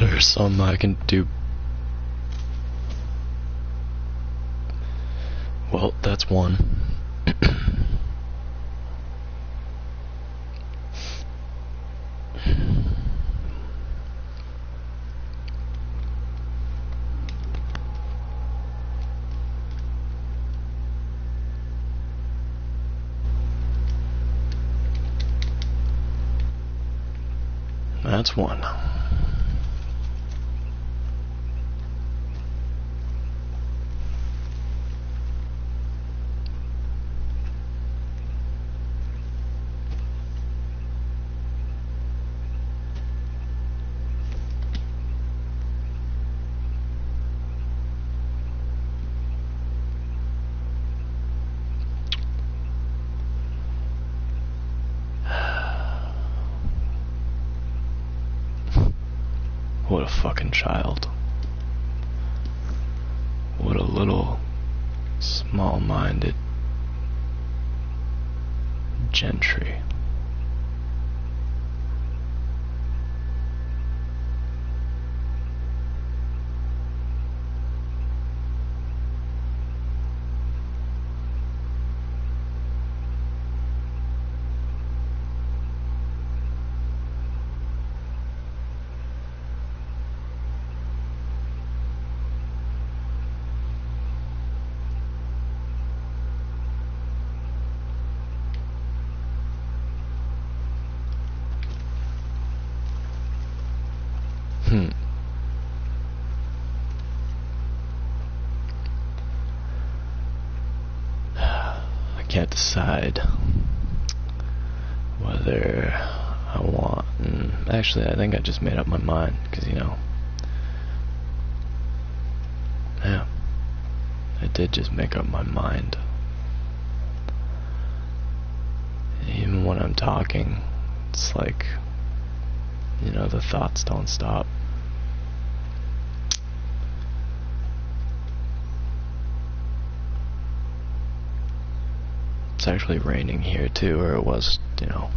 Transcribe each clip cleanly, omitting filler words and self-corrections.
there's some I can do. Well, that's one. That's one. What a fucking child. What a little small-minded gentry. I can't decide whether I want... actually, I think I just made up my mind, because, you know... yeah, I did just make up my mind. Even when I'm talking, it's like, you know, the thoughts don't stop. It's actually raining here too, or it was, you know,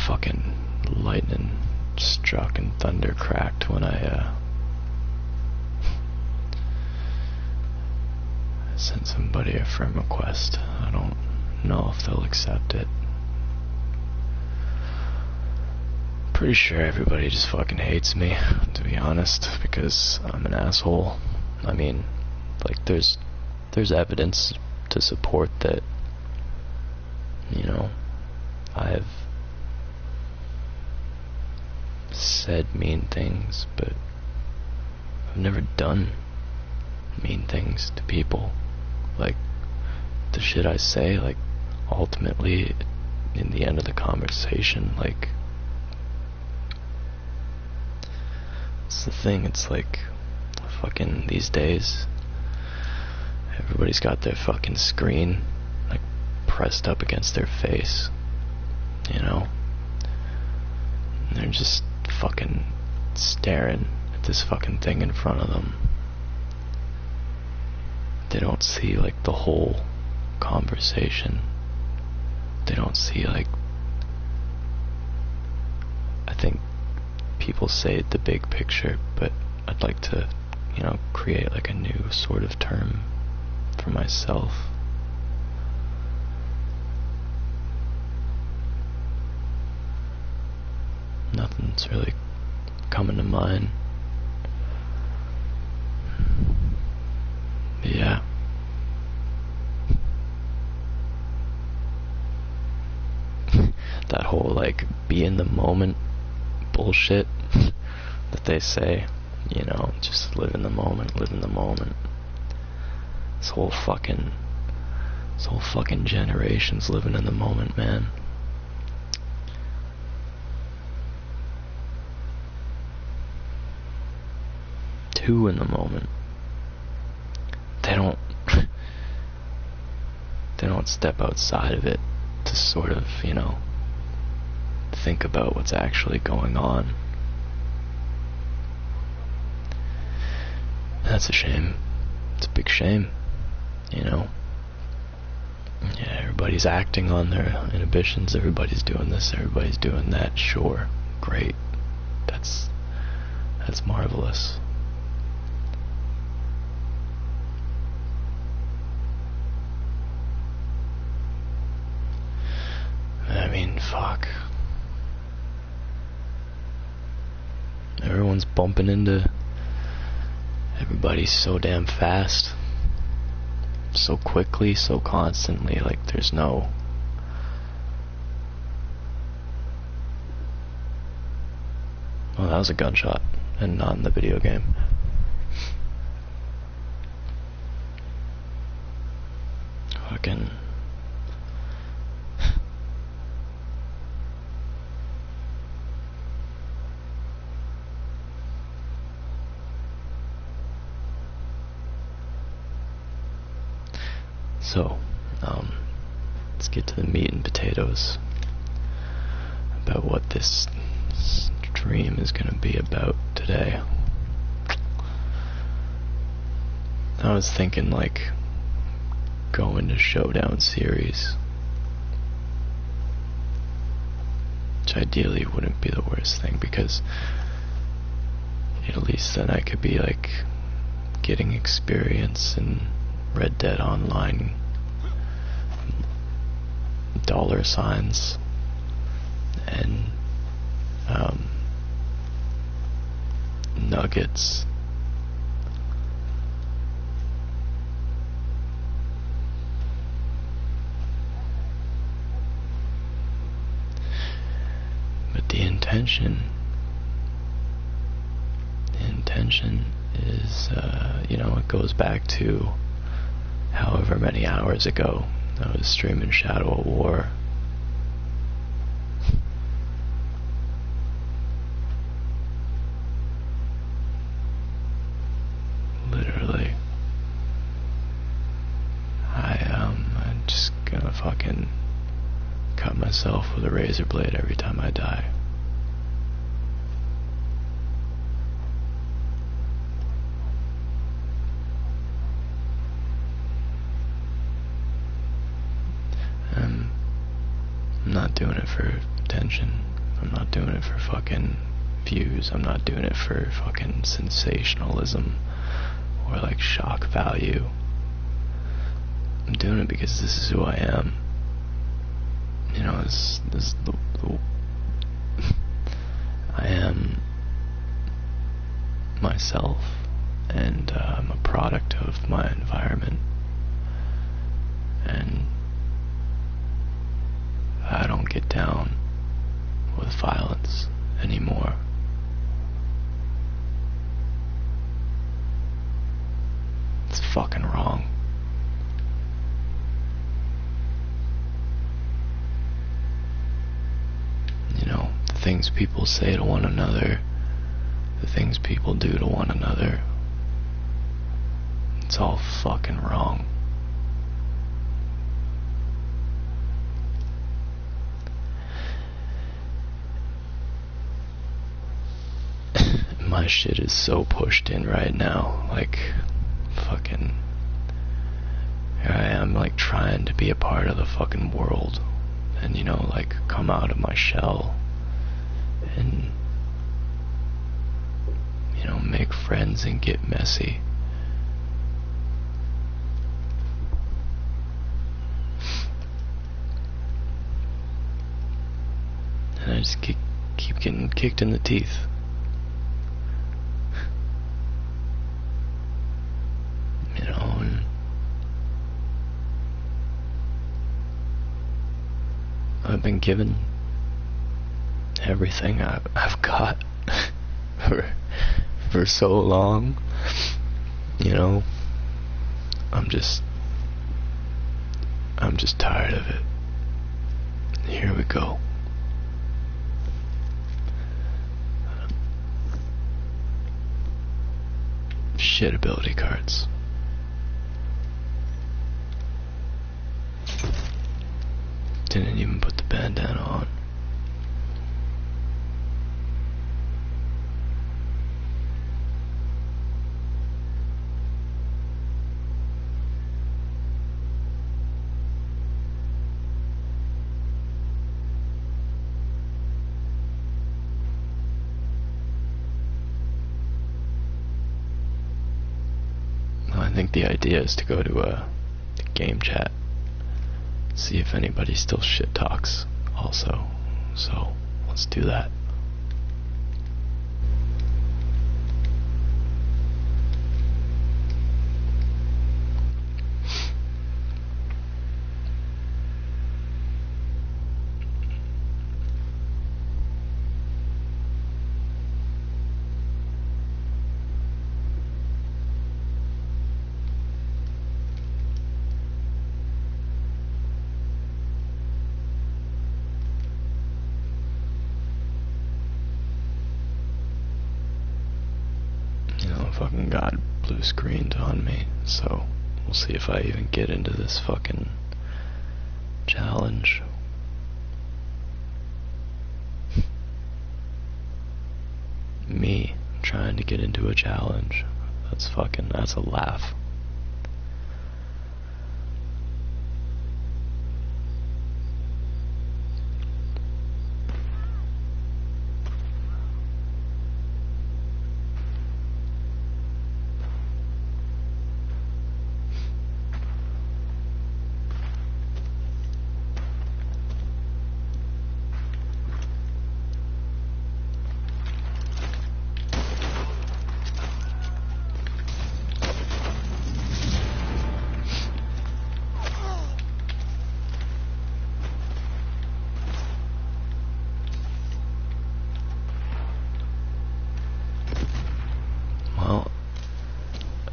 fucking lightning struck and thunder cracked when I sent somebody a friend request. I don't know if they'll accept it. Pretty sure everybody just fucking hates me, to be honest, because I'm an asshole. I mean, like, there's evidence to support that, you know, I've said mean things, but I've never done mean things to people. Like, the shit I say, like, ultimately, in the end of the conversation, like, it's the thing, it's like, fucking these days, everybody's got their fucking screen, like, pressed up against their face, you know? And they're just fucking staring at this fucking thing in front of them. They don't see, like, the whole conversation. They don't see, like, I think people say the big picture, but I'd like to, you know, create, like, a new sort of term for myself. Nothing's really coming to mind. But yeah. That whole, like, be in the moment bullshit that they say, you know, just live in the moment, live in the moment. This whole fucking generation's living in the moment, man. Too in the moment. They don't step outside of it to sort of, you know, think about what's actually going on. That's a shame. It's a big shame, you know. Yeah, everybody's acting on their inhibitions, everybody's doing this, everybody's doing that, sure, great. That's That's marvelous. I mean, fuck. Everyone's bumping into everybody so damn fast. So quickly, so constantly, like there's no... Oh, that was a gunshot, and not in the video game. Fucking... So, let's get to the meat and potatoes about what this stream is going to be about today. I was thinking, like, going to Showdown series, which ideally wouldn't be the worst thing, because at least then I could be, like, getting experience in Red Dead Online, $signs, and nuggets. But the intention is, you know, it goes back to however many hours ago I was streaming Shadow of War. Literally. I'm just gonna fucking cut myself with a razor blade every time I die. I'm not doing it for attention. I'm not doing it for fucking views. I'm not doing it for fucking sensationalism or like shock value. I'm doing it because this is who I am. You know, I am myself, and I'm a product of my environment, and I don't get down with violence anymore. It's fucking wrong. You know, the things people say to one another, the things people do to one another, it's all fucking wrong. My shit is so pushed in right now, like, fucking, here I am, like, trying to be a part of the fucking world, and, you know, like, come out of my shell, and, you know, make friends and get messy. And I just keep getting kicked in the teeth. You know, and I've been given everything I've got for so long. You know, I'm just tired of it. Here we go. Shit ability cards. Didn't even put the bandana on. think the idea is to go to a game chat, see if anybody still shit talks also. So let's do that. Fucking God blue screened on me, so we'll see if I even get into this fucking challenge. Me trying to get into a challenge. That's a laugh.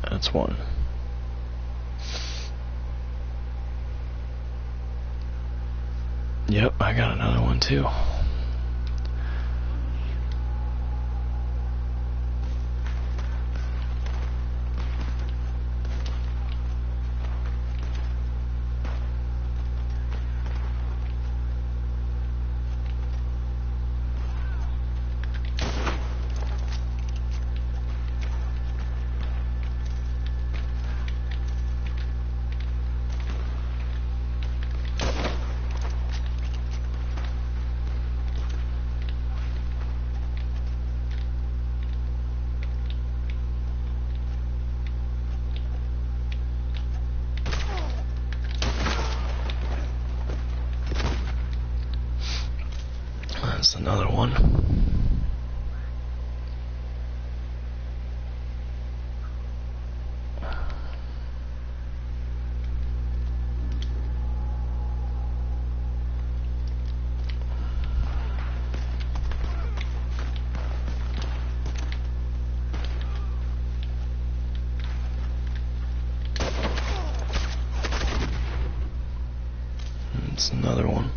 That's one. Yep, I got another one too. That's another one. That's another one.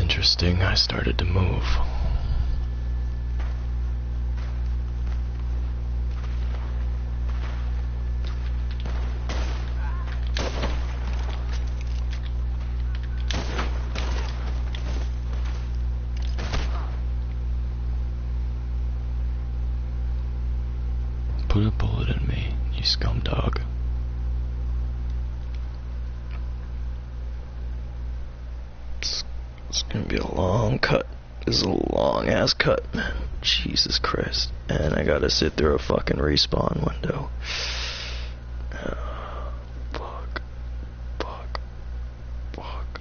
That's interesting. I started to move. Put a bullet in me, you scumdog. It's gonna be a long cut. This is a long ass cut, man. Jesus Christ. And I gotta sit through a fucking respawn window. Fuck. Fuck. Fuck.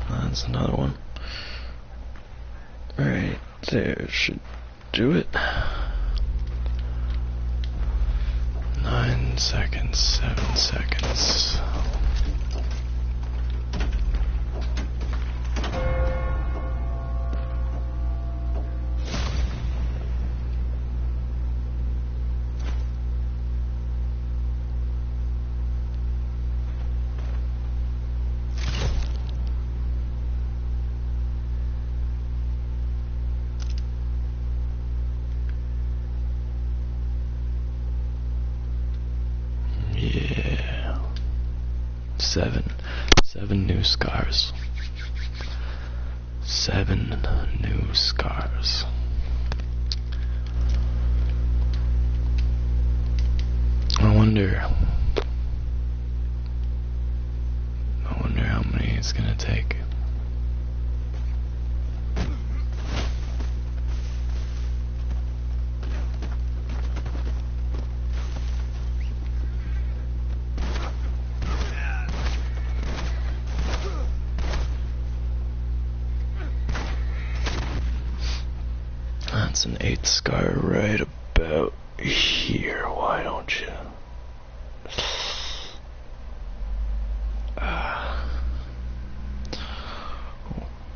That's another one. Right there should do it. 9 seconds, 7 seconds. Yeah. 7 new scars. 7 new scars. I wonder how many it's gonna take. That's an 8th scar right about here, why don't you?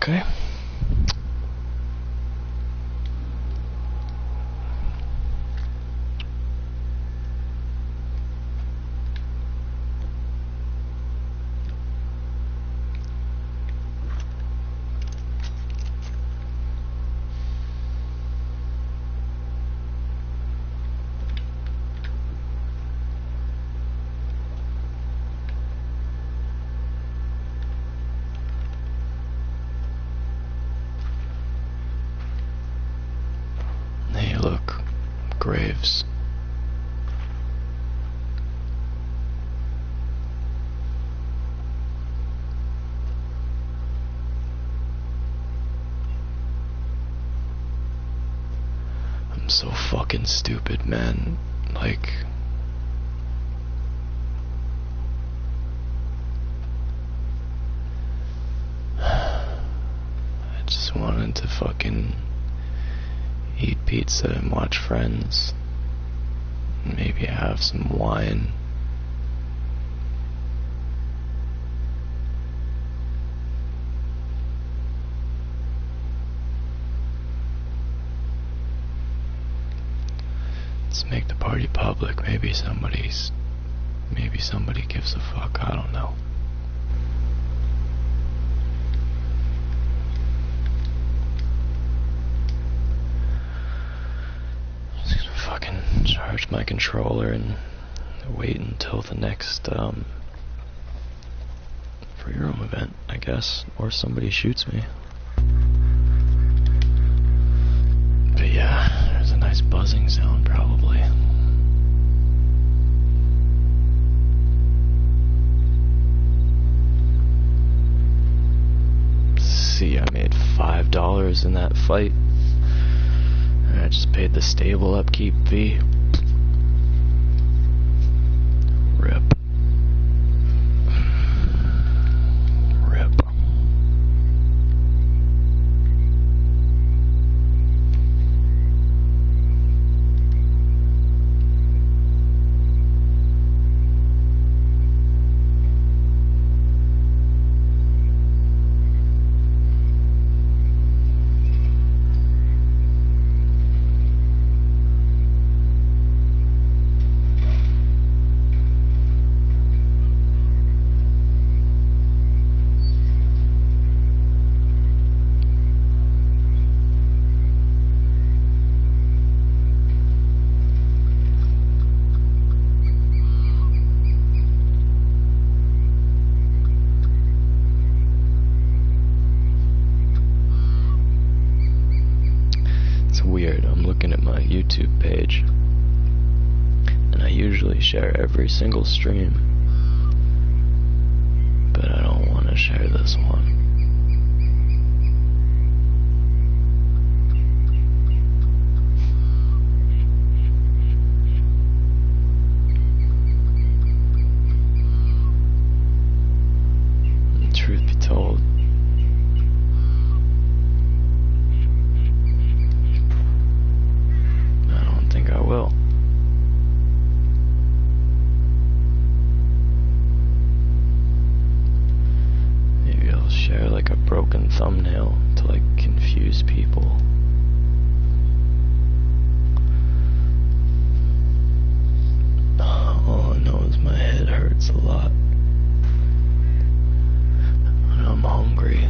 Okay. Hey, look, graves. I'm so fucking stupid, man. Like, I just wanted to fucking eat pizza and watch Friends. Maybe have some wine. Let's make the party public. Maybe somebody gives a fuck. I don't know. Fucking charge my controller and wait until the next free roam event, I guess, or somebody shoots me. But yeah, there's a nice buzzing sound probably. See, I made $5 in that fight. I just paid the stable upkeep fee. Rip. Rip. usually share every single stream, but I don't want to share this one. And truth be told, I don't think I will. Share like a broken thumbnail to like confuse people. All I know is my head hurts a lot and I'm hungry.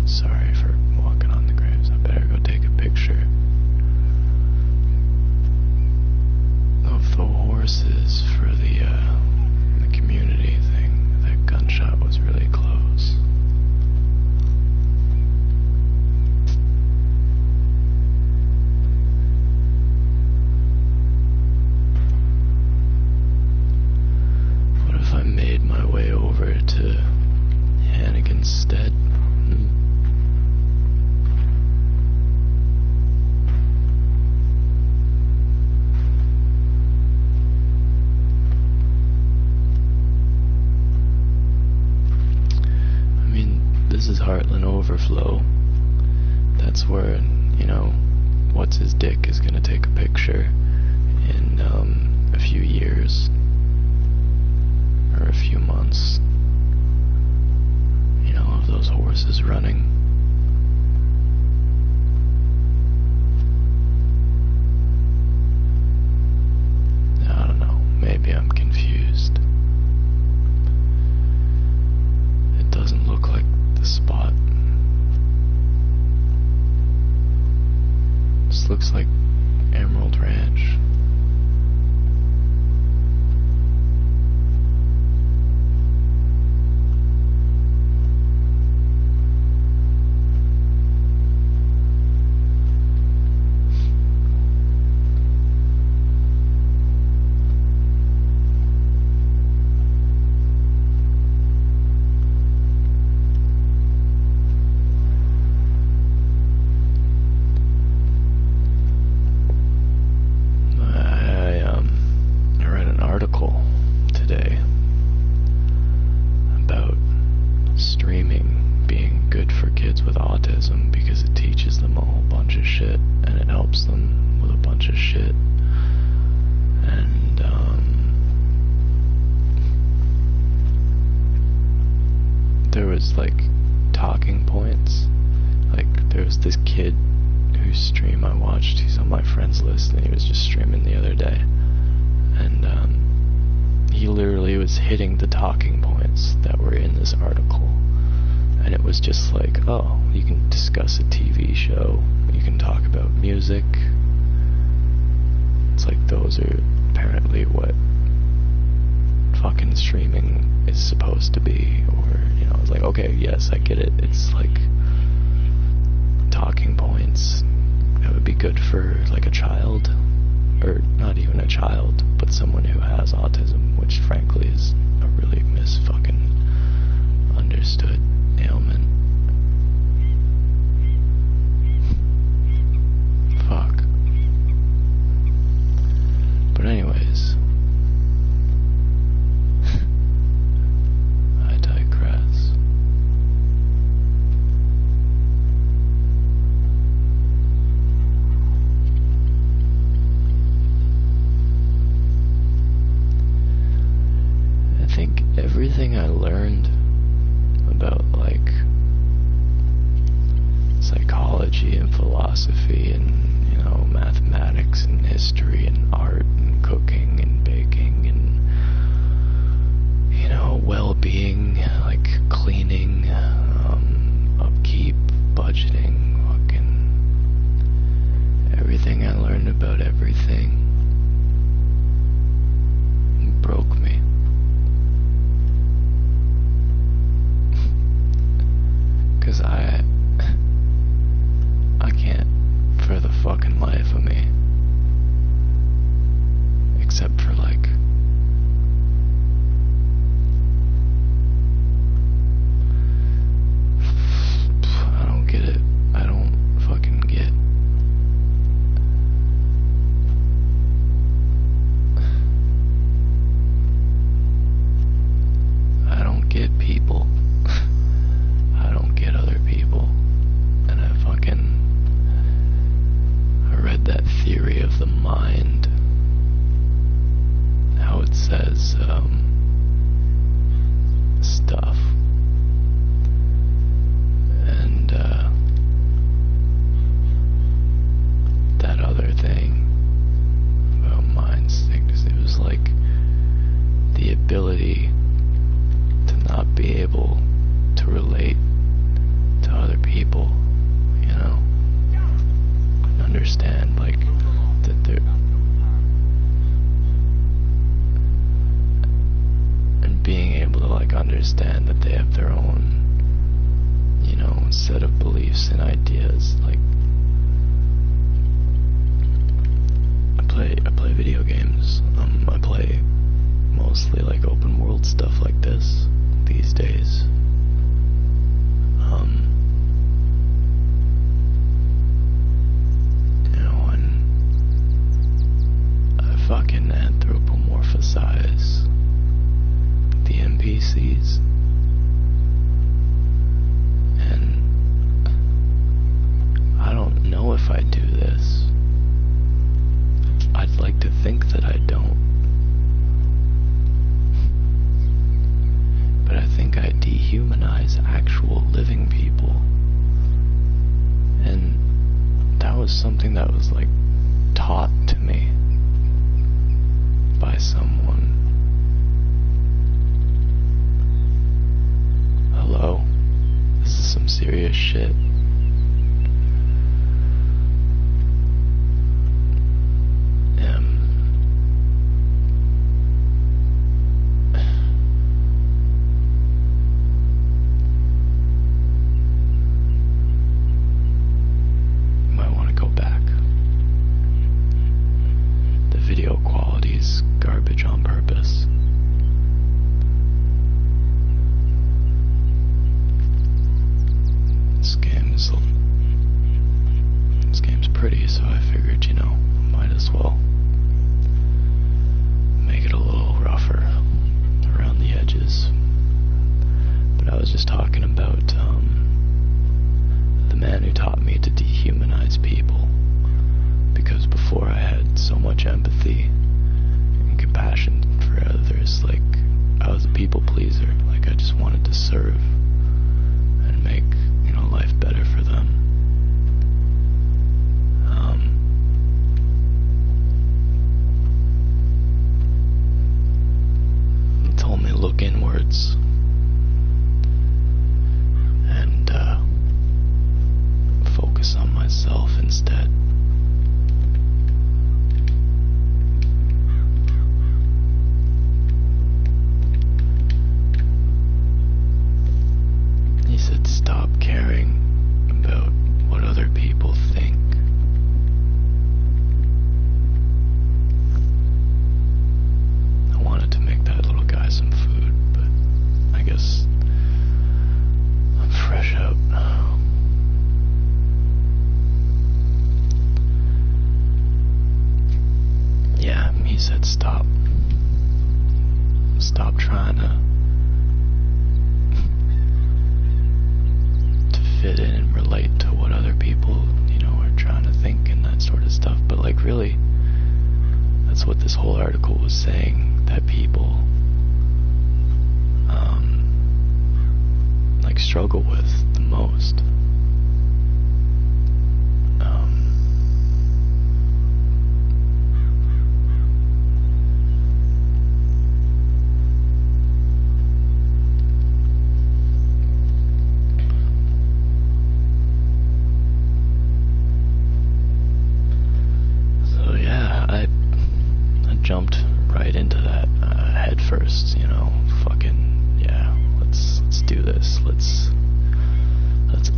Sorry for walking on the graves. I better go take a picture of the horses for the community thing. That gunshot was really close. What if I made my way over to Hannigan's Stead? This is Heartland Overflow. That's where, you know, what's his dick is gonna take a picture in a few years or a few months, you know, of those horses running. I don't know, maybe I'm confused. It doesn't look like the spot. This looks like Emerald Ranch. Like talking points. Like there was this kid whose stream I watched. He's on my friends list and he was just streaming the other day, and he literally was hitting the talking points that were in this article, and it was just like, oh, you can discuss a TV show, you can talk about music. It's like those are apparently what fucking streaming is supposed to be. Or, you know, it's like, okay, yes, I get it. It's like talking points that would be good for like a child, or not even a child, but someone who has autism, which frankly is a really understood ailment. Fuck. But anyways, I digress. I think everything I they have their own, set of beliefs and ideas. Like, I play video games. I play mostly like open world stuff like this these days. And I fucking anthropomorphize the NPCs. And I don't know if I do this. I'd like to think that I don't. But I think I dehumanize actual living people. And that was something that was like taught to me by someone. Hello? This is some serious shit. Video quality's garbage on purpose. This game's pretty, so I figured, might as well make it a little rougher around the edges. But I was just talking about the man who taught me to dehumanize people. Because before I had so much empathy and compassion for others, like, I was a people pleaser. Like, I just wanted to serve and make, life better for them. He told me to look inwards and focus on myself instead. He said, stop caring about what other people think. I wanted to make that little guy some food, but I guess I'm fresh out. Yeah, he said, stop trying to fit in and relate to what other people, are trying to think and that sort of stuff. But like, really, that's what this whole article was saying, that people like struggle with the most. Jumped right into that head first, fucking, yeah, let's do this. Let's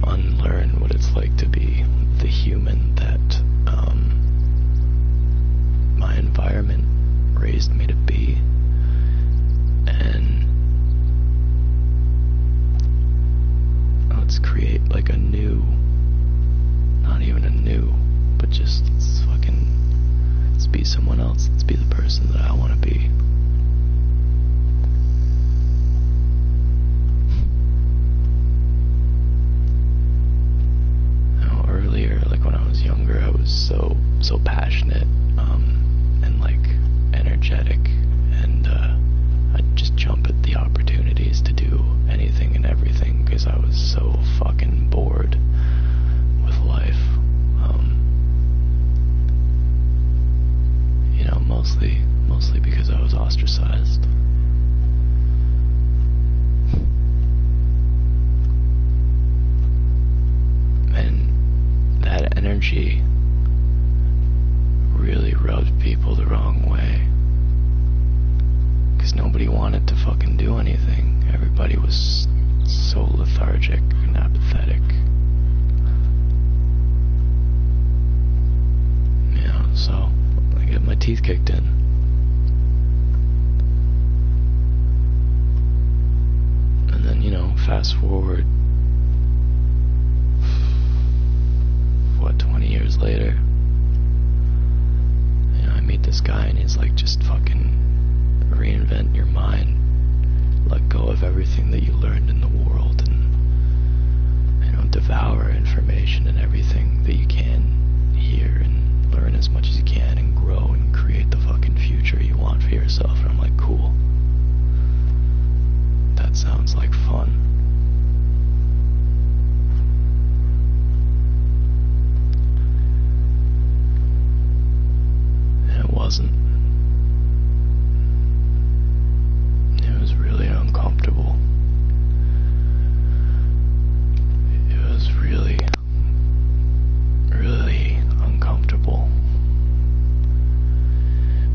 unlearn what it's like to be the human that my environment raised me to be. And let's create like a new, not even a new, but just let's be someone else. Let's be the person that I want to be. Earlier, like when I was younger, I was so passionate and like energetic, and I'd just jump at the opportunities to do anything and everything because I was so fucking bored with life. Mostly because lethargic and apathetic. You know, so I get my teeth kicked in. And then, you know, fast forward, 20 years later, you know, I meet this guy and he's like, just fucking reinvent your mind, let go of everything that you learned in the world, and, you know, devour information and everything that you can hear, and learn as much as you can, and grow and create the fucking future you want for yourself. And I'm like, cool, that sounds like fun. Wasn't. It was really uncomfortable. It was really, really uncomfortable,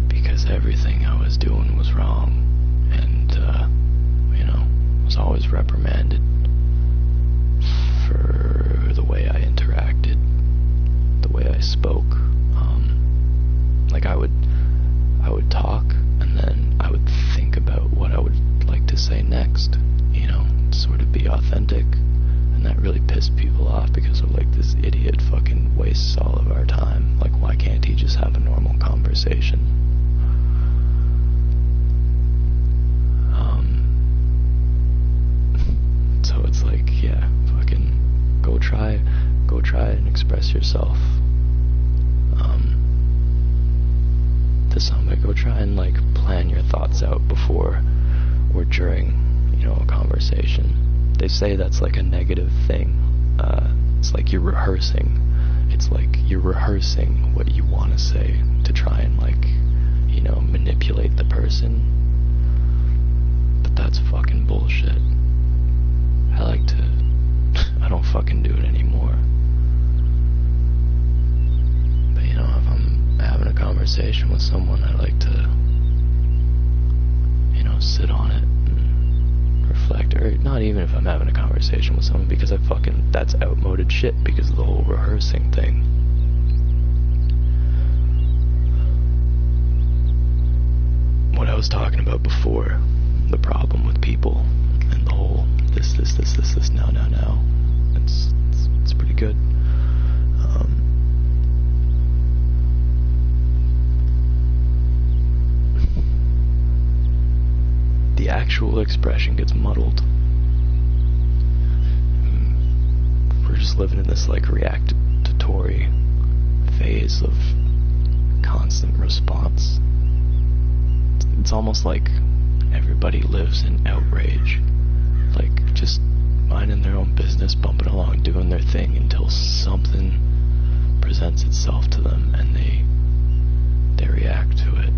because everything I was doing was wrong, and you know, was always reprimanded for the way I interacted, the way I spoke. Like I would talk, and then I would think about what I would like to say next, you know, sort of be authentic, and that really pissed people off, because they're like, this idiot fucking wastes all of our time, like why can't he just have a normal conversation? So it's like, yeah, fucking go try and express yourself. This summer, go try and like plan your thoughts out before or during, you know, a conversation. They say that's like a negative thing. It's like you're rehearsing. It's like you're rehearsing what you want to say to try and, like, you know, manipulate the person. But that's fucking bullshit. I don't fucking do it anymore. But, you know, if I'm having a conversation with someone, I like to, you know, sit on it and reflect. Or not even if I'm having a conversation with someone, because that's outmoded shit because of the whole rehearsing thing. What I was talking about before, the problem with people and the whole this, now. It's pretty good. The actual expression gets muddled. We're just living in this like reactatory phase of constant response. It's almost like everybody lives in outrage, like just minding their own business, bumping along, doing their thing until something presents itself to them and they react to it.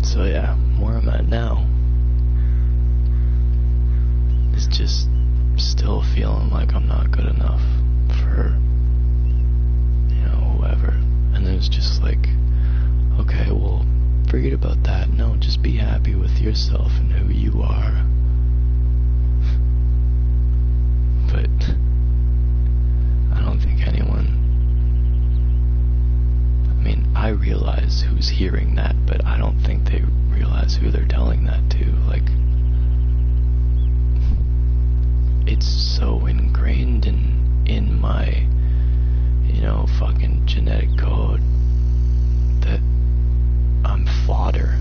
So yeah, where I'm at now is just still feeling like I'm not good enough for, you know, whoever. And then it's just like, okay, well, forget about that. No, just be happy with yourself and who you are. But I don't think anyone, I mean, I realize who's hearing that, but I don't think they realize who that too. Like, it's so ingrained in my, fucking genetic code that I'm fodder.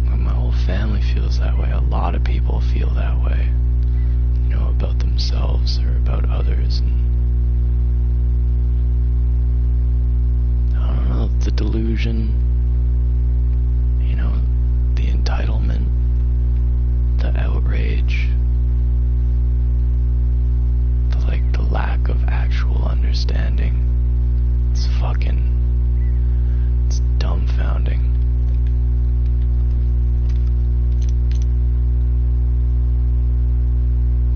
My whole family feels that way. A lot of people feel that way, about themselves or about others. And I don't know, the delusion, the entitlement, the outrage, the lack of actual understanding. It's dumbfounding.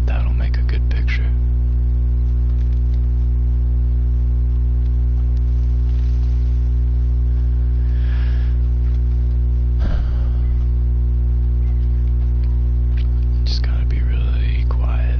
That'll make a good picture. Just gotta be really quiet.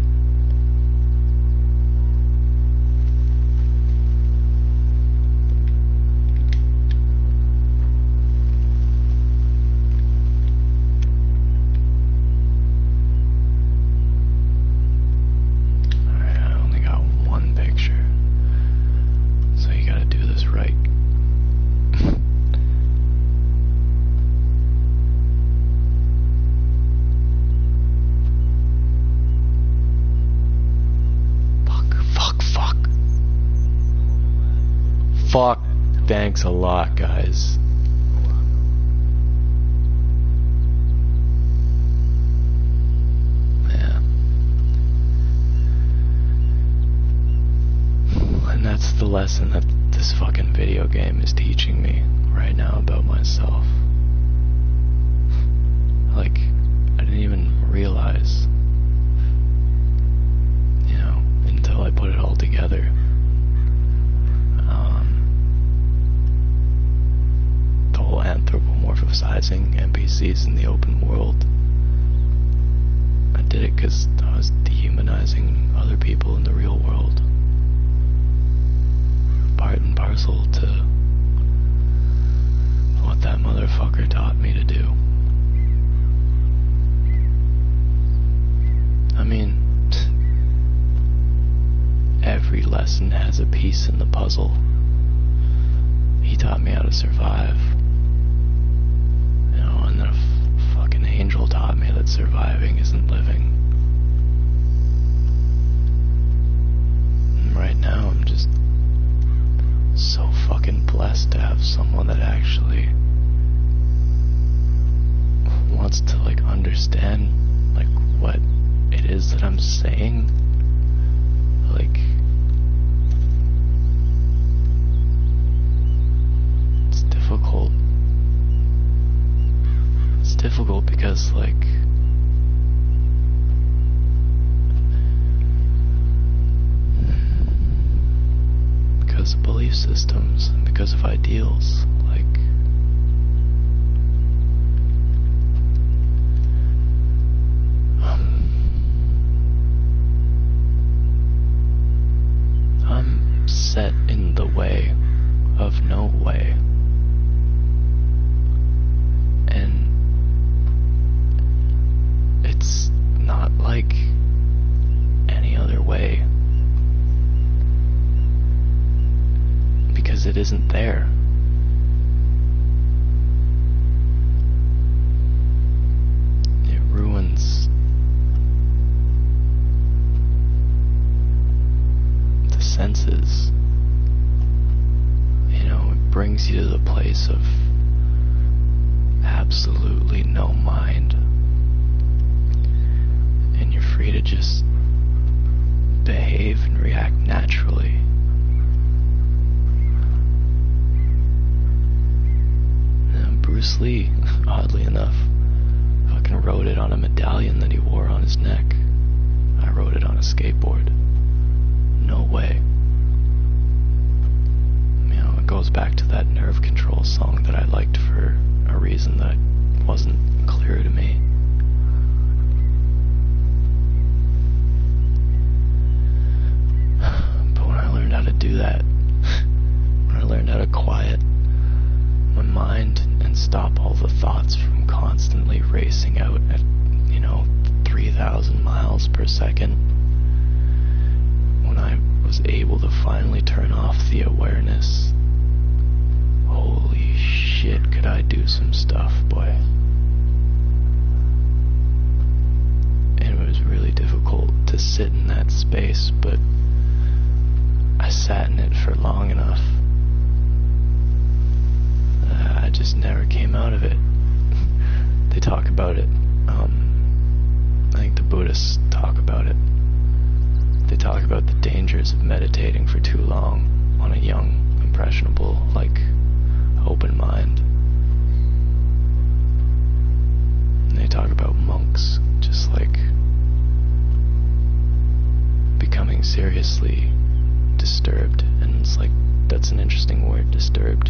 Fuck, thanks a lot, guys. Yeah. And that's the lesson that this fucking video game is teaching me right now about myself. Like, I didn't even realize, until I put it all together. Anthropomorphizing NPCs in the open world. I did it because I was dehumanizing other people in the real world. Part and parcel to what that motherfucker taught me to do. I mean, every lesson has a piece in the puzzle. He taught me how to survive. And then a fucking angel taught me that surviving isn't living. And right now I'm just so fucking blessed to have someone that actually wants to understand what it is that I'm saying. It's difficult. It's difficult because of belief systems and because of ideals. I'm set in the way of no way. And it's not like any other way. Because it isn't there. It ruins the senses. It brings you to the place of absolutely no mind. And you're free to just behave and react naturally. Bruce Lee, oddly enough, fucking wrote it on a medallion that he wore on his neck. I wrote it on a skateboard. No way. It goes back to that Nerve Control song that I liked for a reason that wasn't clear to me. per second. When I was able to finally turn off the awareness, holy shit, could I do some stuff, boy. And it was really difficult to sit in that space, but I sat in it for long enough. I just never came out of it. They talk about it. I think the Buddhists talk about it. They talk about the dangers of meditating for too long on a young, impressionable, open mind. And they talk about monks just becoming seriously disturbed, and it's that's an interesting word, disturbed.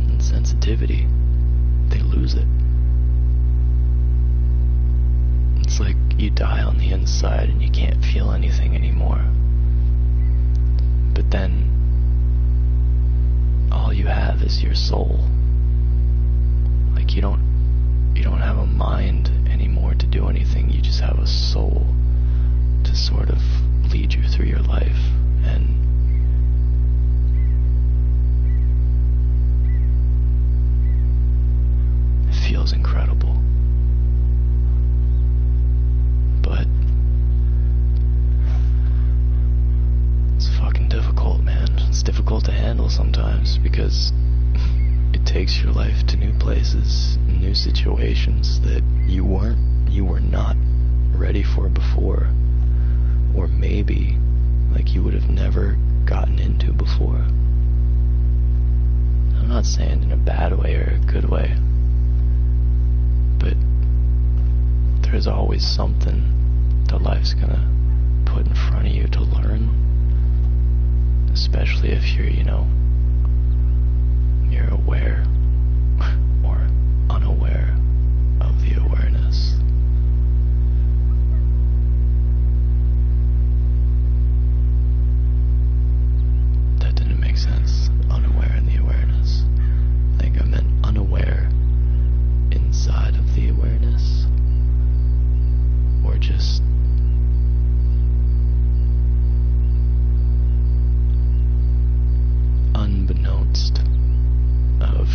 And sensitivity, they lose it. It's like you die on the inside and you can't feel anything anymore. But then all you have is your soul. You don't have a mind anymore to do anything. You just have a soul to sort of lead you through your life. And it feels incredible. But it's fucking difficult, man. It's difficult to handle sometimes because it takes your life to new places, new situations that you were not ready for before, or maybe you would have never gotten into before. I'm not saying in a bad way or a good way, but there's always something that life's gonna put in front of you to learn, especially if you're aware or unaware of the awareness. That didn't make sense. Unaware in the awareness. I think I meant unaware inside of the awareness. Or just unbeknownst of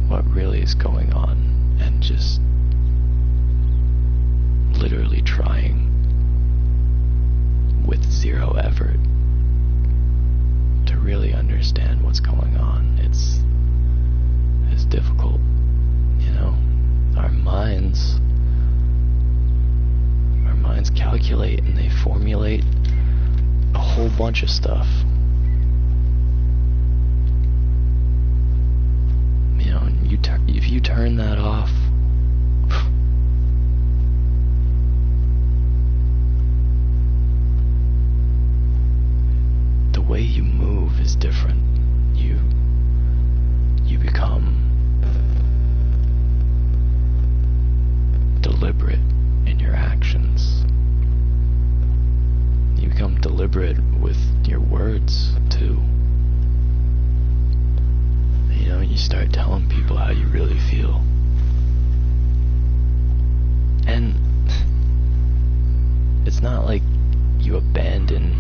what really is going on, and just literally trying with zero effort to really understand what's going on. It's difficult, our minds calculate and they formulate a whole bunch of stuff. If you turn that off, the way you move is different. You become deliberate in your actions. You become deliberate with your words too. You start telling people how you really feel. And it's not like you abandon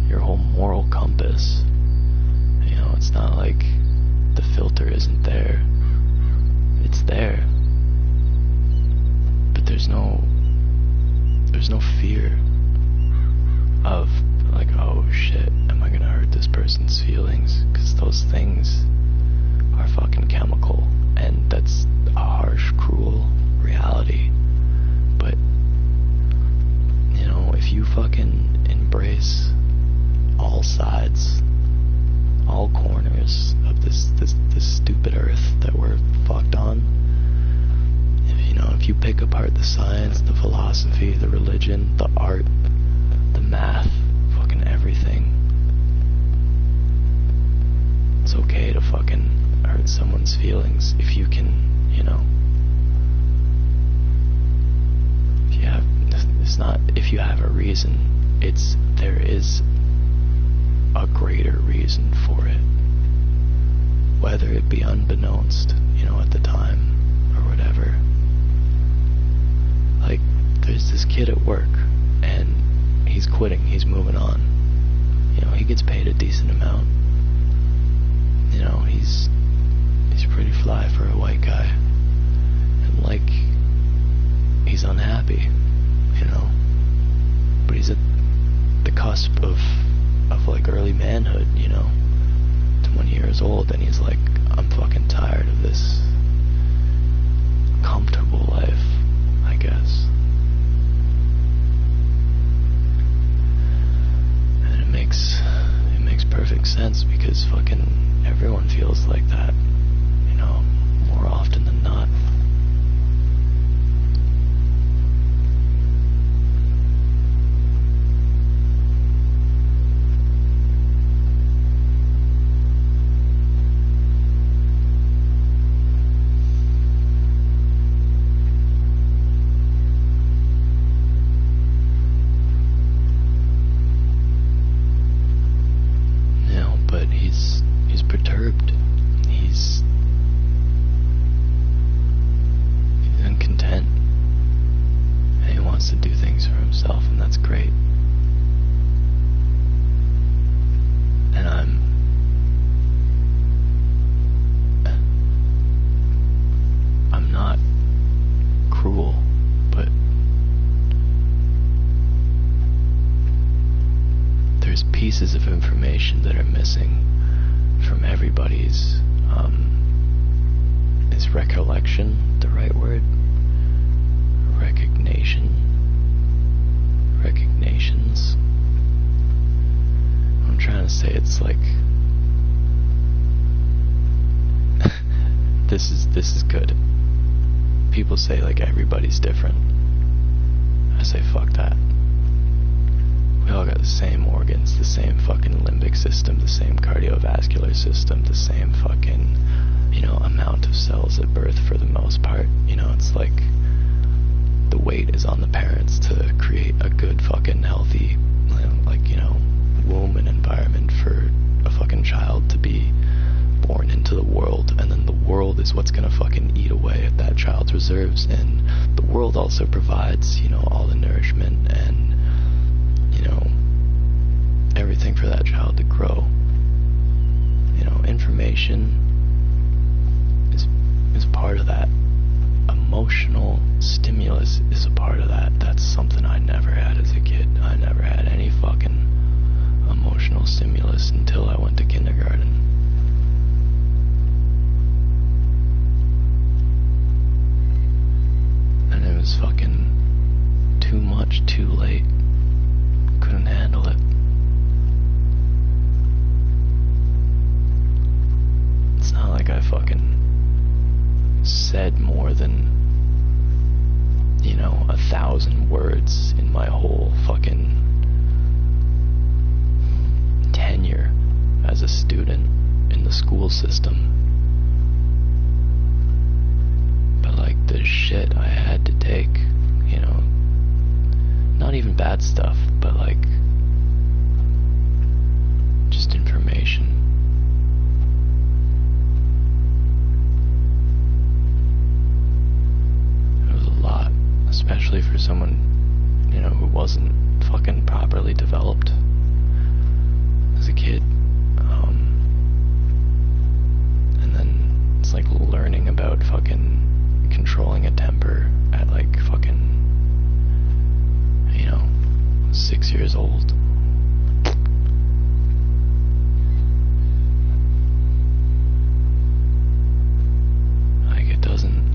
your whole moral compass. It's not like the filter isn't there. It's there. But there's no fear of oh shit, am I gonna hurt this person's feelings? Because those things are fucking chemical, and that's a harsh, cruel reality. But if you fucking embrace all sides, all corners of this stupid earth that we're fucked on, if you pick apart the science, the philosophy, the religion, the art, the math, fucking everything, it's okay to fucking hurt someone's feelings if you can, if you have a reason, there is a greater reason for it. Whether it be unbeknownst, at the time, or whatever. Like, there's this kid at work, and he's quitting, he's moving on. He gets paid a decent amount. He's pretty fly for a white guy. And, like, he's unhappy, But he's at the cusp of like, early manhood, 20 years old, and he's like, I'm fucking tired of this comfortable life, I guess. And it makes perfect sense, because fucking everyone feels like that, more often than not. He's perturbed. He's uncontent. And he wants to do things for himself, and that's great. And I'm not cruel, but there's pieces of information that are missing from everybody's, is recollection the right word? Recognitions. What I'm trying to say, it's like, this is good. People say, like, everybody's different. I say, fuck that. We all got the same organs, the same fucking limbic system, the same cardiovascular system, the same fucking, amount of cells at birth for the most part. It's like the weight is on the parents to create a good fucking healthy, womb and environment for a fucking child to be born into the world, and then the world is what's gonna fucking eat away at that child's reserves, and the world also provides, all the nourishment and everything for that child to grow. Information is part of that. Emotional stimulus is a part of that. That's something I never had as a kid. I never had any fucking emotional stimulus until I went to kindergarten. And it was fucking too much, too late. Couldn't handle it. It's not like I fucking said more than 1,000 words in my whole fucking tenure as a student in the school system. But like the shit I had to take, not even bad stuff, but like just information. Especially for someone, who wasn't fucking properly developed as a kid. And then it's like learning about fucking controlling a temper at like fucking, 6 years old. Like, it doesn't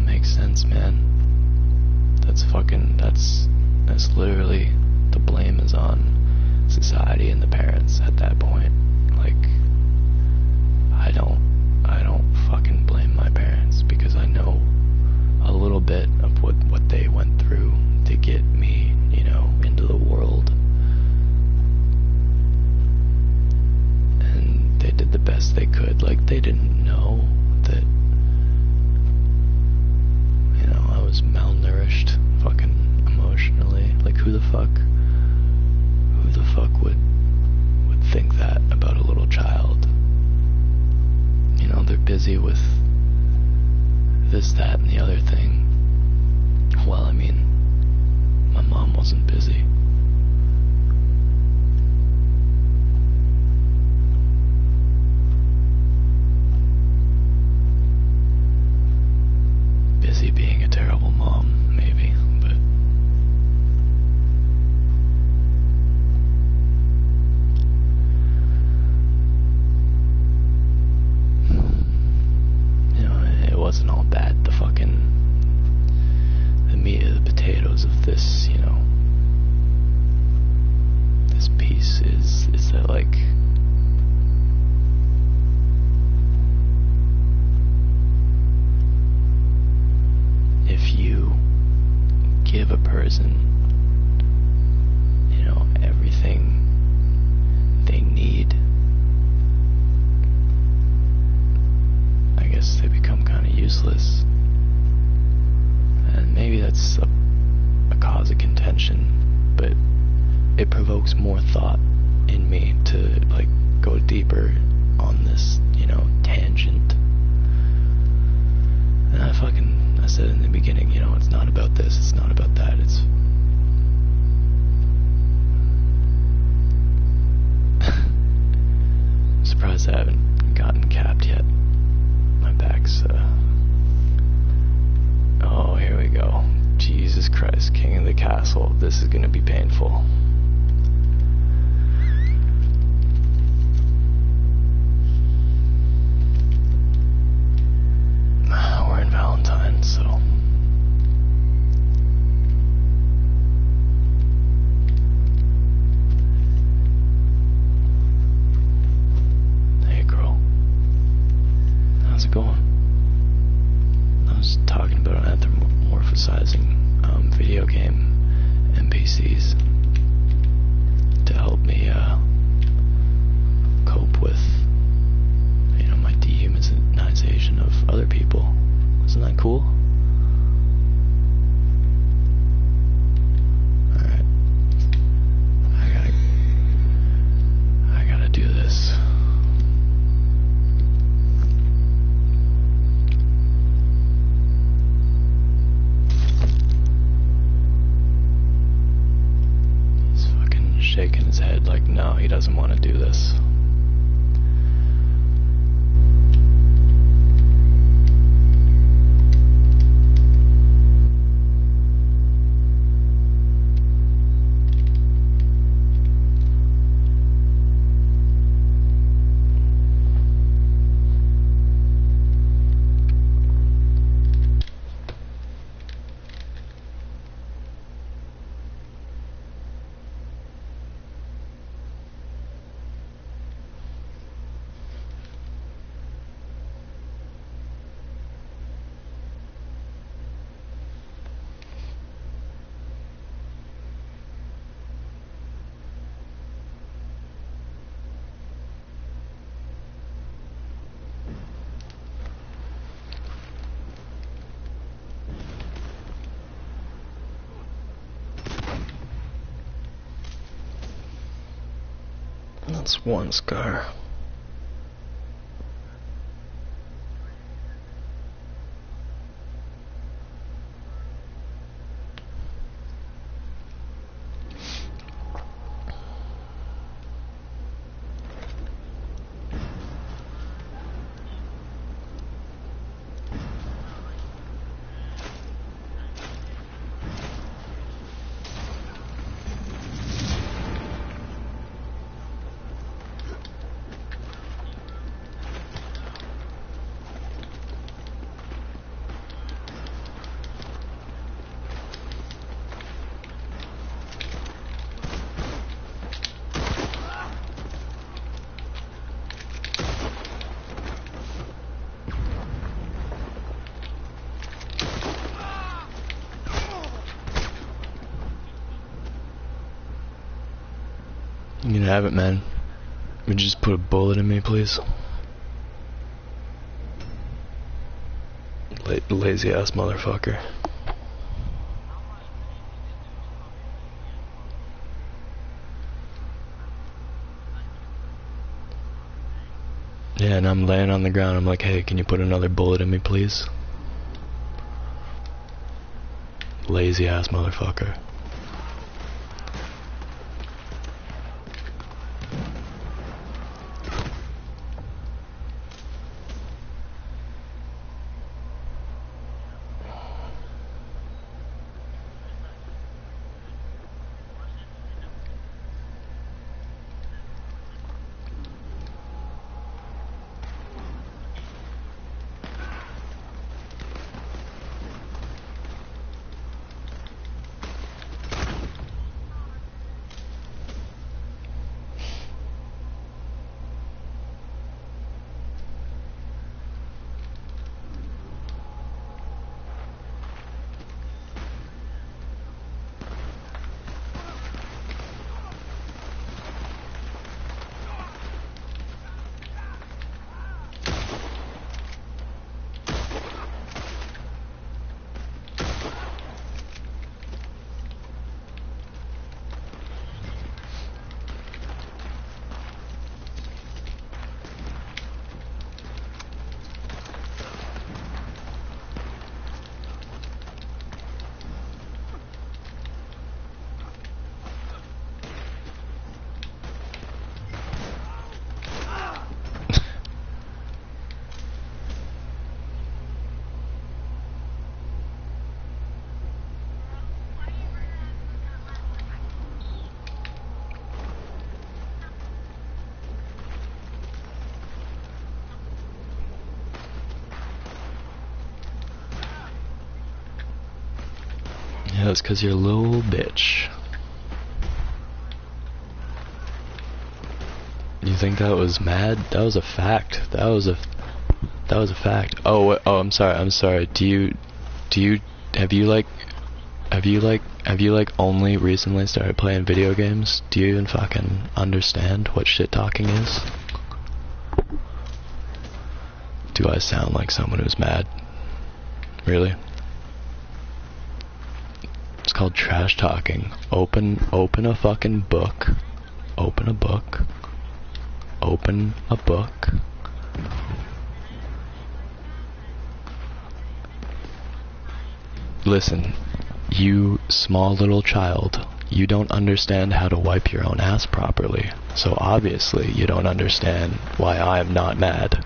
make sense, man. That's literally, the blame is on society and the parents at that point. Like, I don't fucking blame my parents, because I know a little bit of what they went through to get me, into the world. And they did the best they could. Like, they didn't know that I was malnourished, fucking emotionally. wasn't busy. Busy being a terrible mom, maybe, but it wasn't all bad. The meat of the potatoes of this, this piece is that, like, if you give a person, everything they need, I guess they become kind of useless. And maybe that's a cause of contention, but it provokes more thought in me to, like, go deeper on this, tangent. And I said in the beginning, it's not about this, it's not about that, it's I'm surprised I haven't gotten capped yet. My back's, oh, here we go. Jesus Christ, King of the Castle. This is gonna be painful. We're in Valentine's, so hey girl, how's it going? I was talking about anthropomorphizing video game NPCs to help me cope with my dehumanization of other people. Isn't that cool? Alright. I gotta do this. He's fucking shaking his head like, no, he doesn't want to do this. That's one scar. You can have it, man. Would you just put a bullet in me, please? Lazy ass motherfucker. Yeah, and I'm laying on the ground. I'm like, hey, can you put another bullet in me, please? Lazy ass motherfucker. Yeah, it's 'cause you're a little bitch. You think that was mad? That was a fact. That was a fact. Oh, I'm sorry. Have you like only recently started playing video games? Do you even fucking understand what shit talking is? Do I sound like someone who's mad? Really? It's called trash talking. Open a fucking book. Open a book. Open a book. Listen, you small little child, you don't understand how to wipe your own ass properly, so obviously you don't understand why I'm not mad.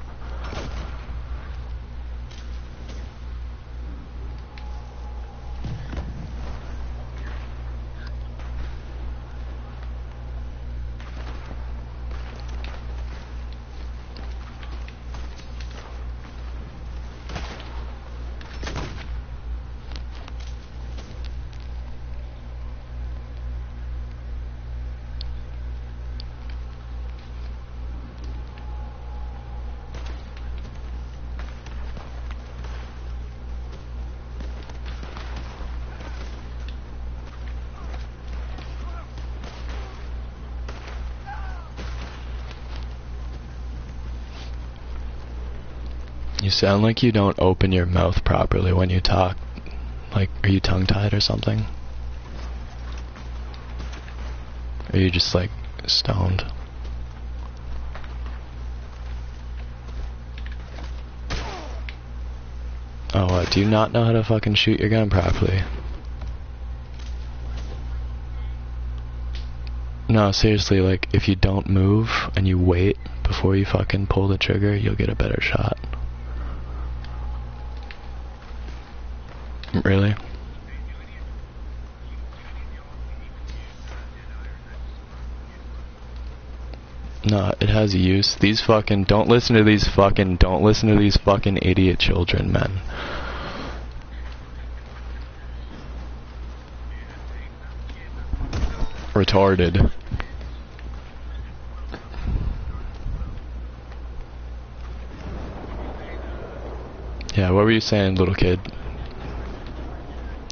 You sound like you don't open your mouth properly when you talk. Like, are you tongue-tied or something? Or are you just, like, stoned? Oh, what? Do you not know how to fucking shoot your gun properly? No, seriously, like, if you don't move and you wait before you fucking pull the trigger, you'll get a better shot. Really? No, it has a use. These fucking don't listen to these fucking idiot children, man. Retarded. Yeah, what were you saying, little kid?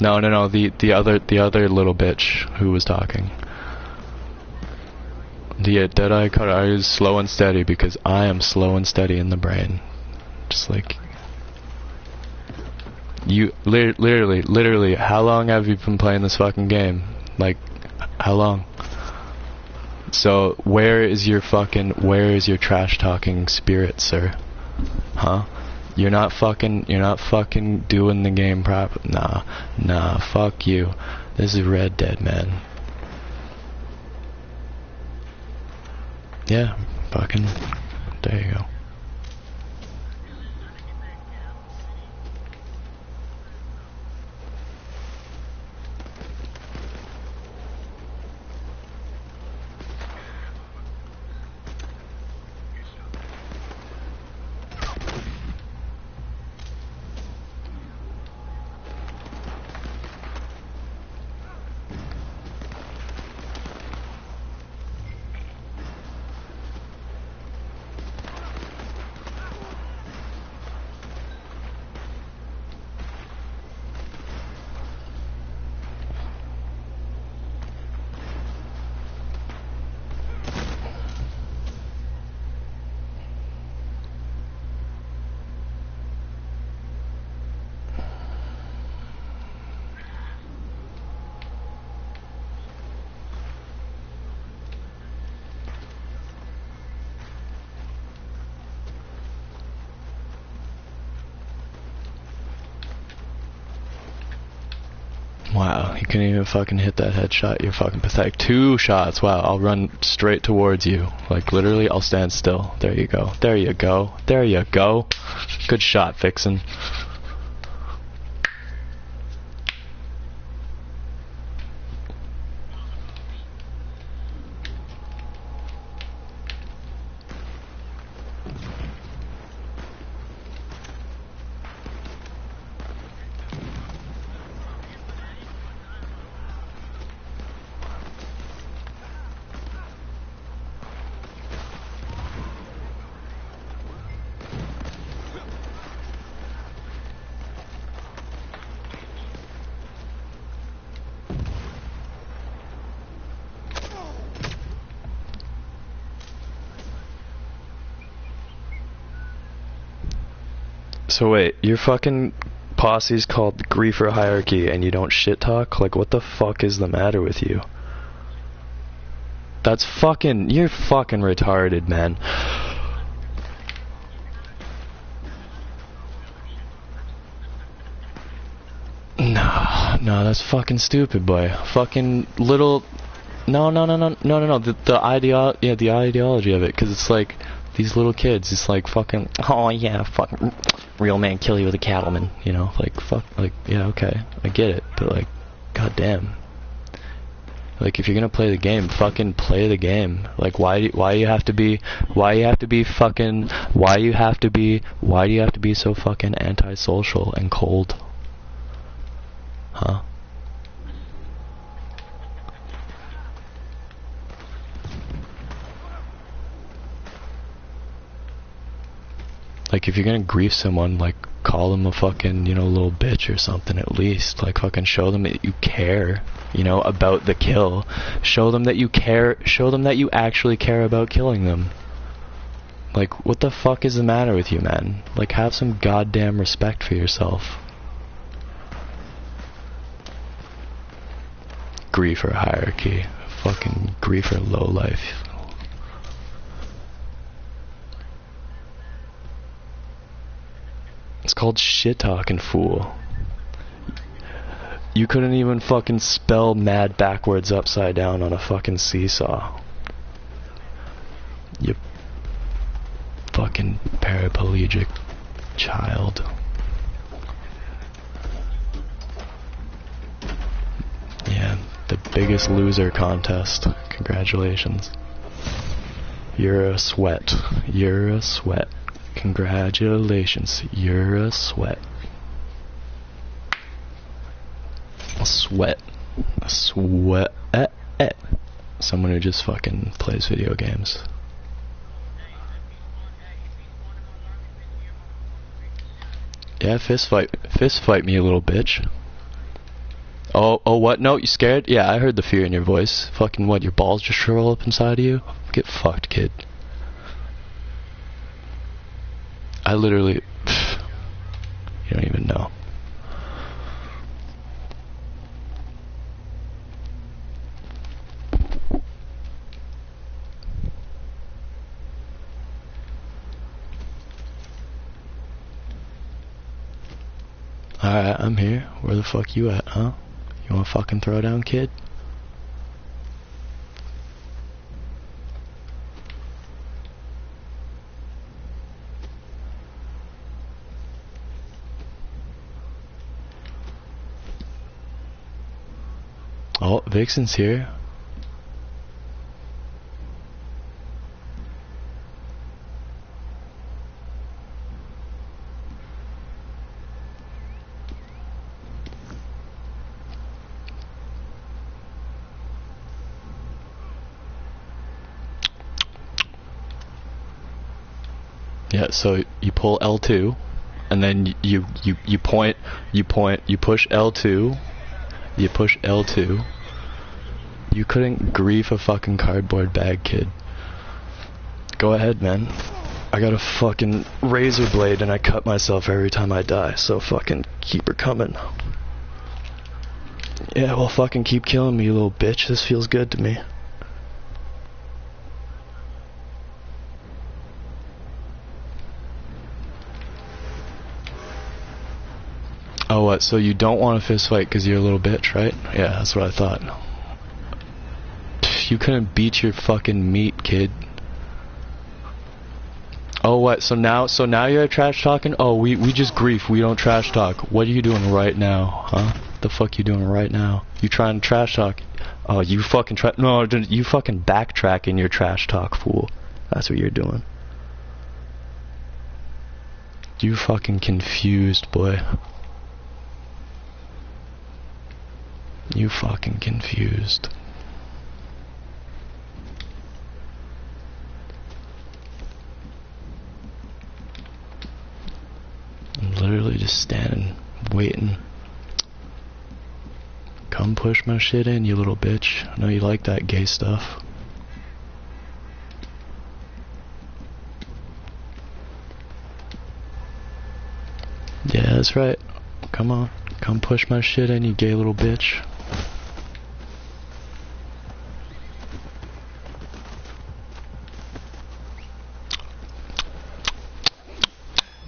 No, the other little bitch who was talking. The Deadeye Cutter, I use slow and steady because I am slow and steady in the brain. Just like... You, literally, how long have you been playing this fucking game? Like, how long? So, where is your trash talking spirit, sir? Huh? You're not fucking doing the game proper. Nah, fuck you. This is Red Dead, man. Yeah, fucking, there you go. Wow, you couldn't even fucking hit that headshot. You're fucking pathetic. 2 shots. Wow, I'll run straight towards you. Like, literally, I'll stand still. There you go. There you go. There you go. Good shot, Vixen. So wait, your fucking posse's called Griefer Hierarchy and you don't shit talk? Like, what the fuck is the matter with you? That's fucking... You're fucking retarded, man. No, that's fucking stupid, boy. Fucking little... No. The ideology of it, because it's like... These little kids, it's like fucking, oh yeah, fucking real man kill you with a cattleman, you know, like fuck, like yeah, okay, I get it, but like, goddamn, like if you're gonna play the game, fucking play the game. Like why do you have to be so fucking antisocial and cold, huh? Like, if you're gonna grief someone, like, call them a fucking, you know, little bitch or something at least. Like, fucking show them that you care, you know, about the kill. Show them that you care, show them that you actually care about killing them. Like, what the fuck is the matter with you, man? Like, have some goddamn respect for yourself. Griefer hierarchy. Fucking griefer lowlife. It's called shit talking, fool. You couldn't even fucking spell mad backwards upside down on a fucking seesaw. You fucking paraplegic child. Yeah, the biggest loser contest. Congratulations. You're a sweat. You're a sweat. Congratulations, you're a sweat. A sweat. A sweat. Someone who just fucking plays video games. Yeah, fist fight me, you little bitch. Oh, what? No, you scared? Yeah, I heard the fear in your voice. Fucking what, your balls just shrivel up inside of you? Get fucked, kid. I literally... You don't even know. Alright, I'm here. Where the fuck you at, huh? You wanna fucking throw down, kid? Oh, Vixen's here. Yeah, so you pull L2, and then you push L2. You push L2. You couldn't grief a fucking cardboard bag, kid. Go ahead, man. I got a fucking razor blade and I cut myself every time I die, so fucking keep her coming. Yeah, well fucking keep killing me, you little bitch. This feels good to me. Oh, what? So you don't want a fist fight because you're a little bitch, right? Yeah, that's what I thought. You couldn't beat your fucking meat, kid. Oh, what? So now you're trash talking? Oh, we just grief. We don't trash talk. What are you doing right now, huh? The fuck you doing right now? You trying to trash talk? Oh, you fucking no, you fucking backtrack in your trash talk, fool. That's what you're doing. You fucking confused, boy. You fucking confused. I'm literally just standing, waiting. Come push my shit in, you little bitch. I know you like that gay stuff. That's right. Come on. Come push my shit in, you gay little bitch.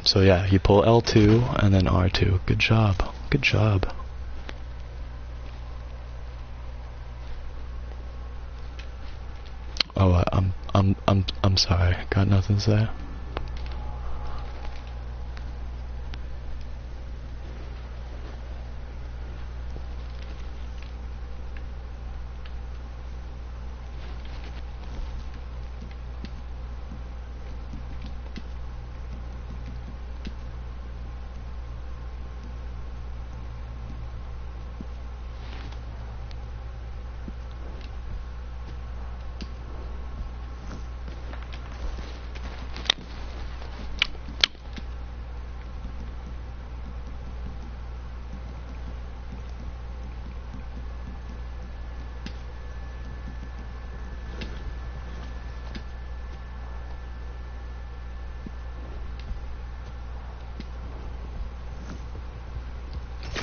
So yeah, you pull L2 and then R2. Good job. Good job. Oh, I'm sorry. Got nothing to say.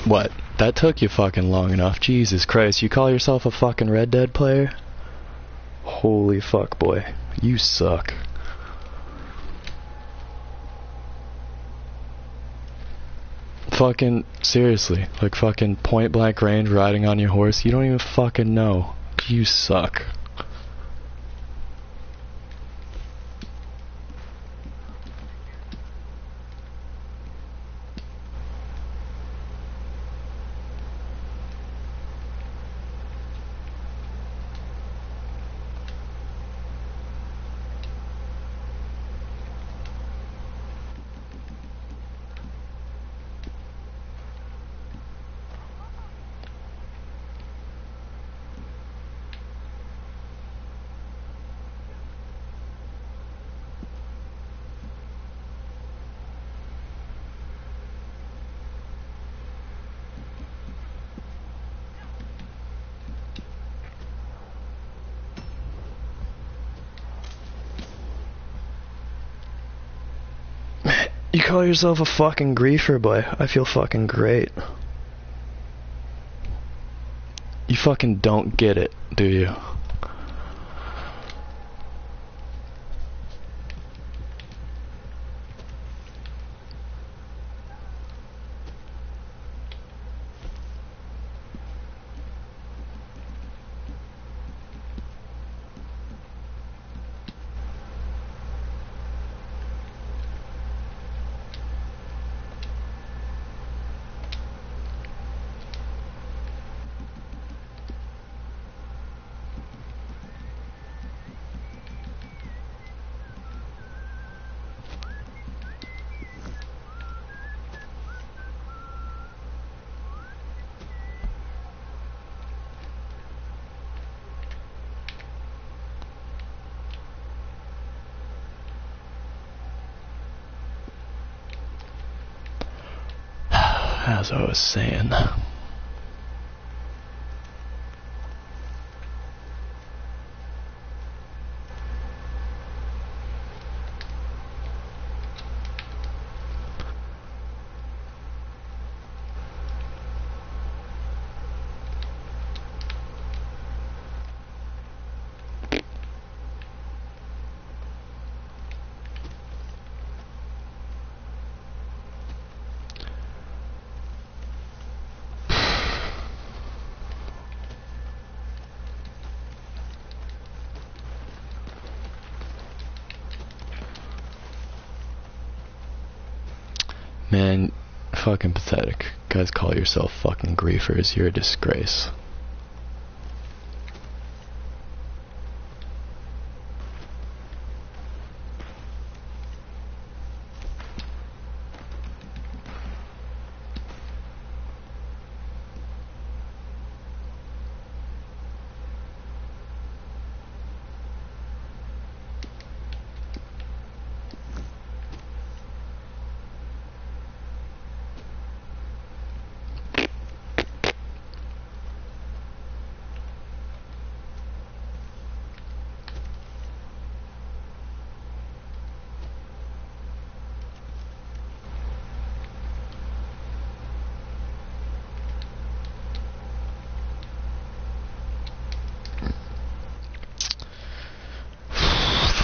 What? That took you fucking long enough. Jesus Christ, you call yourself a fucking Red Dead player? Holy fuck, boy. You suck. Fucking, seriously. Like fucking point blank range riding on your horse. You don't even fucking know. You suck. You call yourself a fucking griefer, boy. I feel fucking great. You fucking don't get it, do you? As I was saying. Man, fucking pathetic. Guys call yourself fucking griefers. You're a disgrace.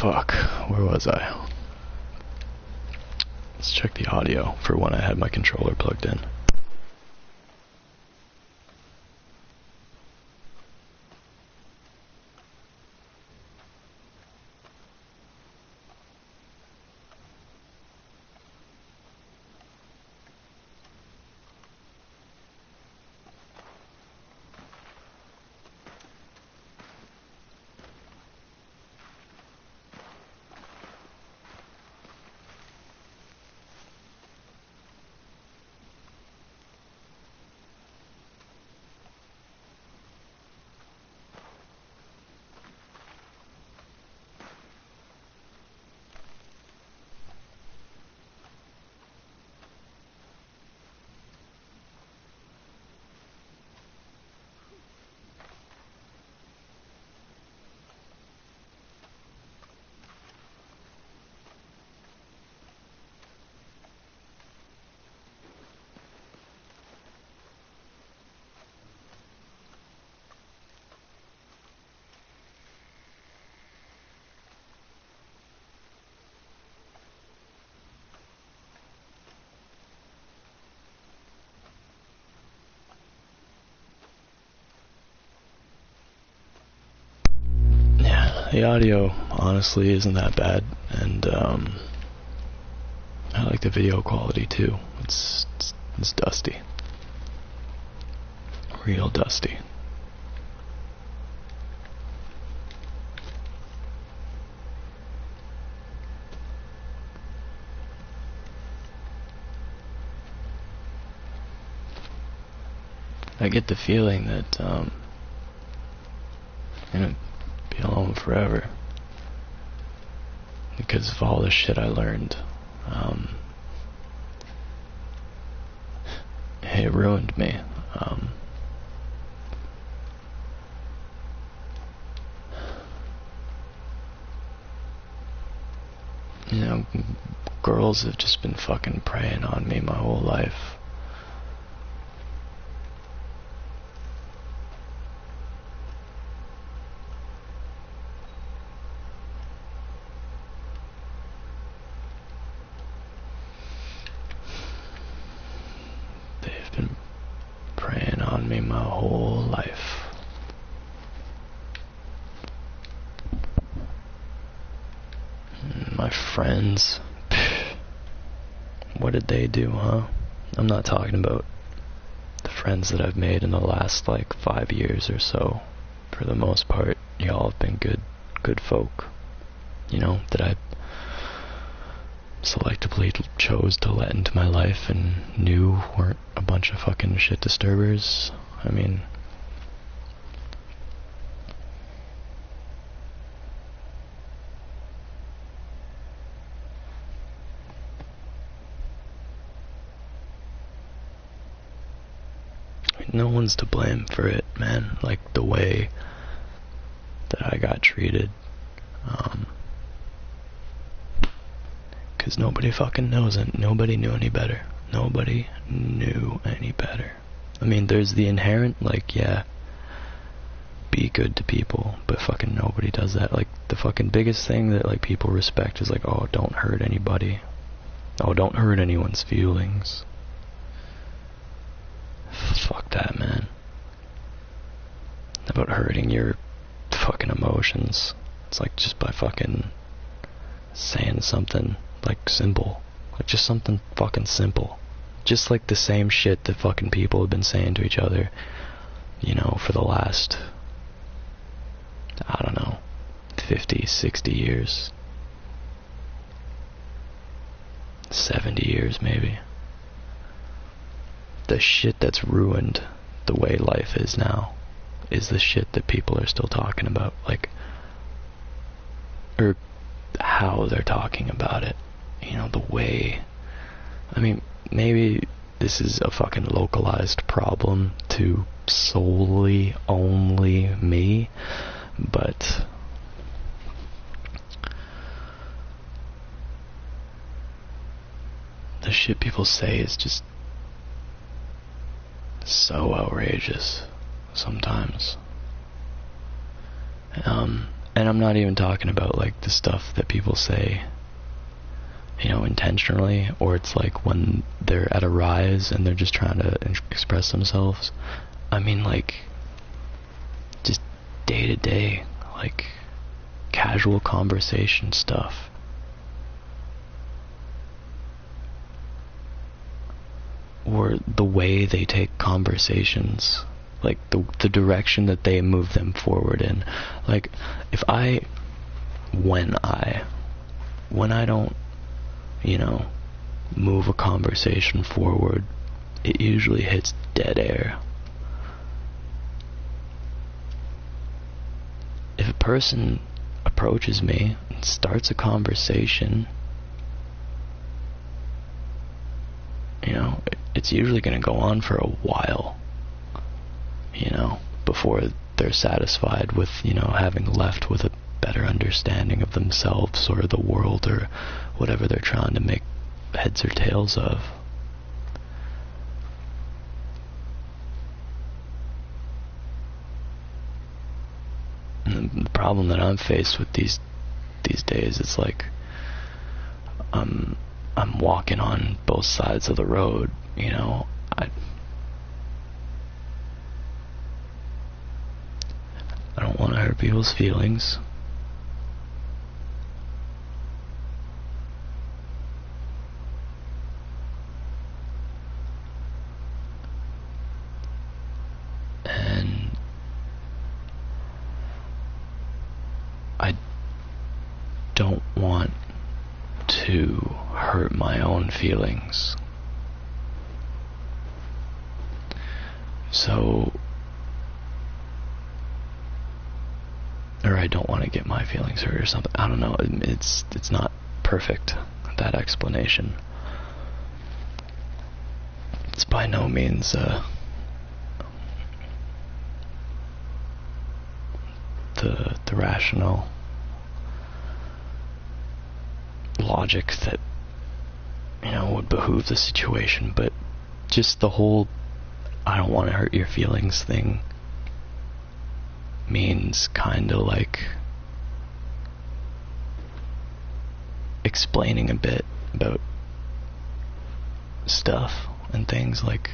fuck, where was I? Let's check the audio for when I had my controller plugged in. The audio honestly isn't that bad, and I like the video quality too. It's dusty, real dusty. I get the feeling that I'm gonna be alone forever because of all the shit I learned. It ruined me. You know, girls have just been fucking preying on me my whole life. They've been preying on me my whole life. My friends, what did they do, huh? I'm not talking about the friends that I've made in the last, 5 years or so. For the most part, y'all have been good folk, that I selectively chose to let into my life and knew weren't a bunch of fucking shit disturbers. I mean, no one's to blame for it, man. The way that I got treated. 'Cause nobody fucking knows it. Nobody knew any better. Nobody knew any better. I mean, there's the inherent, yeah, be good to people, but fucking nobody does that. The fucking biggest thing that, people respect is, oh, don't hurt anybody. Oh, don't hurt anyone's feelings. Fuck that, man. About hurting your fucking emotions. It's just by fucking saying something, simple. Just something fucking simple. Just the same shit that fucking people have been saying to each other, for the last, I don't know, 50, 60 years. 70 years, maybe. The shit that's ruined the way life is now is the shit that people are still talking about, or how they're talking about it, the way. I mean, maybe this is a fucking localized problem to solely only me, but the shit people say is just so outrageous sometimes. And I'm not even talking about like the stuff that people say, you know, intentionally, or it's like when they're at a rise and they're just trying to express themselves. I mean, like, just day to day, like, casual conversation stuff. Or the way they take conversations, like the direction that they move them forward in. Like, when I don't, you know, move a conversation forward, it usually hits dead air. If a person approaches me and starts a conversation, you know, it's usually going to go on for a while, you know, before they're satisfied with, you know, having left with a better understanding of themselves or the world or whatever they're trying to make heads or tails of. And the problem that I'm faced with these days, it's like I'm walking on both sides of the road, you know. I don't want to hurt people's feelings. And I don't want to hurt my own feelings. So, or I don't want to get my feelings hurt or something. I don't know. It's not perfect, that explanation. It's by no means the rational logic that, you know, would behoove the situation, but just the whole I don't want to hurt your feelings thing means kind of like explaining a bit about stuff and things. Like,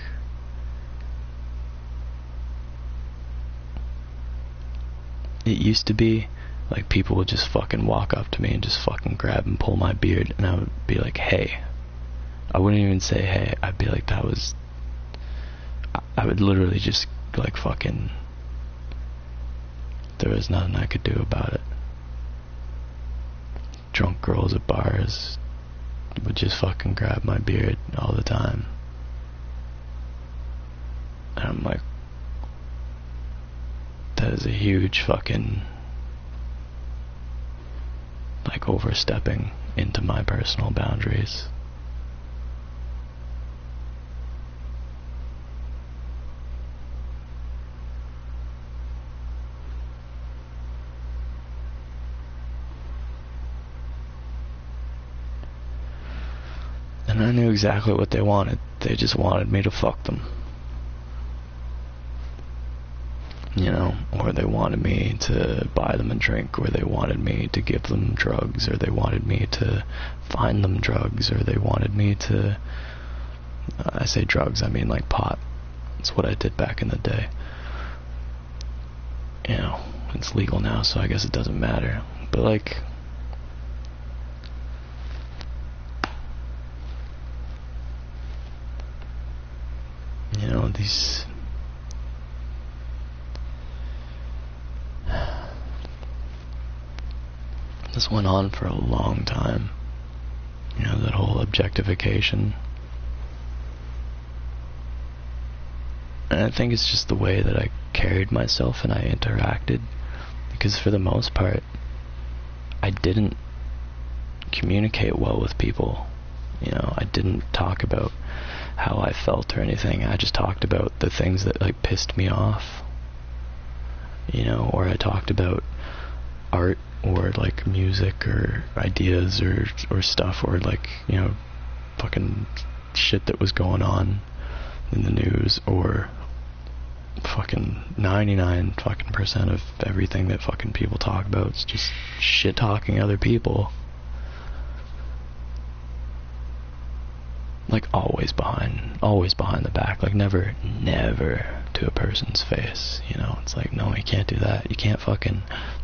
it used to be like people would just fucking walk up to me and just fucking grab and pull my beard, and I would be like, hey. I wouldn't even say hey. I'd be like, I would literally just like fucking, there was nothing I could do about it. Drunk girls at bars would just fucking grab my beard all the time. And I'm like, that is a huge fucking, like, overstepping into my personal boundaries. And I knew exactly what they wanted. They just wanted me to fuck them. You know, or they wanted me to buy them a drink, or they wanted me to give them drugs, or they wanted me to find them drugs, or they wanted me to, I say drugs, I mean like pot. It's what I did back in the day. You know, it's legal now, so I guess it doesn't matter. But like, you know, this went on for a long time. You know, that whole objectification. And I think it's just the way that I carried myself and I interacted. Because for the most part, I didn't communicate well with people. You know, I didn't talk about how I felt or anything. I just talked about the things that like pissed me off. You know, or I talked about art or like music or ideas or stuff, or like, you know, fucking shit that was going on in the news, or fucking 99 fucking percent of everything that fucking people talk about is just shit talking other people. Like always behind the back, like never to a person's face, you know. It's like, no, you can't do that. You can't fucking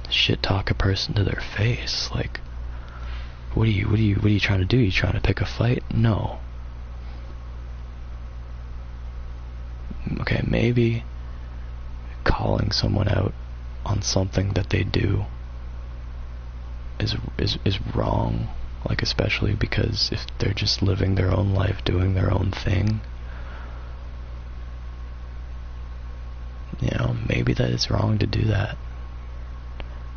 shit talk a person to their face. Like, what are you trying to do? You trying to pick a fight? No. Okay, maybe calling someone out on something that they do is wrong, like especially because if they're just living their own life, doing their own thing, you know, maybe that it's wrong to do that.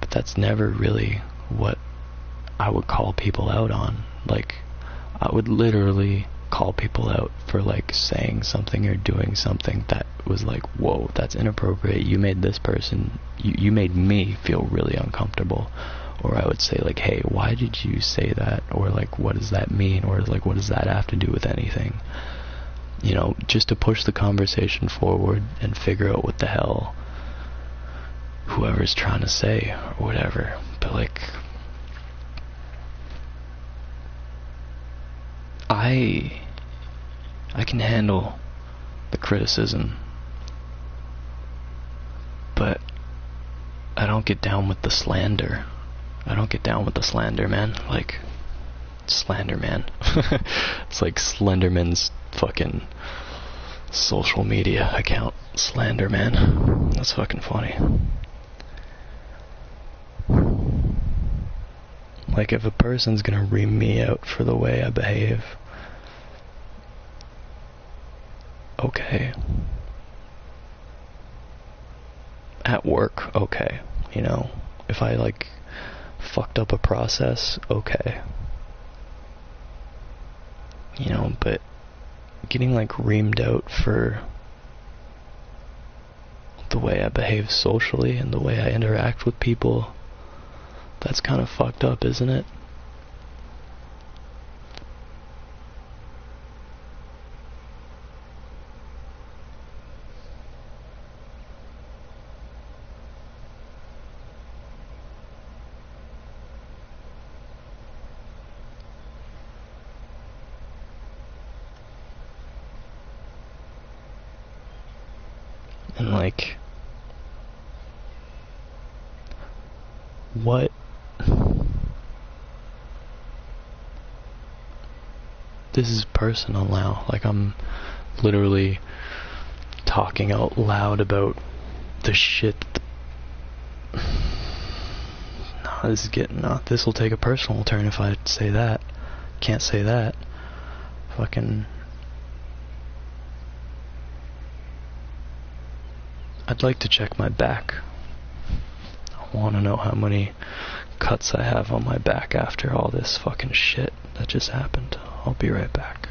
But that's never really what I would call people out on. Like, I would literally call people out for like saying something or doing something that was like, whoa, that's inappropriate. You made this person, you made me feel really uncomfortable. Or I would say like, hey, why did you say that? Or like, what does that mean? Or like, what does that have to do with anything? You know, just to push the conversation forward and figure out what the hell whoever's trying to say or whatever. But like, I can handle the criticism, but I don't get down with the slander. I don't get down with the slander, man. Like, slander, man. It's like Slenderman's fucking social media account. Slander, man. That's fucking funny. Like, if a person's gonna ream me out for the way I behave, okay. At work, okay. You know, if I like fucked up a process, okay. You know, but getting like reamed out for the way I behave socially and the way I interact with people, that's kind of fucked up, isn't it? And like, what? This is personal now. Like, I'm literally talking out loud about the shit. This will take a personal turn if I say that. Can't say that. Fucking. I'd like to check my back. I want to know how many cuts I have on my back after all this fucking shit that just happened. I'll be right back.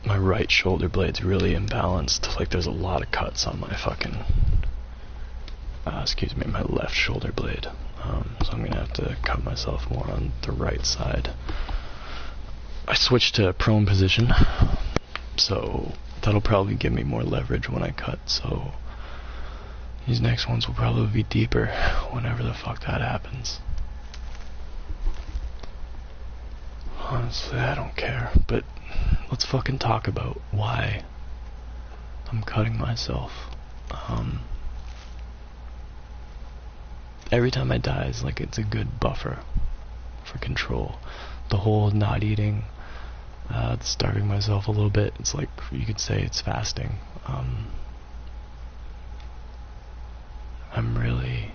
My right shoulder blade's really imbalanced. Like, there's a lot of cuts on my fucking my left shoulder blade. So I'm gonna have to cut myself more on the right side. I switched to prone position, so That'll probably give me more leverage when I cut, so these next ones will probably be deeper whenever the fuck that happens. Honestly, I don't care, but let's fucking talk about why I'm cutting myself. Every time I die is like it's a good buffer for control. The whole not eating, starving myself a little bit, it's like you could say it's fasting. I'm really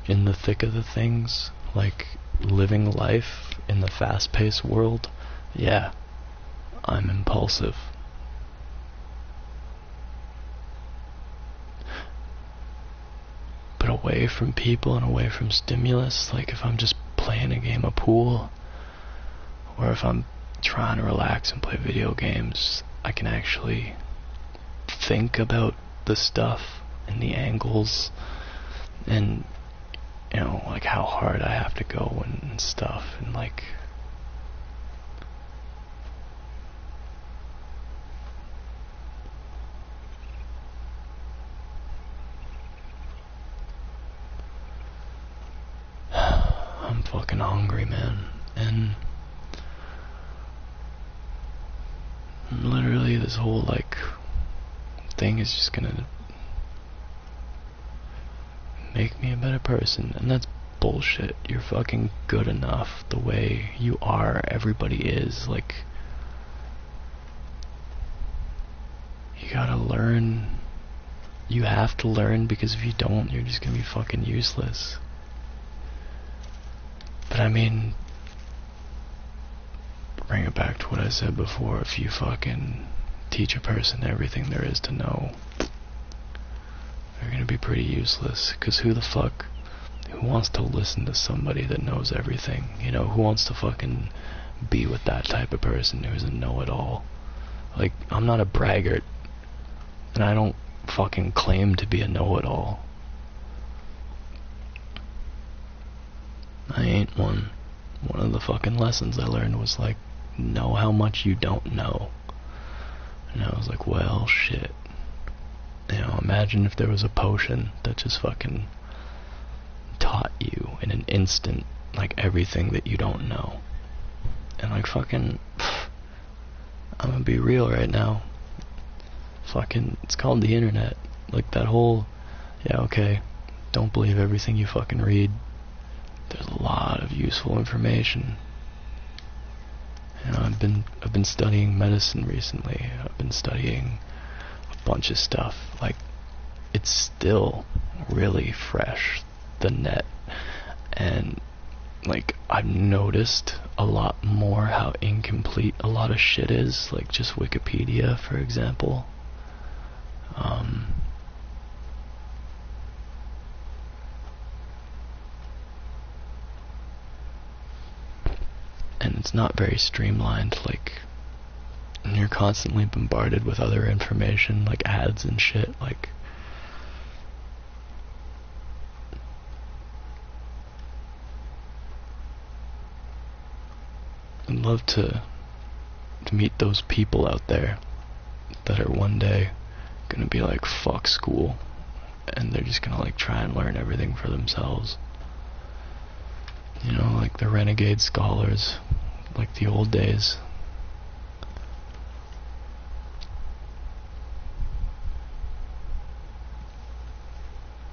in the thick of the things, like living life in the fast-paced world. Yeah, I'm impulsive. But away from people and away from stimulus, like if I'm just playing a game of pool, or if I'm trying to relax and play video games, I can actually think about the stuff and the angles and, you know, like how hard I have to go and stuff, and like I'm fucking hungry, man, and literally this whole like thing is just gonna make me a better person, and that's bullshit. You're fucking good enough the way you are. Everybody is. Like, you gotta learn. You have to learn, because if you don't, you're just gonna be fucking useless. But I mean, bring it back to what I said before. If you fucking teach a person everything there is to know, they're gonna be pretty useless. Because who wants to listen to somebody that knows everything? You know, who wants to fucking be with that type of person who's a know-it-all? Like, I'm not a braggart, and I don't fucking claim to be a know-it-all. I ain't one. One of the fucking lessons I learned was like, know how much you don't know. And I was like, well, shit. You know, imagine if there was a potion that just fucking taught you in an instant, like, everything that you don't know. And like, fucking, I'm gonna be real right now. Fucking, it's called the internet. Like, that whole, yeah, okay, don't believe everything you fucking read. There's a lot of useful information. You know, I've been studying medicine recently. I've been studying a bunch of stuff. Like, it's still really fresh, the net. And like, I've noticed a lot more how incomplete a lot of shit is. Like, just Wikipedia, for example. And it's not very streamlined. Like, you're constantly bombarded with other information, like ads and shit. Like, I'd love to meet those people out there that are one day gonna be like, fuck school, and they're just gonna like try and learn everything for themselves. You know, like the renegade scholars, like the old days.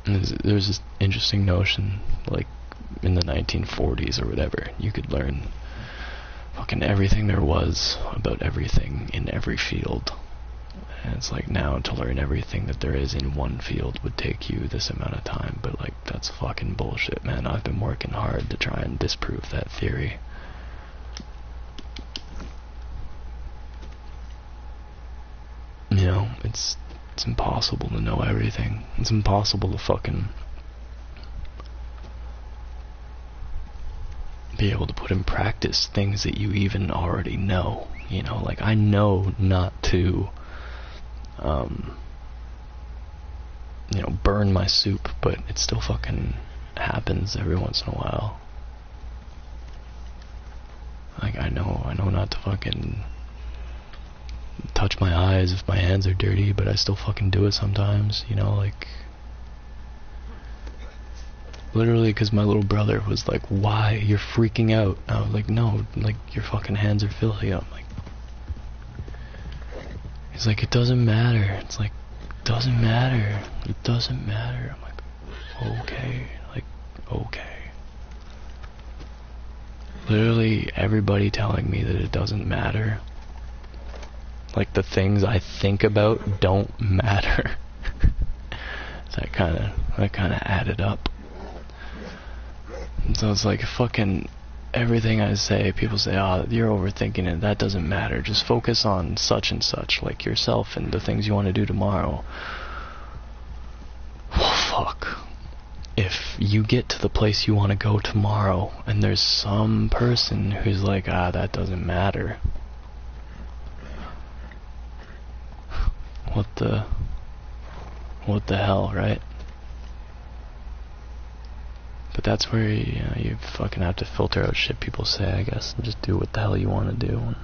And there's this interesting notion, like in the 1940s or whatever, you could learn fucking everything there was about everything in every field. And it's like, now to learn everything that there is in one field would take you this amount of time. But like, that's fucking bullshit, man. I've been working hard to try and disprove that theory. You know, it's impossible to know everything. It's impossible to fucking be able to put in practice things that you even already know. You know, like, I know not to you know, burn my soup, but it still fucking happens every once in a while. Like, I know not to fucking touch my eyes if my hands are dirty, but I still fucking do it sometimes, you know, like, literally, because my little brother was like, why, you're freaking out. I was like, no, like, your fucking hands are filthy. I'm like, he's like, it doesn't matter. It's like, it doesn't matter. It doesn't matter. I'm like, okay, like, okay. Literally everybody telling me that it doesn't matter. Like, the things I think about don't matter. That kind of added up. And so it's like, fucking everything I say, people say, oh, you're overthinking it, that doesn't matter, just focus on such and such, like yourself and the things you want to do tomorrow. Well, fuck. If you get to the place you want to go tomorrow, and there's some person who's like, that doesn't matter. What the hell, right? But that's where you fucking have to filter out shit people say, I guess, and just do what the hell you want to do, and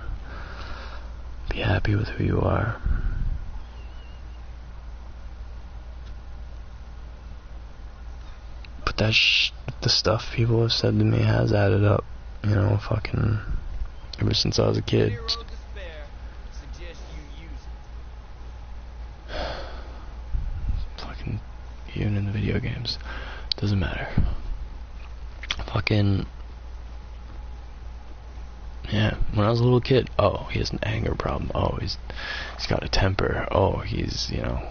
be happy with who you are. But the stuff people have said to me has added up, you know, fucking ever since I was a kid. Fucking, even in the video games, doesn't matter. Fucking, yeah, when I was a little kid, oh, he has an anger problem, oh, he's got a temper, oh, he's, you know,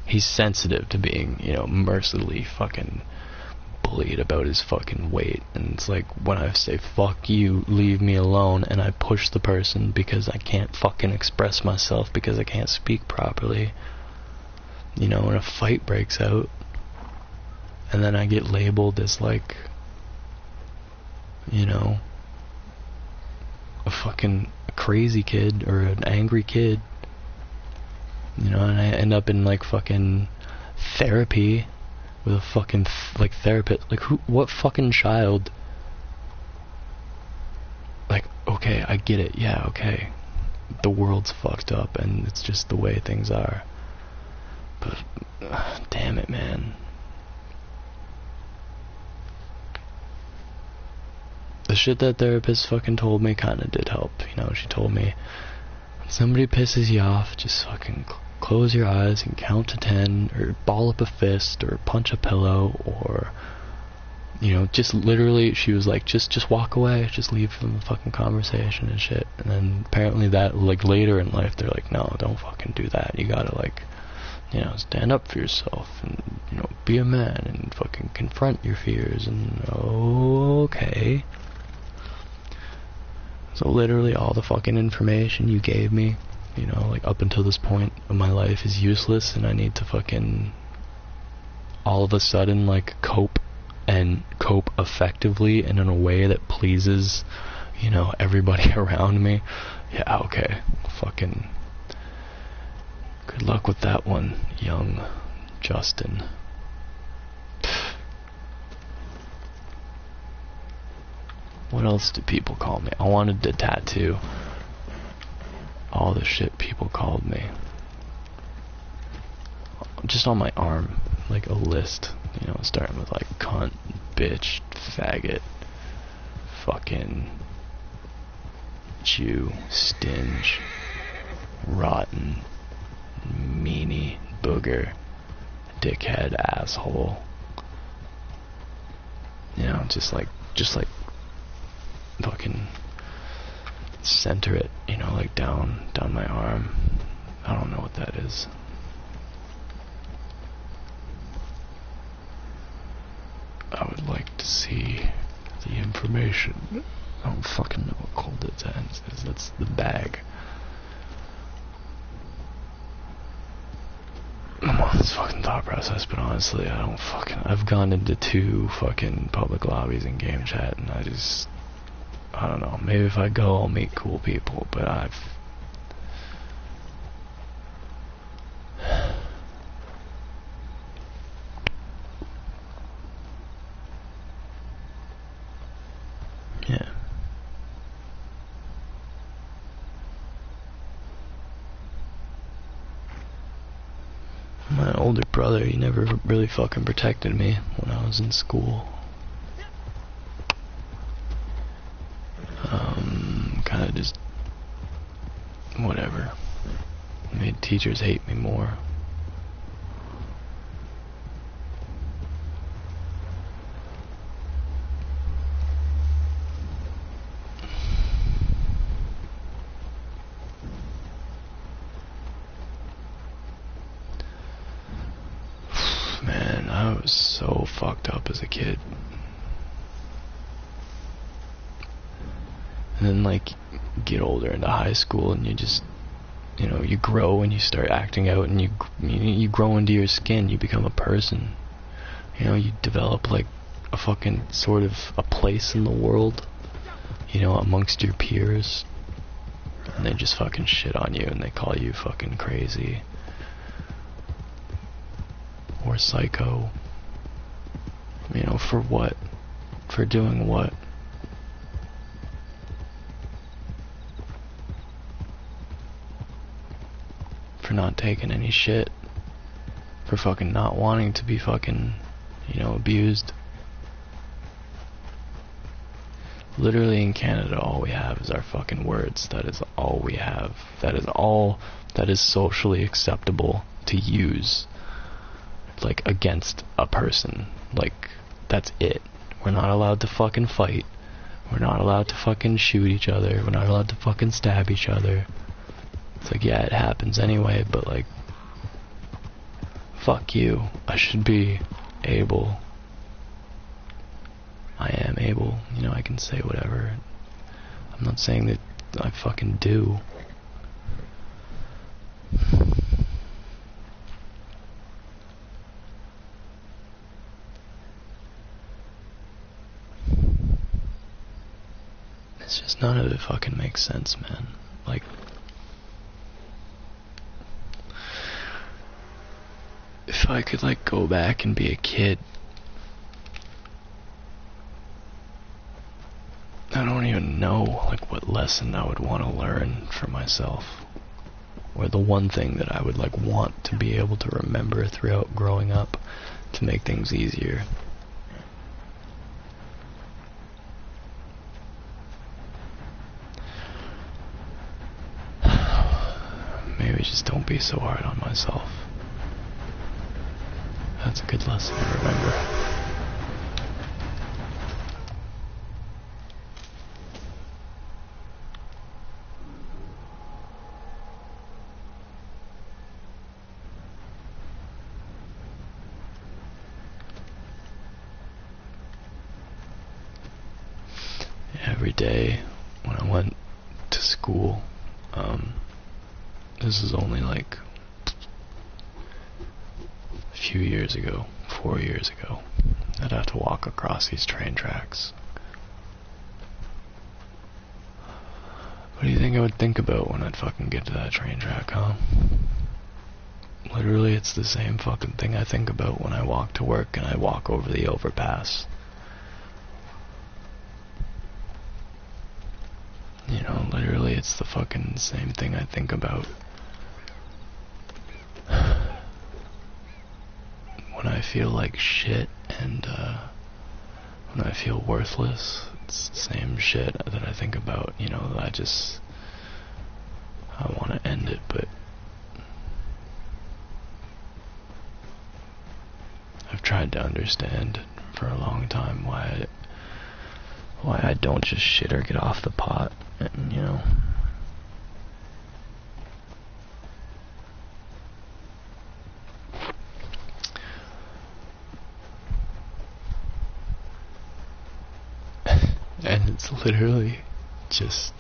he's sensitive to being, you know, mercilessly fucking bullied about his fucking weight. And it's like, when I say, fuck you, leave me alone, and I push the person because I can't fucking express myself, because I can't speak properly, you know, when a fight breaks out, and then I get labeled as, like, you know, a fucking crazy kid or an angry kid, you know, and I end up in, like, fucking therapy with a fucking like therapist. Like, what fucking child, like, okay, I get it, yeah, okay, the world's fucked up and it's just the way things are, but damn it, man. The shit that therapist fucking told me kinda did help, you know. She told me, when somebody pisses you off, just fucking close your eyes and count to 10, or ball up a fist, or punch a pillow, or, you know, just literally, she was like, just walk away, just leave from the fucking conversation and shit. And then apparently that, like, later in life, they're like, no, don't fucking do that, you gotta, like, you know, stand up for yourself, and, you know, be a man, and fucking confront your fears, and okay. So literally all the fucking information you gave me, you know, like, up until this point of my life is useless, and I need to fucking all of a sudden, like, cope effectively and in a way that pleases, you know, everybody around me. Yeah, okay. Fucking good luck with that one, young Justin. What else do people call me? I wanted to tattoo all the shit people called me. Just on my arm, like a list, you know, starting with, like, cunt, bitch, faggot, fucking Jew, stinge, rotten, meanie, booger, dickhead, asshole. You know, just like fucking center it, you know, like down my arm. I don't know what that is. I would like to see the information. I don't fucking know what cold it is. That's the bag. I'm on this fucking thought process, but honestly, I've gone into 2 fucking public lobbies in game chat, and I don't know, maybe if I go I'll meet cool people, but yeah. My older brother, he never really fucking protected me when I was in school. Kinda just... whatever. Made teachers hate me more. Man, I was so fucked up as a kid. And then, like, get older into high school and you just, you know, you grow and you start acting out and you grow into your skin, you become a person. You know, you develop, like, a fucking sort of a place in the world, you know, amongst your peers. And they just fucking shit on you and they call you fucking crazy. Or psycho. You know, for what? For doing what? For not taking any shit. For fucking not wanting to be fucking, you know, abused. Literally in Canada, all we have is our fucking words. That is all we have. That is all that is socially acceptable to use, like, against a person. Like, that's it. We're not allowed to fucking fight. We're not allowed to fucking shoot each other. We're not allowed to fucking stab each other. It's like, yeah, it happens anyway, but, like, fuck you. I should be able. I am able. You know, I can say whatever. I'm not saying that I fucking do. It's just none of it fucking makes sense, man. Like, if I could, like, go back and be a kid, I don't even know, like, what lesson I would want to learn for myself. Or the one thing that I would, like, want to be able to remember throughout growing up to make things easier. Maybe just don't be so hard on myself. That's a good lesson to remember. Every day when I went to school, this is only like a few years ago, 4 years ago, I'd have to walk across these train tracks. What do you think I would think about when I'd fucking get to that train track, huh? Literally, it's the same fucking thing I think about when I walk to work and I walk over the overpass. You know, literally, it's the fucking same thing I think about when I feel like shit and when I feel worthless. It's the same shit that I think about, you know, I want to end it, but I've tried to understand for a long time why I don't just shit or get off the pot, and, you know. And it's literally just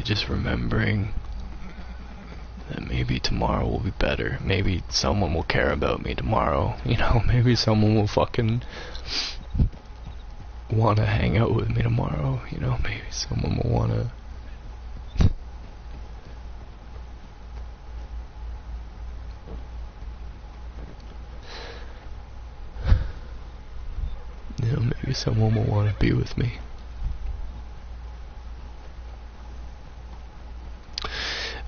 just remembering that maybe tomorrow will be better. Maybe someone will care about me tomorrow. You know, maybe someone will fucking want to hang out with me tomorrow. You know, maybe someone will want to... You know, maybe someone will want to be with me.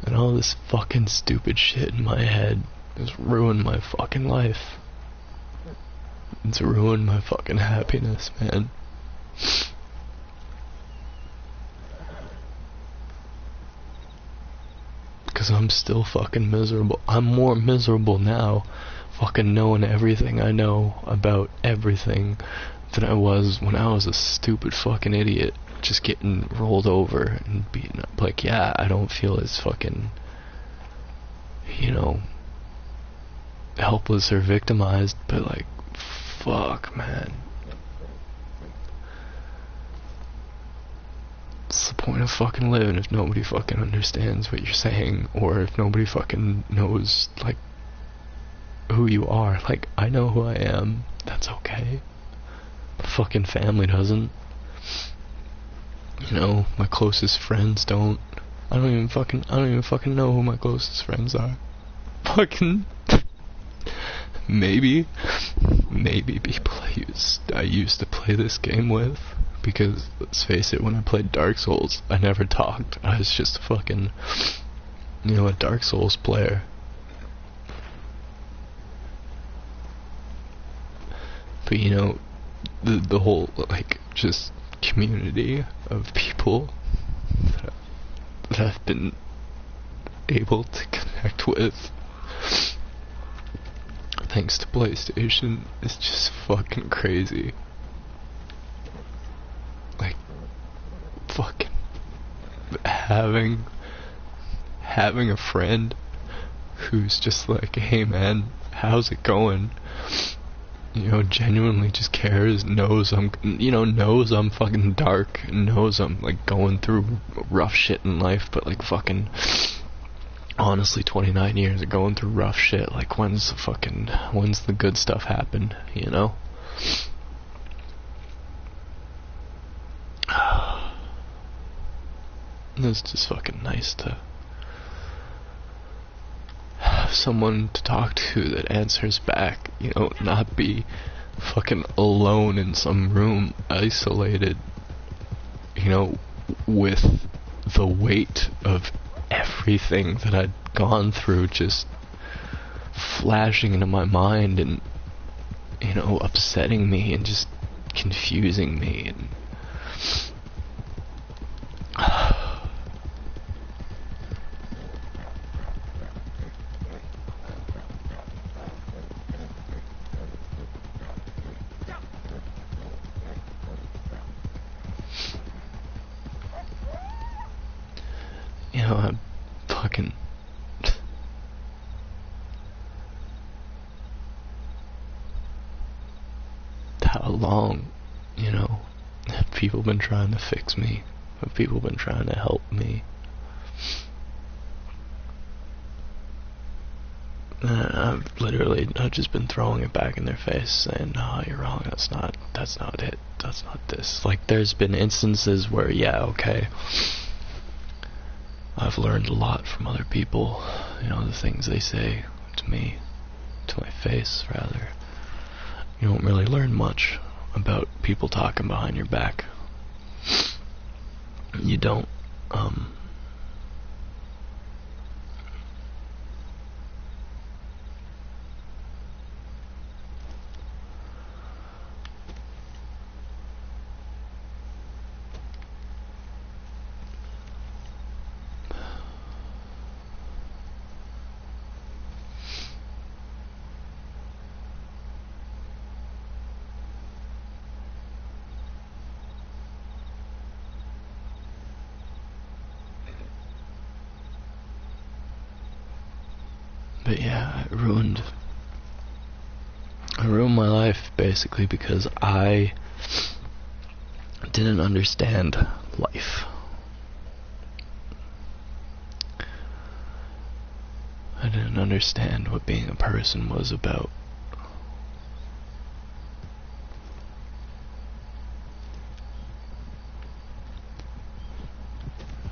And all this fucking stupid shit in my head has ruined my fucking life. It's ruined my fucking happiness, man. Because I'm still fucking miserable. I'm more miserable now, fucking knowing everything I know about everything than I was when I was a stupid fucking idiot, just getting rolled over and beaten up. Like, yeah, I don't feel as fucking, you know, helpless or victimized, but like, fuck, man. What's the point of fucking living if nobody fucking understands what you're saying, or if nobody fucking knows, like, who you are? Like, I know who I am, that's okay. My fucking family doesn't. You know, my closest friends don't. I don't even fucking know who my closest friends are. Fucking maybe people I used to play this game with, because let's face it, when I played Dark Souls, I never talked. I was just a fucking, you know, a Dark Souls player. But you know, the whole, like, just community of people that I've been able to connect with thanks to PlayStation is just fucking crazy. Like, fucking having a friend who's just like, hey man, how's it going? You know, genuinely just cares, knows I'm fucking dark, knows I'm like going through rough shit in life, but like fucking honestly 29 years of going through rough shit, like when's the good stuff happen, you know? It's just fucking nice to have someone to talk to that answers back, you know, not be fucking alone in some room, isolated, you know, with the weight of everything that I'd gone through just flashing into my mind and, you know, upsetting me and just confusing me and you know, I'm fucking how long, you know, have people been trying to fix me? Have people been trying to help me? I've just been throwing it back in their face, saying, no, you're wrong, that's not it, that's not this. Like, there's been instances where, yeah, okay, I've learned a lot from other people, you know, the things they say to me, to my face, rather. You don't really learn much about people talking behind your back. You don't, but yeah, I ruined my life basically because I didn't understand life. I didn't understand what being a person was about.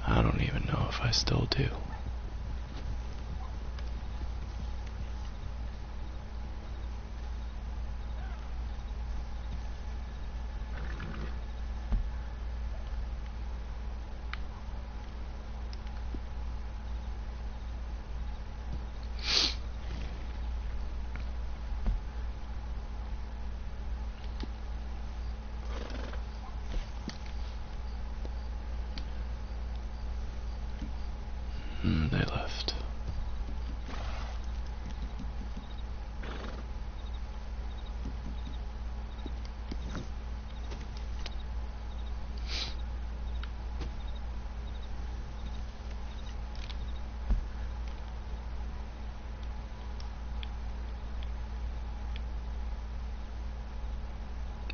I don't even know if I still do.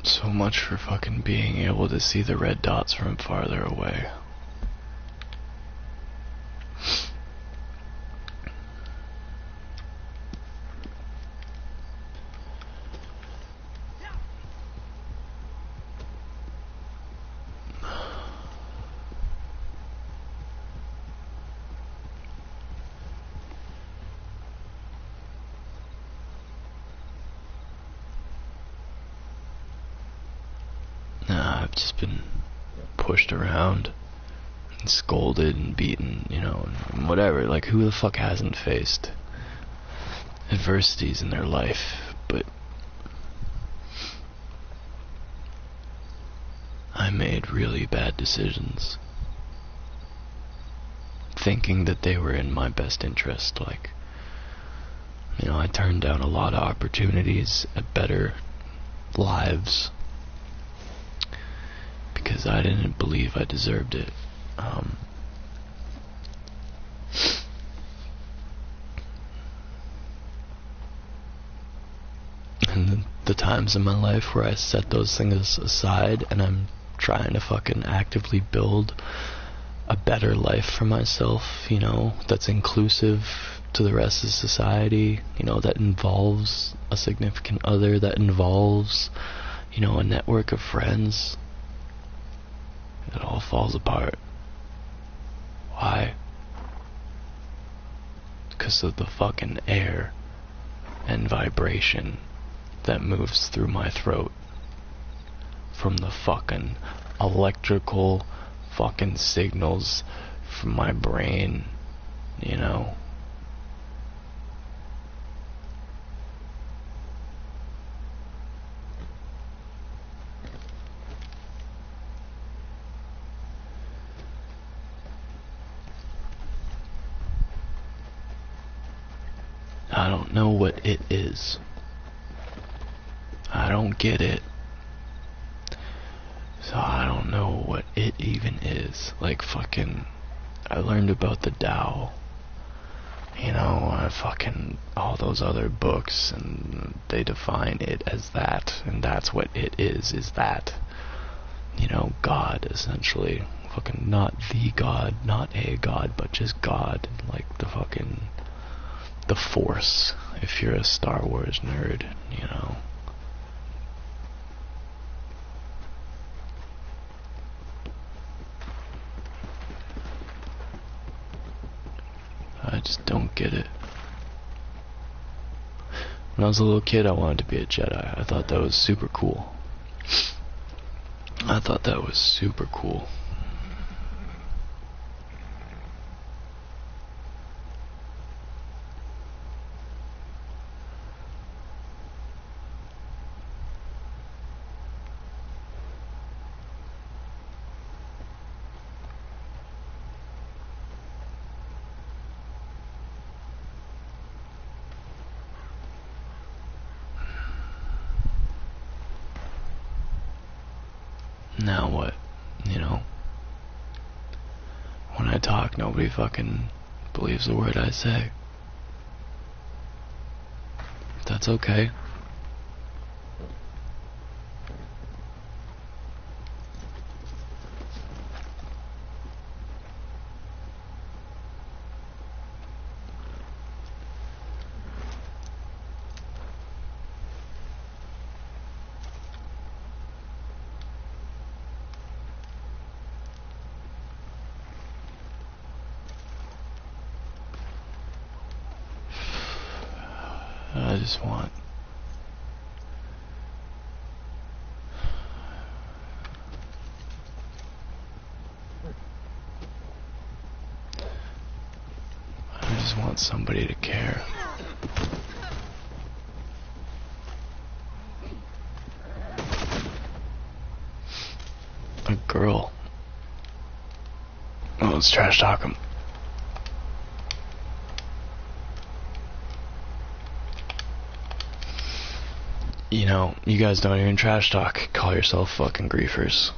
So much for fucking being able to see the red dots from farther away. I've just been pushed around and scolded and beaten, you know, and whatever. Like, who the fuck hasn't faced adversities in their life? But I made really bad decisions, thinking that they were in my best interest. Like, you know, I turned down a lot of opportunities at better lives because I didn't believe I deserved it. And the times in my life where I set those things aside and I'm trying to fucking actively build a better life for myself, you know, that's inclusive to the rest of society, you know, that involves a significant other, that involves, you know, a network of friends, it all falls apart. Why? Because of the fucking air and vibration that moves through my throat from the fucking electrical fucking signals from my brain, you know. I don't know what it is. I don't get it. So I don't know what it even is. Like, fucking, I learned about the Tao, you know, fucking all those other books, and they define it as that, and that's what it is that, you know, God, essentially. Fucking not the God, not a God, but just God, like the fucking, the Force, if you're a Star Wars nerd, you know. I just don't get it. When I was a little kid, I wanted to be a Jedi. I thought that was super cool. I thought that was super cool. Now what? You know? When I talk, nobody fucking believes a word I say. That's okay. I just want somebody to care. A girl. Well, let's trash talk him. You know, you guys don't even trash talk. Call yourself fucking griefers.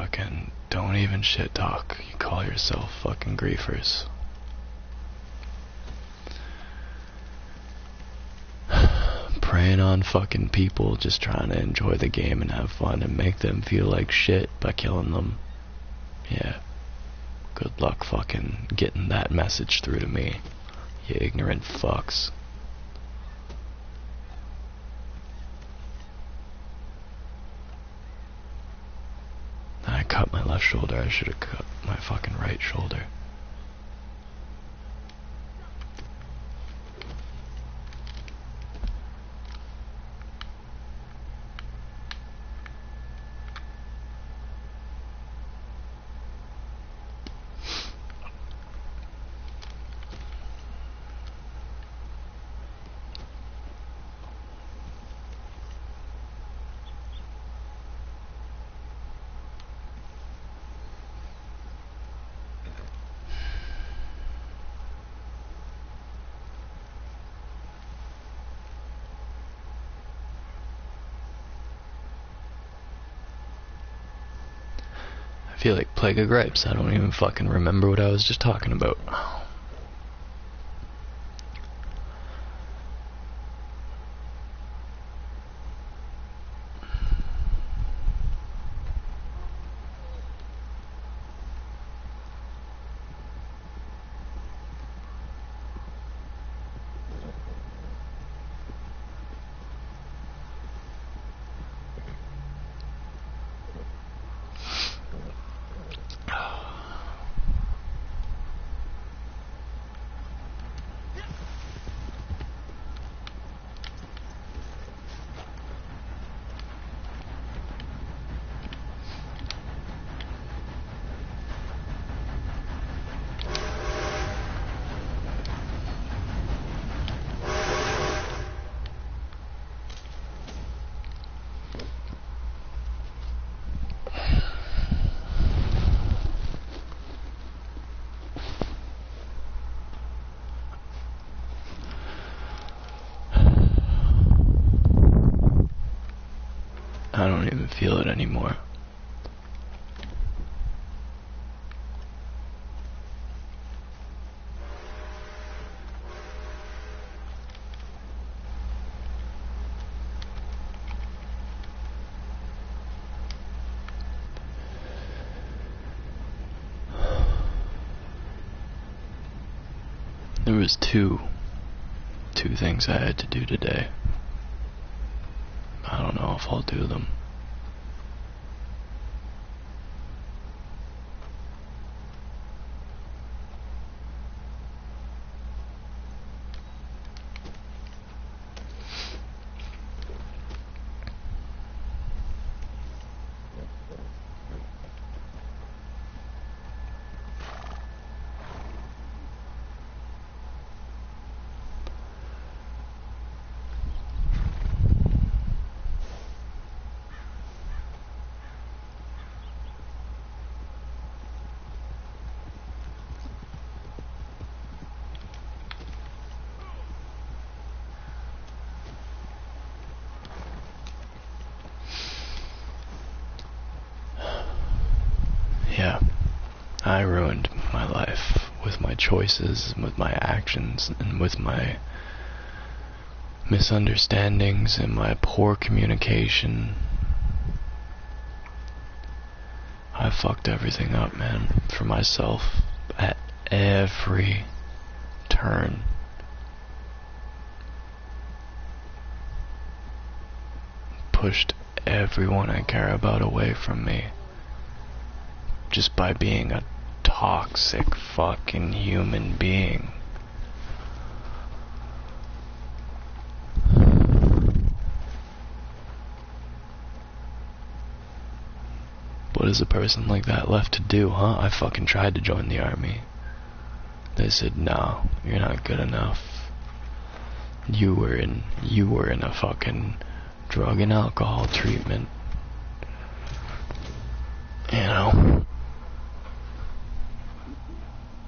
fucking don't even shit talk. You call yourself fucking griefers. Preying on fucking people just trying to enjoy the game and have fun and make them feel like shit by killing them. Yeah. Good luck fucking getting that message through to me, you ignorant fucks. I cut my left shoulder. I should have cut my fucking right shoulder. I feel like Plague of Gripes. I don't even fucking remember what I was just talking about. I don't even feel it anymore. There was two things I had to do today. I don't know if I'll do them. Yeah, I ruined my life with my choices, and with my actions, and with my misunderstandings and my poor communication. I fucked everything up, man, for myself at every turn. Pushed everyone I care about away from me. Just by being a toxic fucking human being. What is a person like that left to do, huh? I fucking tried to join the army. They said, no, you're not good enough. You were in a fucking drug and alcohol treatment. You know?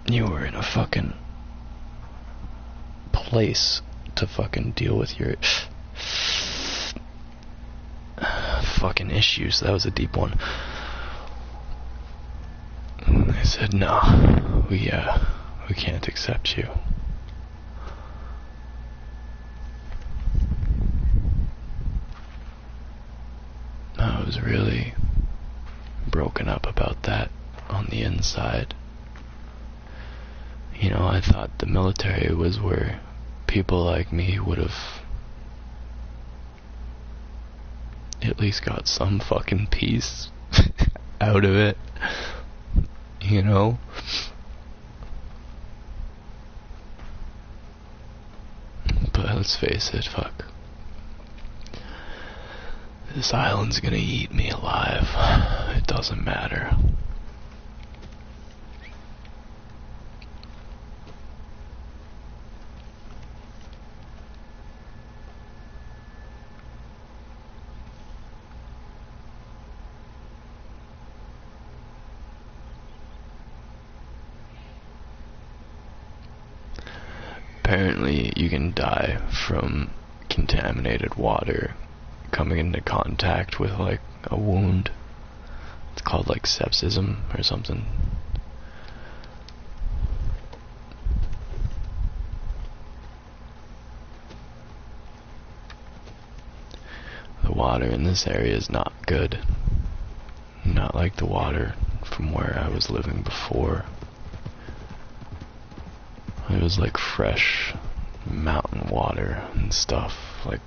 You were in a fucking place to fucking deal with your fucking issues. That was a deep one. They said, no, we can't accept you. I was really broken up about that on the inside. You know, I thought the military was where people like me would have at least got some fucking peace out of it, you know? But let's face it, fuck. This island's gonna eat me alive. It doesn't matter. Apparently, you can die from contaminated water coming into contact with, like, a wound. It's called, like, sepsism or something. The water in this area is not good. Not like the water from where I was living before. It was like fresh mountain water and stuff. Like,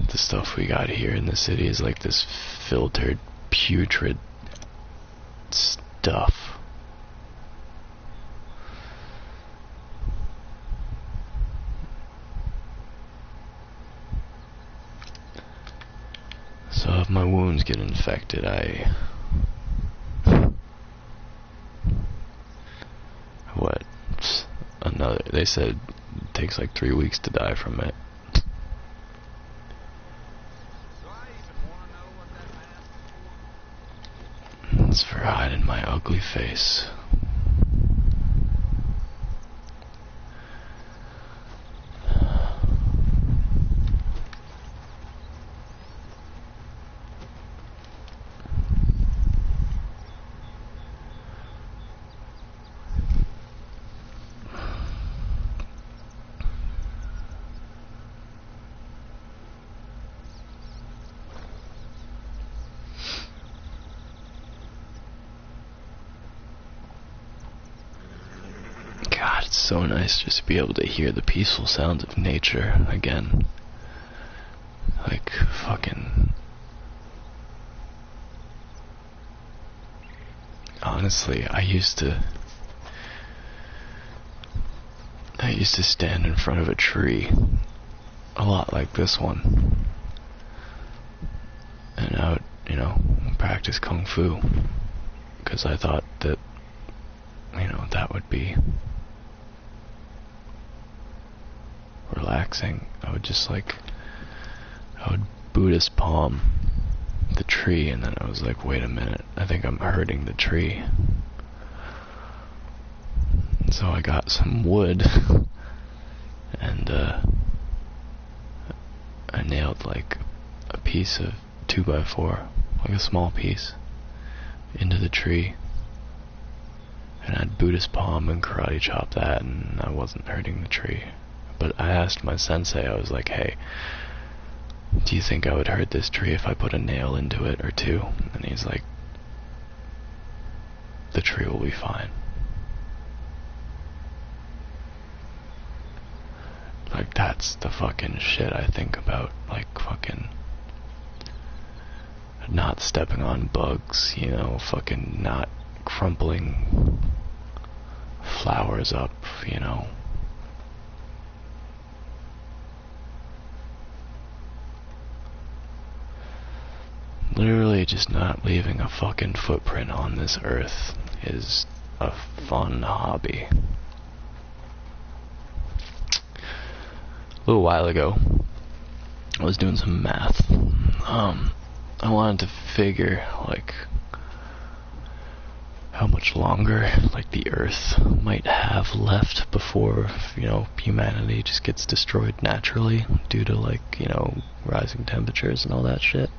the stuff we got here in the city is like this filtered, putrid stuff. So if my wounds get infected, they said it takes like 3 weeks to die from it. It's for hiding my ugly face. It's so nice just to be able to hear the peaceful sounds of nature again. Like, fucking... Honestly, I used to stand in front of a tree, a lot like this one, and I would, you know, practice kung fu, because I thought that, you know, that would be relaxing. I would Buddhist palm the tree, and then I was like, wait a minute, I think I'm hurting the tree. So I got some wood, and I nailed like a piece of 2x4, like a small piece, into the tree, and I'd Buddhist palm and karate chop that, and I wasn't hurting the tree. But I asked my sensei, I was like, hey, do you think I would hurt this tree if I put a nail into it or two? And he's like, the tree will be fine. Like, that's the fucking shit I think about. Like, fucking not stepping on bugs, you know, fucking not crumpling flowers up, you know. Literally just not leaving a fucking footprint on this earth is a fun hobby. A little while ago, I was doing some math. I wanted to figure, like, how much longer, like, the earth might have left before, you know, humanity just gets destroyed naturally due to, like, you know, rising temperatures and all that shit.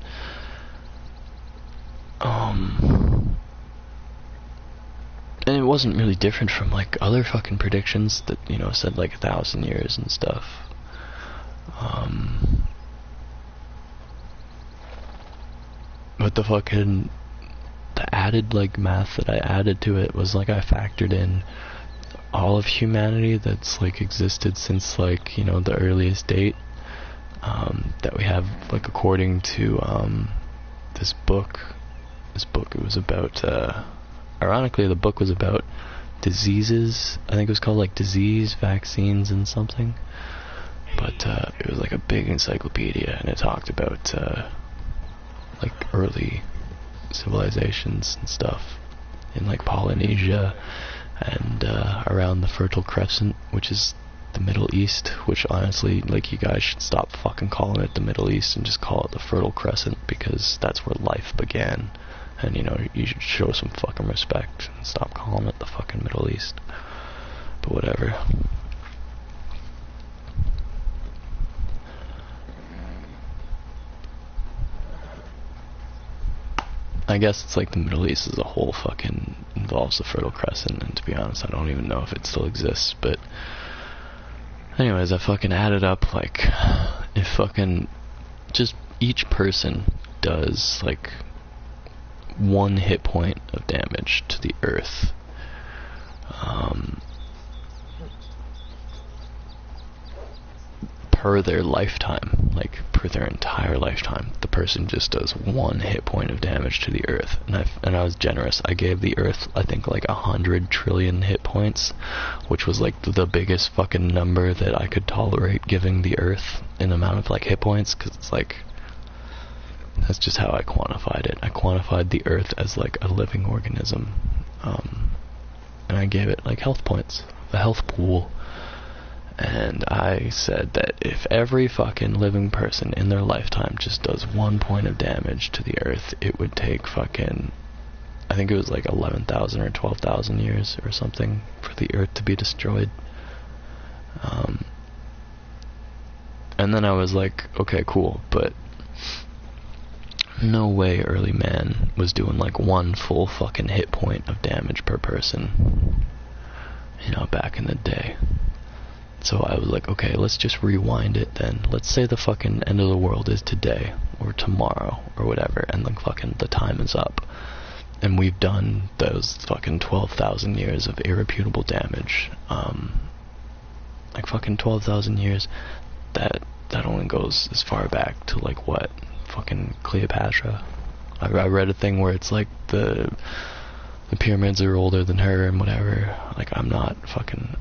And it wasn't really different from like other fucking predictions that, you know, said like 1,000 years and stuff. But the added like math that I added to it was like I factored in all of humanity that's like existed since like, you know, the earliest date that we have, like according to this book. It was about ironically the book was about diseases. I think it was called like Disease, Vaccines and something. But it was like a big encyclopedia, and it talked about like early civilizations and stuff in like Polynesia and around the Fertile Crescent, which is the Middle East, which honestly, like, you guys should stop fucking calling it the Middle East and just call it the Fertile Crescent, because that's where life began. And, you know, you should show some fucking respect and stop calling it the fucking Middle East. But whatever. I guess it's like the Middle East as a whole fucking involves the Fertile Crescent, and to be honest, I don't even know if it still exists, but anyways, I fucking added up, like, if fucking just each person does, like, 1 hit point of damage to the Earth, per their lifetime, like, per their entire lifetime, the person just does 1 hit point of damage to the Earth. And I was generous. I gave the Earth, I think, like 100 trillion hit points, which was like the biggest fucking number that I could tolerate giving the Earth in amount of like hit points, because it's like, that's just how I quantified it. I quantified the Earth as like a living organism, and I gave it like health points, a health pool. And I said that if every fucking living person in their lifetime just does 1 point of damage to the Earth, it would take fucking, I think it was like 11,000 or 12,000 years or something for the Earth to be destroyed. And then I was like, okay, cool, but no way early man was doing like 1 full fucking hit point of damage per person, you know, back in the day. So I was like, okay, let's just rewind it then. Let's say the fucking end of the world is today, or tomorrow, or whatever, and like fucking the time is up. And we've done those fucking 12,000 years of irreputable damage. Like fucking 12,000 years, that only goes as far back to like what? Fucking Cleopatra. I read a thing where it's like the pyramids are older than her and whatever. Like, I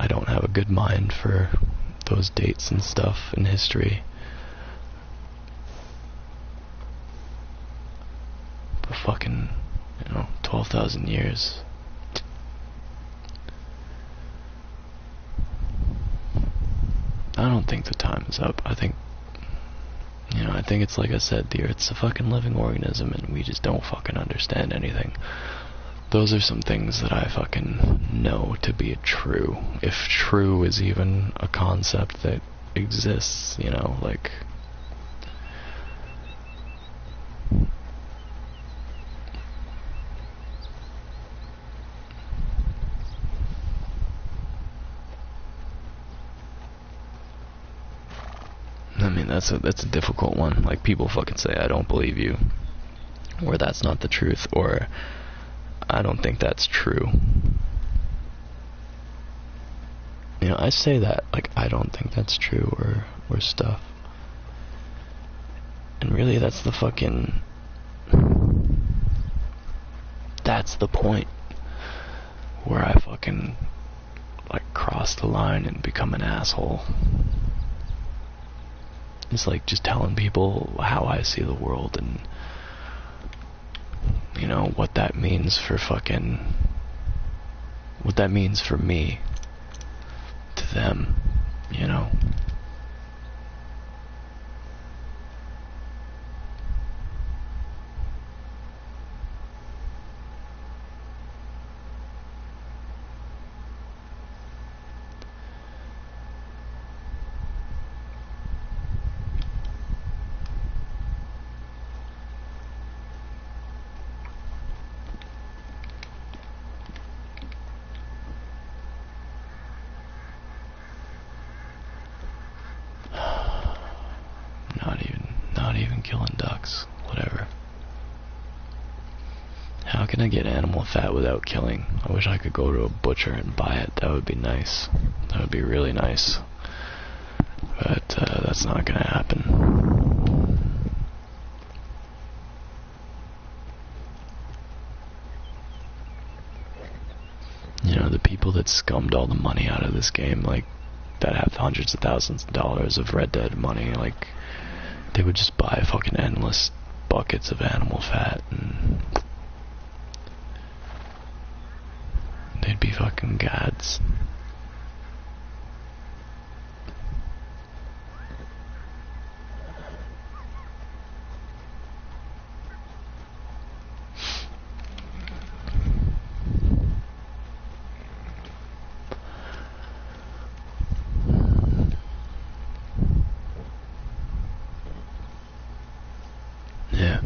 don't have a good mind for those dates and stuff in history. But fucking, 12,000 years. I don't think the time is up. I think it's like I said, the Earth's a fucking living organism and we just don't fucking understand anything. Those are some things that I fucking know to be true. If true is even a concept that exists, like... I mean, that's a difficult one. Like, people fucking say, I don't believe you, or that's not the truth, or I don't think that's true. I say that, like, I don't think that's true, or stuff. And really, that's the fucking... That's the point where I fucking, like, cross the line and become an asshole. It's like just telling people how I see the world and, what that means for fucking... what that means for me to them, not even killing ducks. Whatever. How can I get animal fat without killing? I wish I could go to a butcher and buy it. That would be nice. That would be really nice. But that's not gonna happen. You know, the people that scummed all the money out of this game, like, that have hundreds of thousands of dollars of Red Dead money, like, they would just buy fucking endless buckets of animal fat, and they'd be fucking gods. Yeah.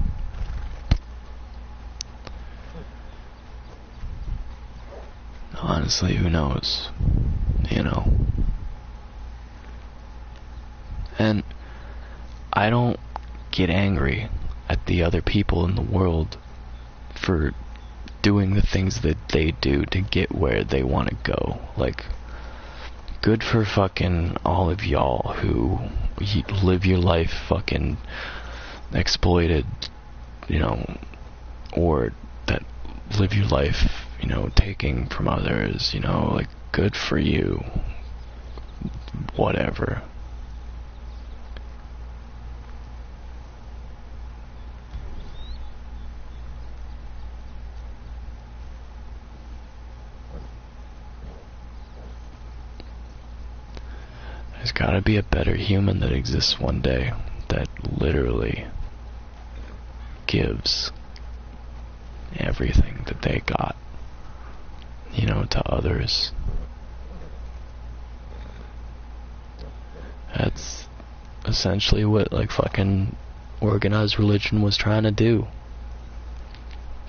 Honestly, who knows? You know? And I don't get angry at the other people in the world for doing the things that they do to get where they want to go. Like, good for fucking all of y'all who live your life fucking exploited, you know, or that live your life, you know, taking from others, you know, like, good for you. Whatever. There's gotta be a better human that exists one day that literally gives everything that they got, you know, to others. That's essentially what, like, fucking organized religion was trying to do.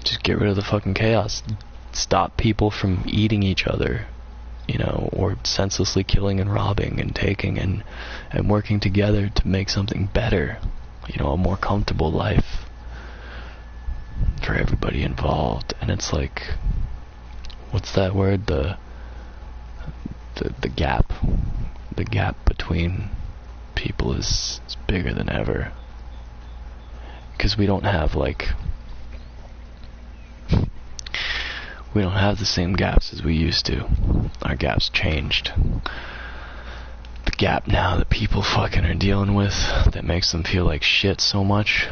Just get rid of the fucking chaos. Stop people from eating each other, you know, or senselessly killing and robbing and taking and working together to make something better, you know, a more comfortable life for everybody involved. And it's like, what's that word? The gap. The gap between people is bigger than ever. Because we don't have, like, we don't have the same gaps as we used to. Our gaps changed. The gap now that people fucking are dealing with that makes them feel like shit so much,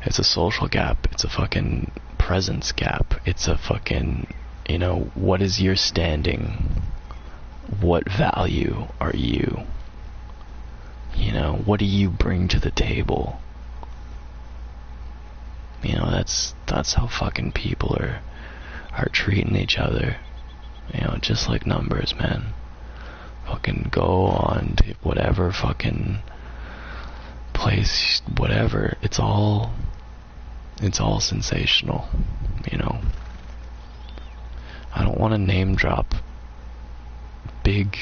it's a social gap. It's a fucking presence gap. It's a fucking, you know, what is your standing? What value are you? You know, what do you bring to the table? You know, that's how fucking people are treating each other. You know, just like numbers, man. Fucking go on to whatever fucking place, whatever. It's all sensational, you know. I don't want to name drop big,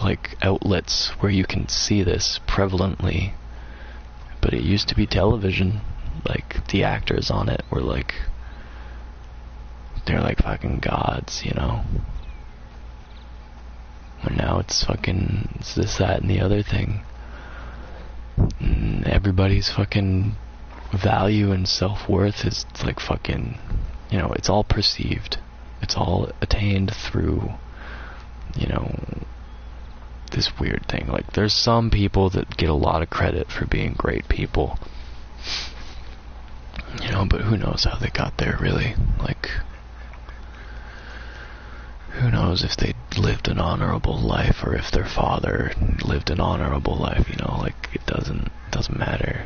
like, outlets where you can see this prevalently, but it used to be television. Like, the actors on it were like, they're like fucking gods, you know. And now it's fucking, it's this, that, and the other thing. And everybody's fucking value and self-worth is like fucking, you know, it's all perceived. It's all attained through, you know, this weird thing. Like, there's some people that get a lot of credit for being great people, you know, but who knows how they got there, really. Like, who knows if they lived an honorable life or if their father lived an honorable life, you know. Like, it doesn't matter.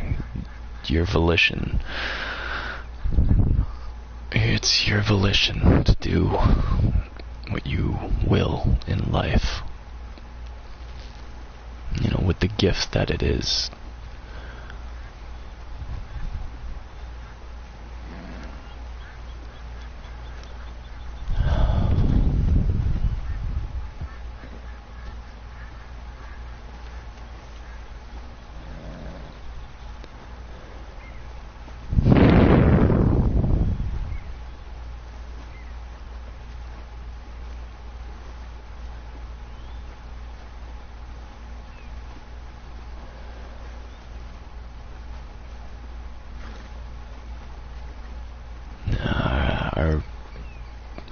Your volition, it's your volition to do what you will in life, you know, with the gift that it is.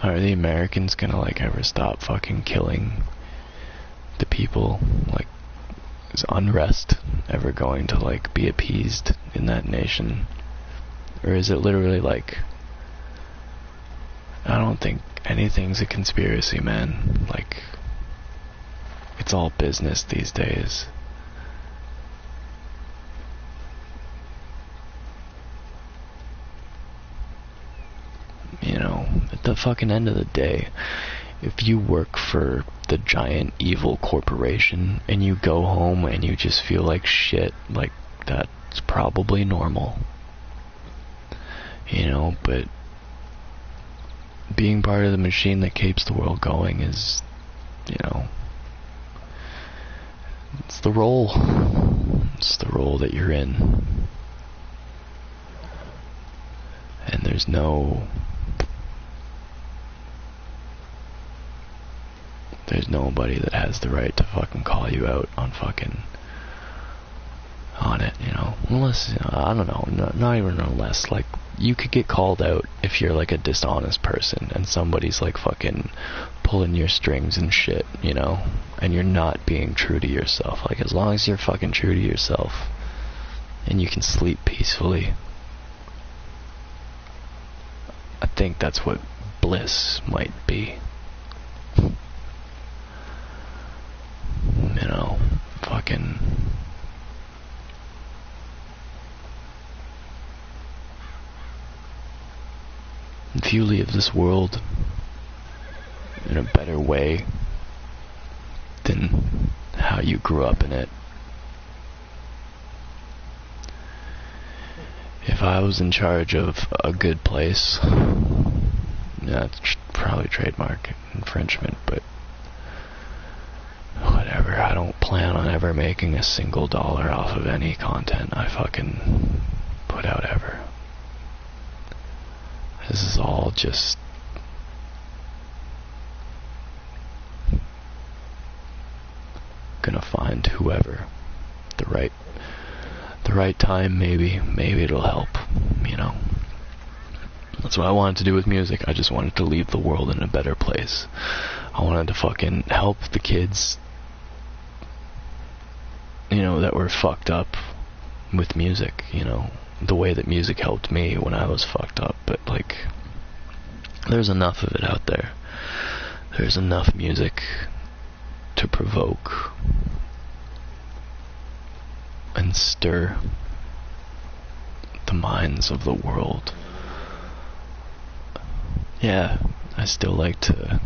Are the Americans gonna, like, ever stop fucking killing the people? Like, is unrest ever going to, like, be appeased in that nation? Or is it literally like, I don't think anything's a conspiracy, man. Like, it's all business these days. You know, at the fucking end of the day, if you work for the giant evil corporation and you go home and you just feel like shit, like, that's probably normal. You know, but being part of the machine that keeps the world going is, you know, it's the role. It's the role that you're in. And there's nobody that has the right to fucking call you out on it, you know. Unless, you know, I don't know, not even unless, like, you could get called out if you're, like, a dishonest person and somebody's, like, fucking pulling your strings and shit, you know, and you're not being true to yourself. Like, as long as you're fucking true to yourself and you can sleep peacefully, I think that's what bliss might be. You know, fucking... If you leave this world in a better way than how you grew up in it. If I was in charge of a good place, yeah, it's probably trademark infringement, but whatever. I don't plan on ever making a single dollar off of any content I fucking put out ever. This is all just gonna find whoever the right time. Maybe it'll help, you know. That's what I wanted to do with music. I just wanted to leave the world in a better place. I wanted to fucking help the kids, you know, that were fucked up with music, you know, the way that music helped me when I was fucked up. But, like, there's enough of it out there. There's enough music to provoke and stir the minds of the world. Yeah, I still like to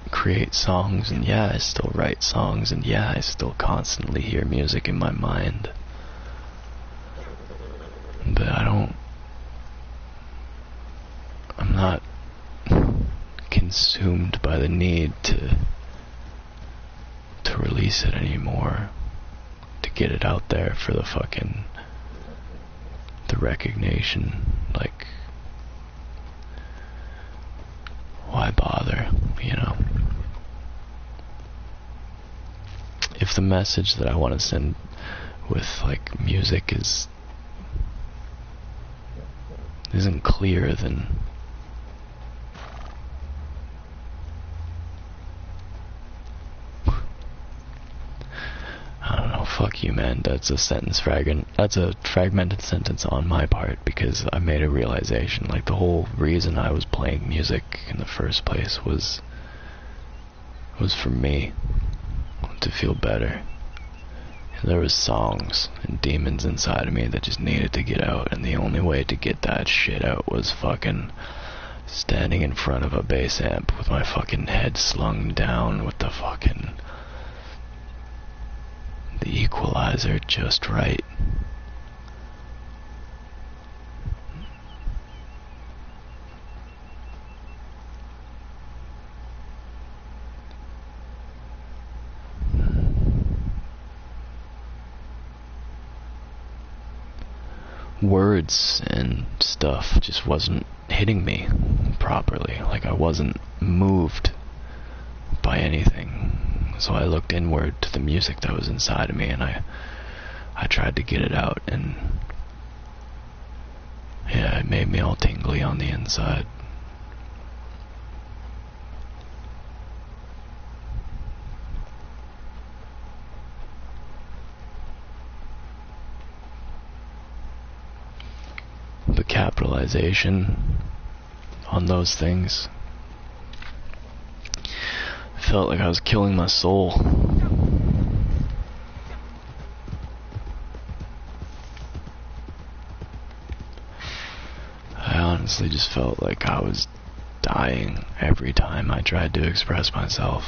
create songs, and yeah, I still write songs, and yeah, I still constantly hear music in my mind. But I'm not consumed by the need to release it anymore, to get it out there for the recognition. Like, why bother, you know? If the message that I want to send with, like, music isn't clear, then I don't know, fuck you, man. That's a fragmented sentence on my part, because I made a realization. Like, the whole reason I was playing music in the first place was for me to feel better. And there was songs and demons inside of me that just needed to get out, and the only way to get that shit out was fucking standing in front of a bass amp with my fucking head slung down with the equalizer just right. Words and stuff just wasn't hitting me properly. Like, I wasn't moved by anything. So I looked inward to the music that was inside of me, and I tried to get it out, and yeah, it made me all tingly on the inside. the capitalization on those things. I felt like I was killing my soul. I honestly just felt like I was dying every time I tried to express myself.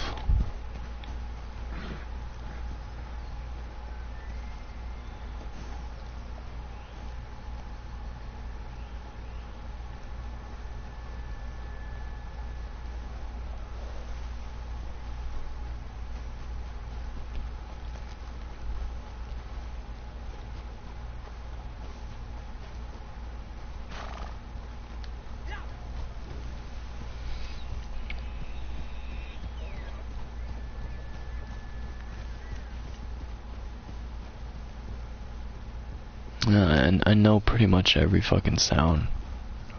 And I know pretty much every fucking sound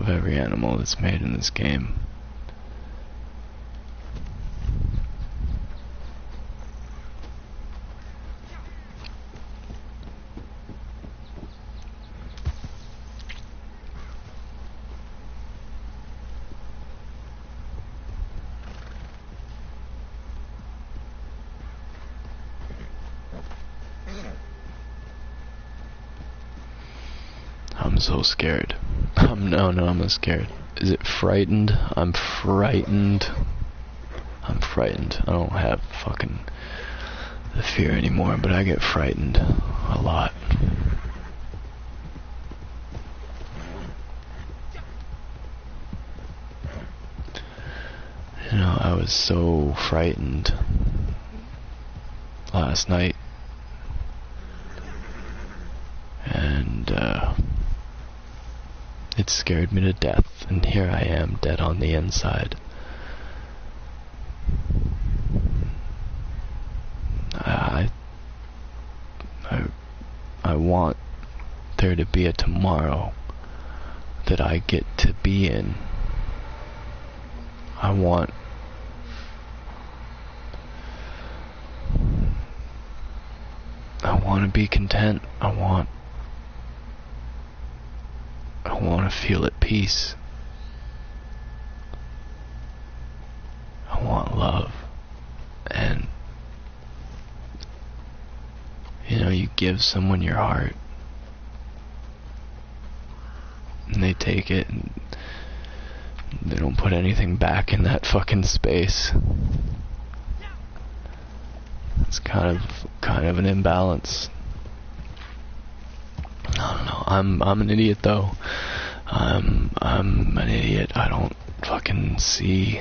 of every animal that's made in this game. I'm so scared. I'm not scared. Is it frightened? I'm frightened. I'm frightened. I don't have fucking the fear anymore, but I get frightened a lot. You know, I was so frightened last night. And, it scared me to death, and here I am, dead on the inside. I want there to be a tomorrow that I get to be in. I want to be content. I want to feel at peace. I want love. And you know, you give someone your heart and they take it and they don't put anything back in that fucking space. It's kind of an imbalance. I don't know. I'm an idiot though. I'm an idiot. I don't fucking see.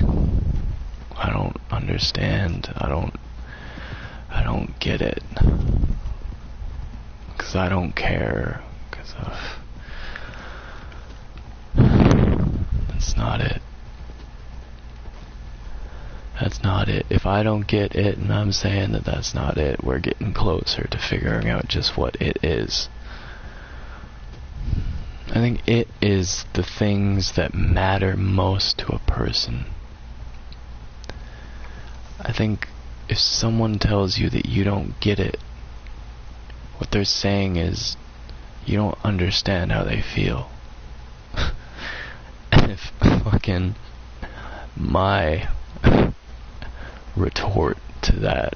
I don't understand. I don't get it. 'Cause I don't care. 'Cause that's not it. That's not it. If I don't get it, and I'm saying that that's not it, we're getting closer to figuring out just what it is. I think it is the things that matter most to a person. I think if someone tells you that you don't get it, what they're saying is you don't understand how they feel. And if fucking my retort to that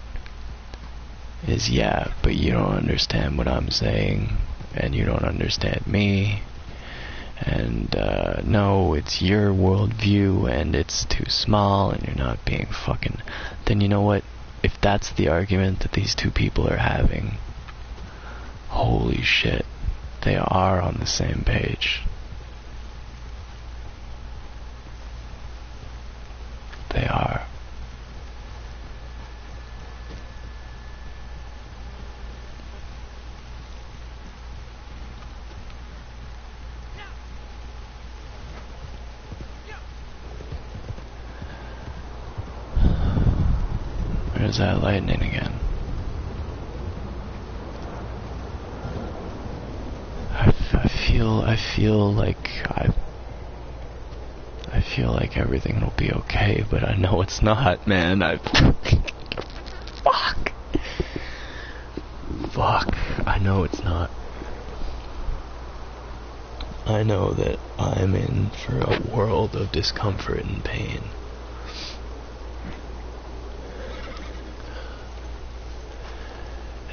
is, yeah, but you don't understand what I'm saying, and you don't understand me, and no, it's your worldview, and it's too small, and you're not being fucking... Then you know what? If that's the argument that these two people are having, holy shit, they are on the same page. They are. There's that lightning again. I feel like everything will be okay, but I know it's not, man. Fuck. I know it's not. I I know that I'm in for a world of discomfort and pain.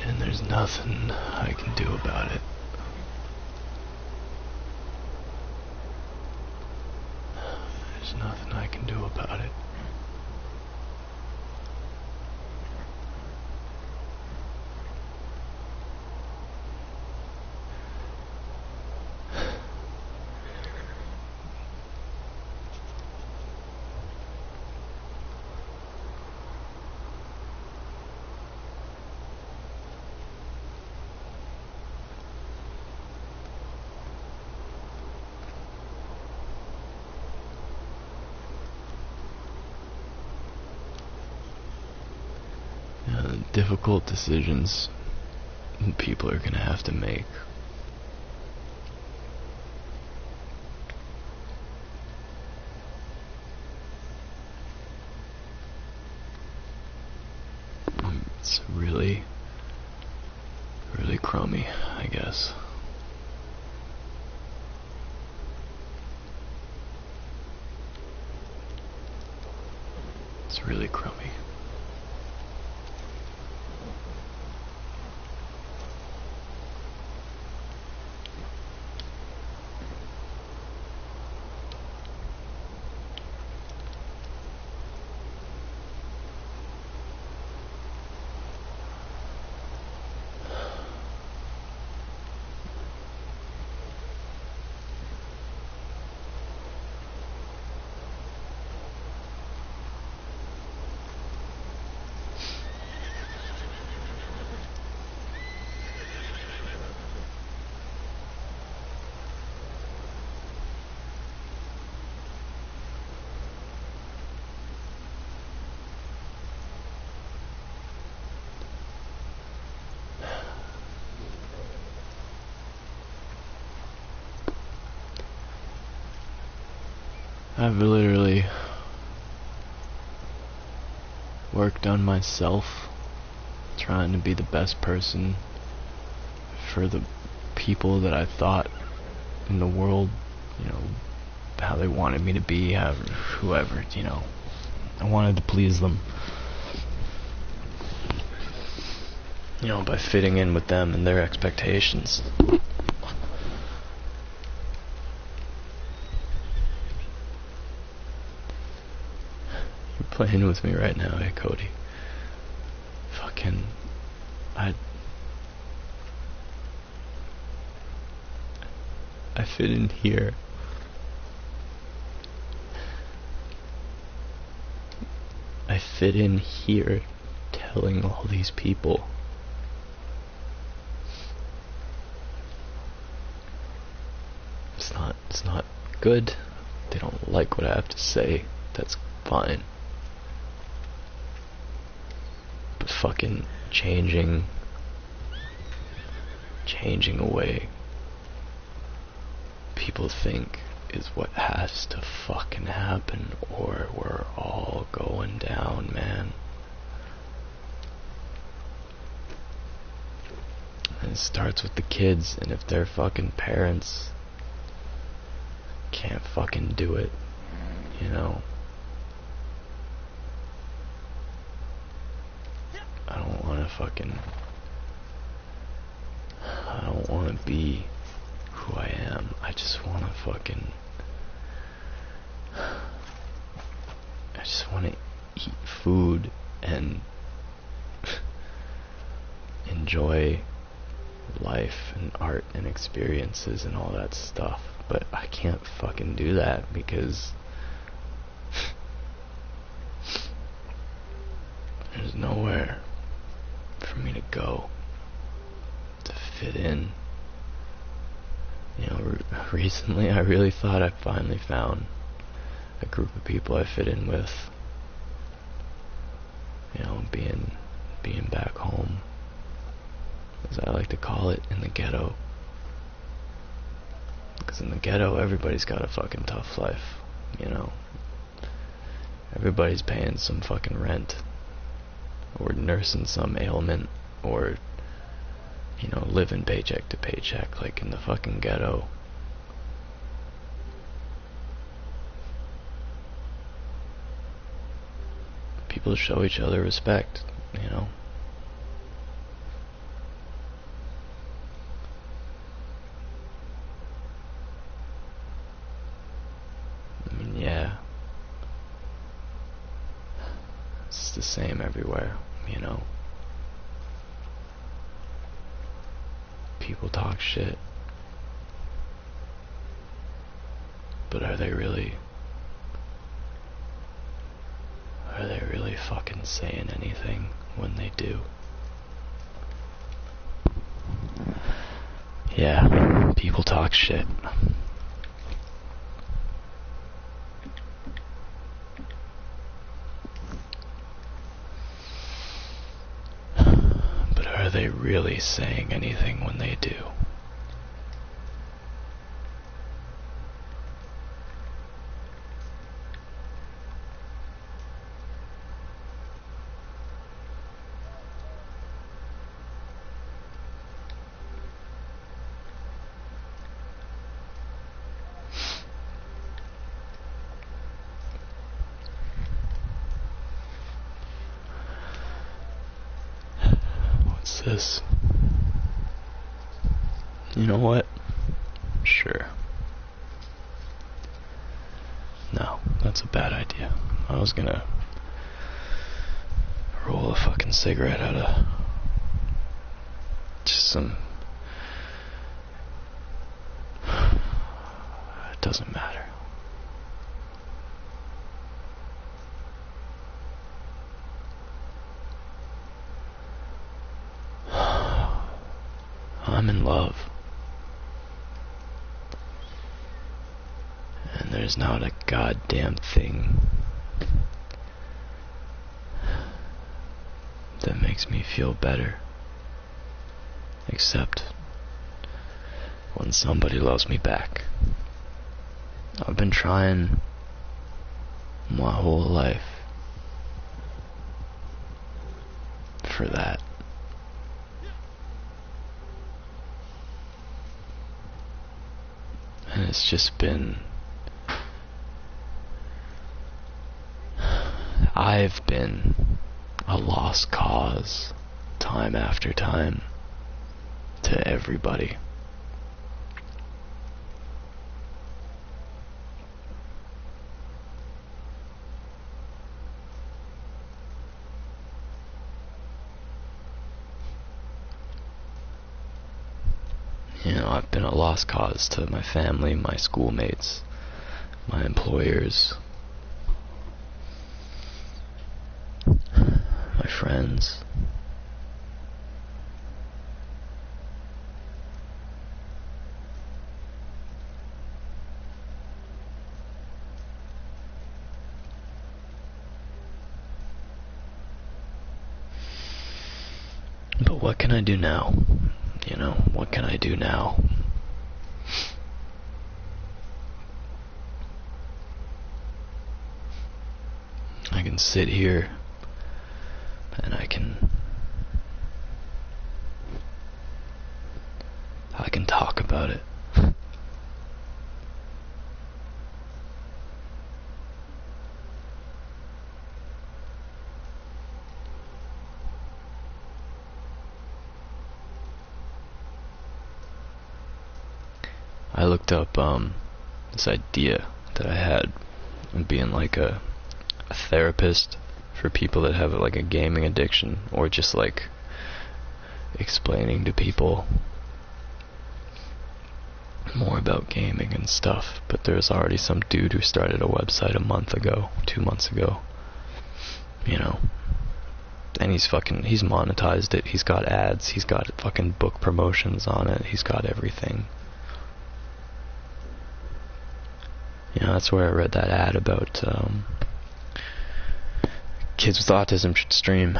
And there's nothing I can do about it. There's nothing I can do about it. Difficult decisions people are gonna have to make. It's really crummy, I guess. It's really crummy. I've literally worked on myself, trying to be the best person for the people that I thought in the world, you know, how they wanted me to be, whoever, you know. I wanted to please them, you know, by fitting in with them and their expectations. Playing with me right now, hey Cody. Fucking, I fit in here. I fit in here telling all these people it's not good. They don't like what I have to say. That's fine. But fucking changing away people think is what has to fucking happen, or we're all going down, man. And it starts with the kids, and if their fucking parents can't fucking do it, you know, I don't want to be who I am. I just want to eat food and enjoy life and art and experiences and all that stuff. But I can't fucking do that because there's nowhere for me to go to fit in. You know, recently I really thought I finally found a group of people I fit in with. You know, being back home, as I like to call it, in the ghetto. Because in the ghetto, everybody's got a fucking tough life, you know. Everybody's paying some fucking rent, or nursing some ailment, or, you know, living paycheck to paycheck. Like in the fucking ghetto, people show each other respect, you know. I mean, yeah. It's the same everywhere, you know. People talk shit. But are they really fucking saying anything when they do? Yeah, people talk shit. But are they really saying anything when they do? What's this? You know what? Sure. No, that's a bad idea. I was gonna roll a fucking cigarette out of just some... It doesn't matter. I'm in love. And there's not a goddamn thing that makes me feel better, except when somebody loves me back. I've been trying my whole life for that. And it's just been... I've been a lost cause time after time to everybody. You know, I've been a lost cause to my family, my schoolmates, my employers, my friends. But what can I do now? You know, what can I do now? I can sit here and I can talk about it. I looked up this idea that I had of being like a therapist for people that have like a gaming addiction, or just like explaining to people more about gaming and stuff. But there's already some dude who started a website a month ago, 2 months ago, you know, and he's monetized it. He's got ads, he's got fucking book promotions on it, he's got everything. You know, that's where I read that ad about kids with autism should stream.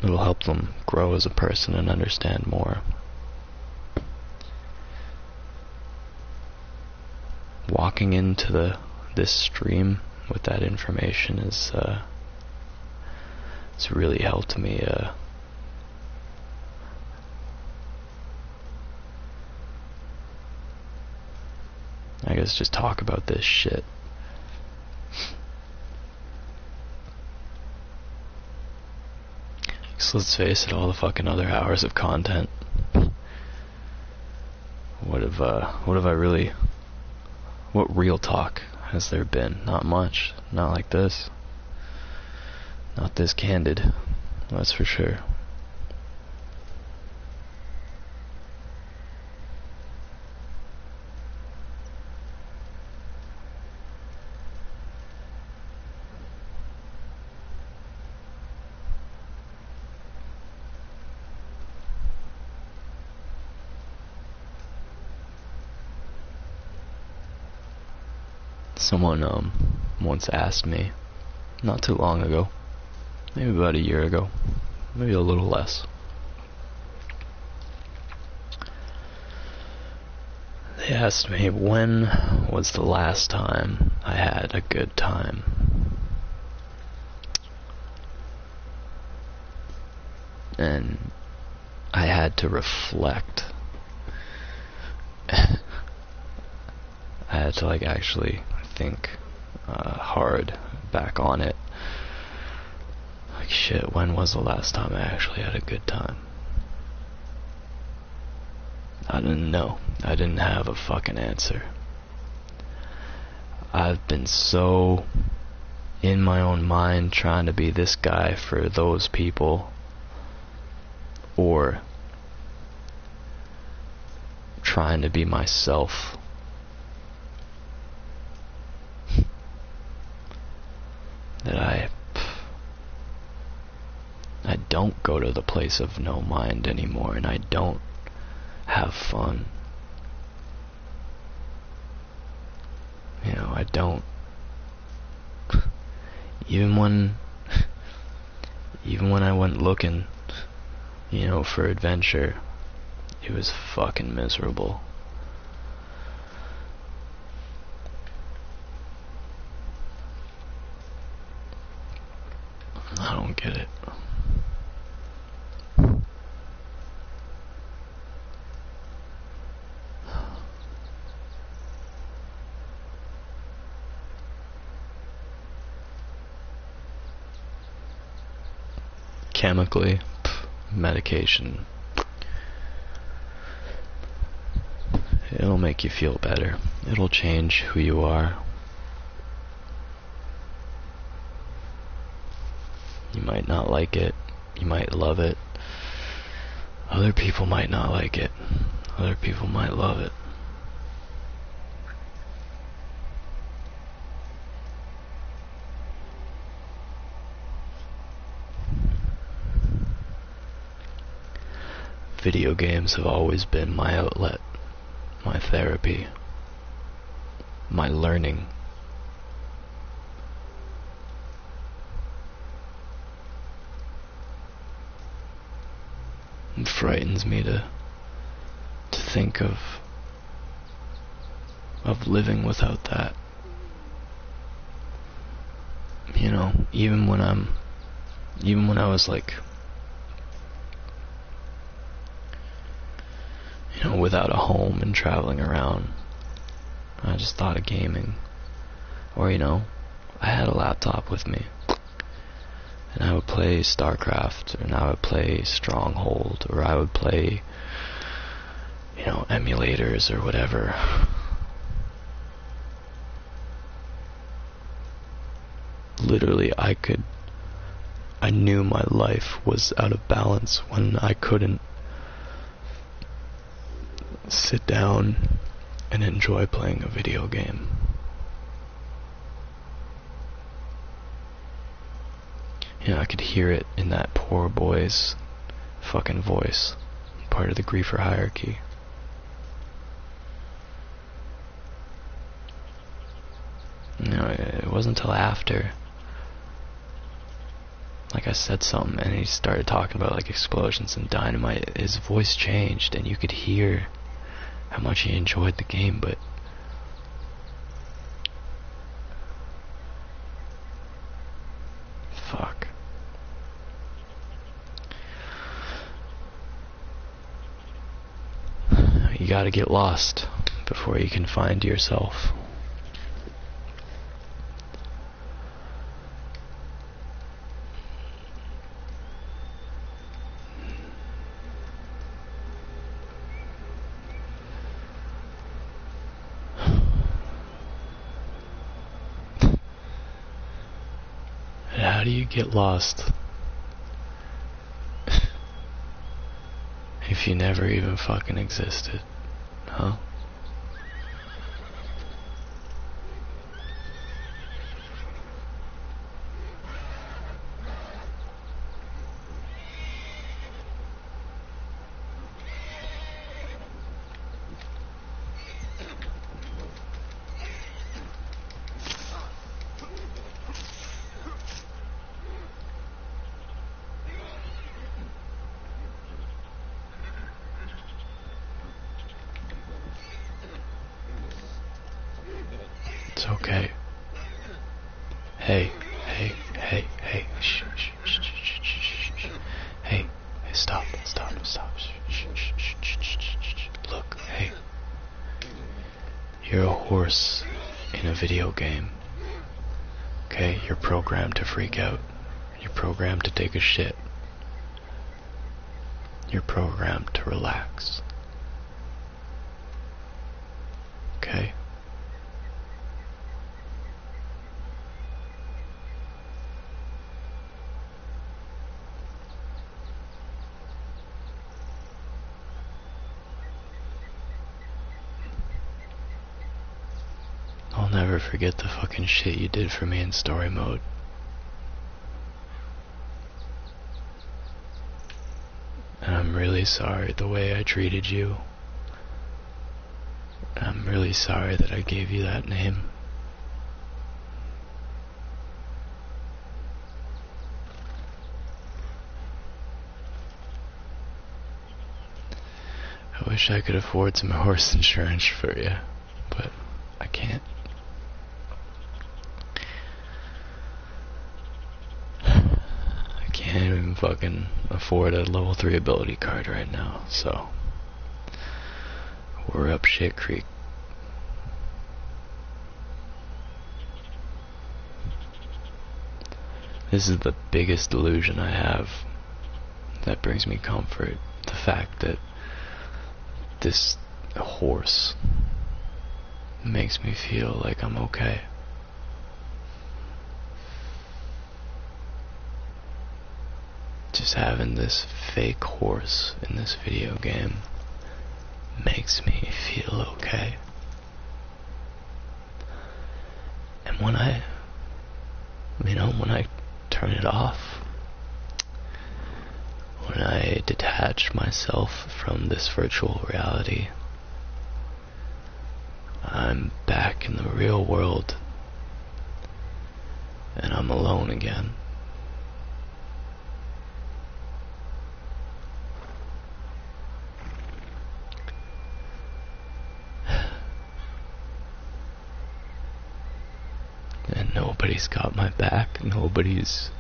It'll help them grow as a person and understand more. Walking into this stream with that information is it's really helped me I guess just talk about this shit. Because let's face it, all the fucking other hours of content. What have I really... What real talk has there been? Not much. Not like this. Not this candid. That's for sure. Someone once asked me, not too long ago, maybe about a year ago, maybe a little less. They asked me, when was the last time I had a good time? And I had to reflect. I had to actually think hard back on it. Like, shit, when was the last time I actually had a good time? I didn't know. I didn't have a fucking answer. I've been so in my own mind trying to be this guy for those people, or trying to be myself, that I don't go to the place of no mind anymore, and I don't have fun. You know, I don't. Even when I went looking, you know, for adventure, it was fucking miserable. I don't get it. Chemically, medication, it'll make you feel better. It'll change who you are. You might not like it. You might love it. Other people might not like it. Other people might love it. Video games have always been my outlet, my therapy, my learning. It frightens me to think of living without that. You know, even when I was you know, without a home and traveling around, I just thought of gaming. Or, you know, I had a laptop with me, and I would play StarCraft, and I would play Stronghold, or I would play, you know, emulators or whatever. Literally, I knew my life was out of balance when I couldn't sit down and enjoy playing a video game. You know, I could hear it in that poor boy's fucking voice, part of the griefer hierarchy. You know, it wasn't until after, I said something and he started talking about explosions and dynamite, his voice changed and you could hear how much he enjoyed the game, but fuck. You gotta get lost before you can find yourself. How do you get lost if you never even fucking existed? Huh? It's okay. Hey, hey, hey, hey, shh, shh, shh, shh, shh, shh, shh. Hey, hey, stop, stop, stop, shh, shh, shh, shh, shh, shh, shh. Look, hey. You're a horse in a video game. Okay, you're programmed to freak out. You're programmed to take a shit. You're programmed to relax. Okay? I'll never forget the fucking shit you did for me in story mode. And I'm really sorry the way I treated you. And I'm really sorry that I gave you that name. I wish I could afford some horse insurance for you, but I can't. I can't even fucking afford a level 3 ability card right now, so we're up shit creek. This is the biggest delusion I have that brings me comfort. The fact that this horse makes me feel like I'm okay. Just having this fake horse in this video game makes me feel okay. And when I turn it off, when I detach myself from this virtual reality, I'm back in the real world, and I'm alone again. And nobody's got my back, nobody's...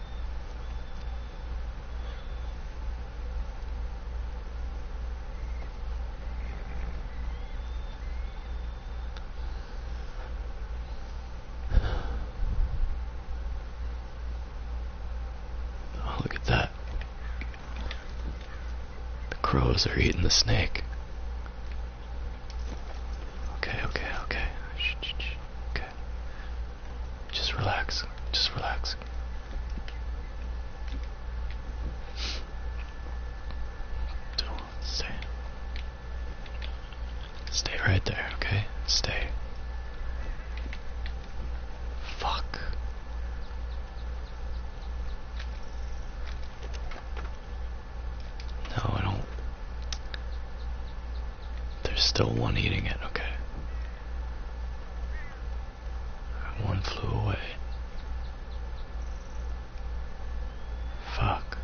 Oh, look at that. The crows are eating the snake. Okay. Shh. Okay. Just relax. Stay right there, okay? Stay. Fuck. No, I don't. There's still one eating it, okay? One flew away. Fuck.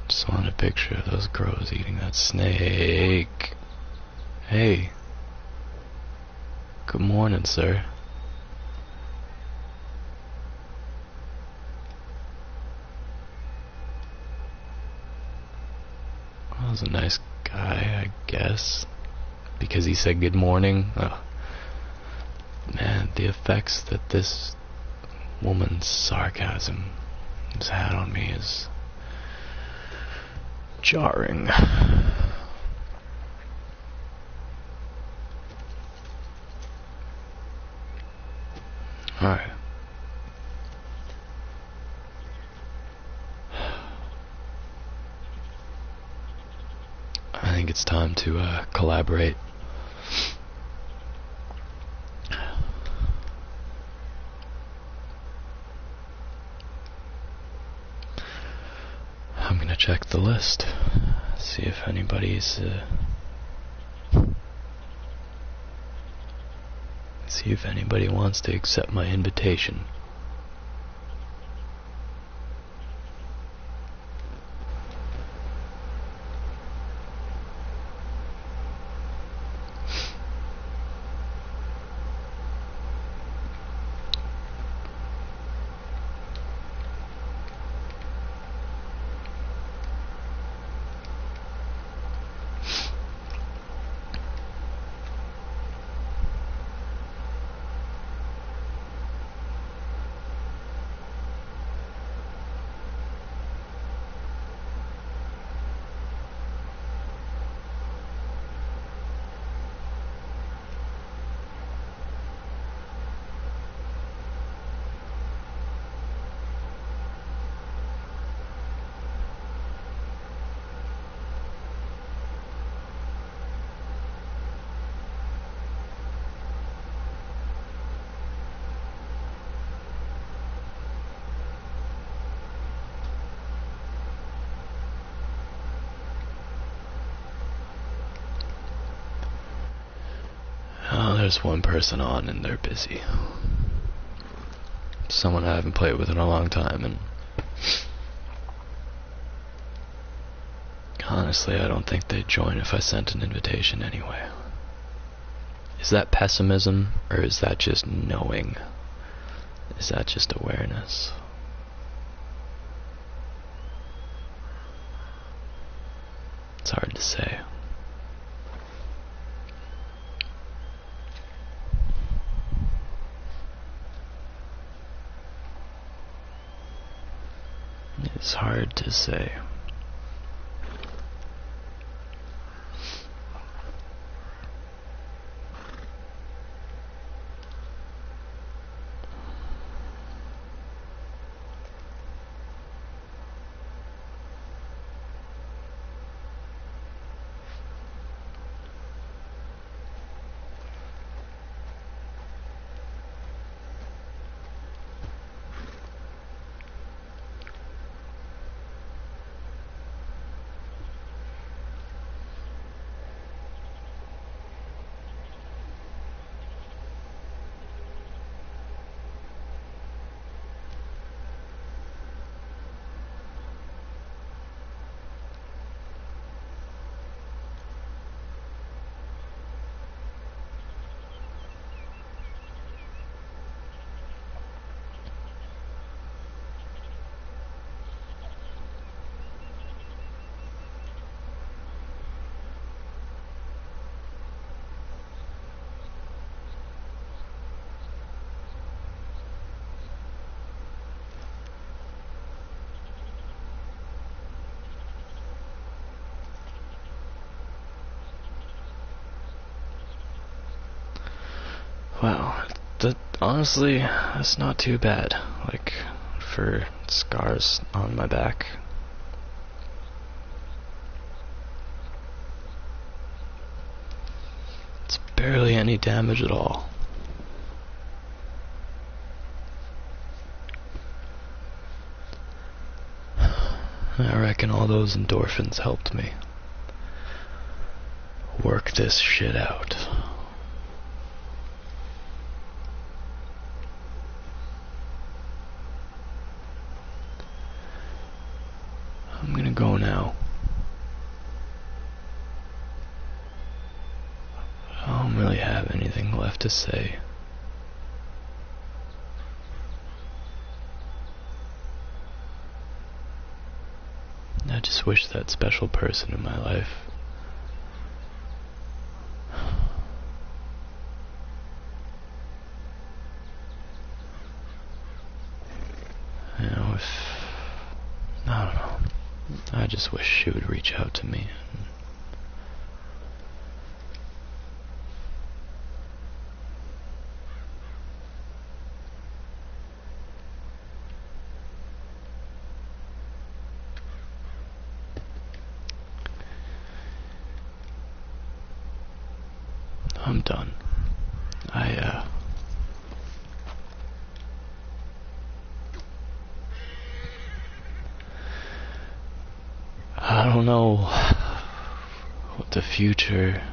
Just want a picture of those crows eating that snake. Hey. Good morning, sir. Well, was a nice guy, I guess. Because he said good morning. Oh. Man, the effects that this woman's sarcasm has had on me is jarring. I think it's time to collaborate. I'm gonna check the list, see if anybody's see if anybody wants to accept my invitation. Oh, there's one person on and they're busy. Someone I haven't played with in a long time, and honestly, I don't think they'd join if I sent an invitation anyway. Is that pessimism, or is that just knowing? Is that just awareness? It's hard to say. It's hard to say. Wow, honestly, that's not too bad. Like, for scars on my back. It's barely any damage at all. I reckon all those endorphins helped me work this shit out. I'm gonna go now. I don't really have anything left to say. I just wish that special person in my life I don't know. I just wish she would reach out to me. I'm done. I don't know what the future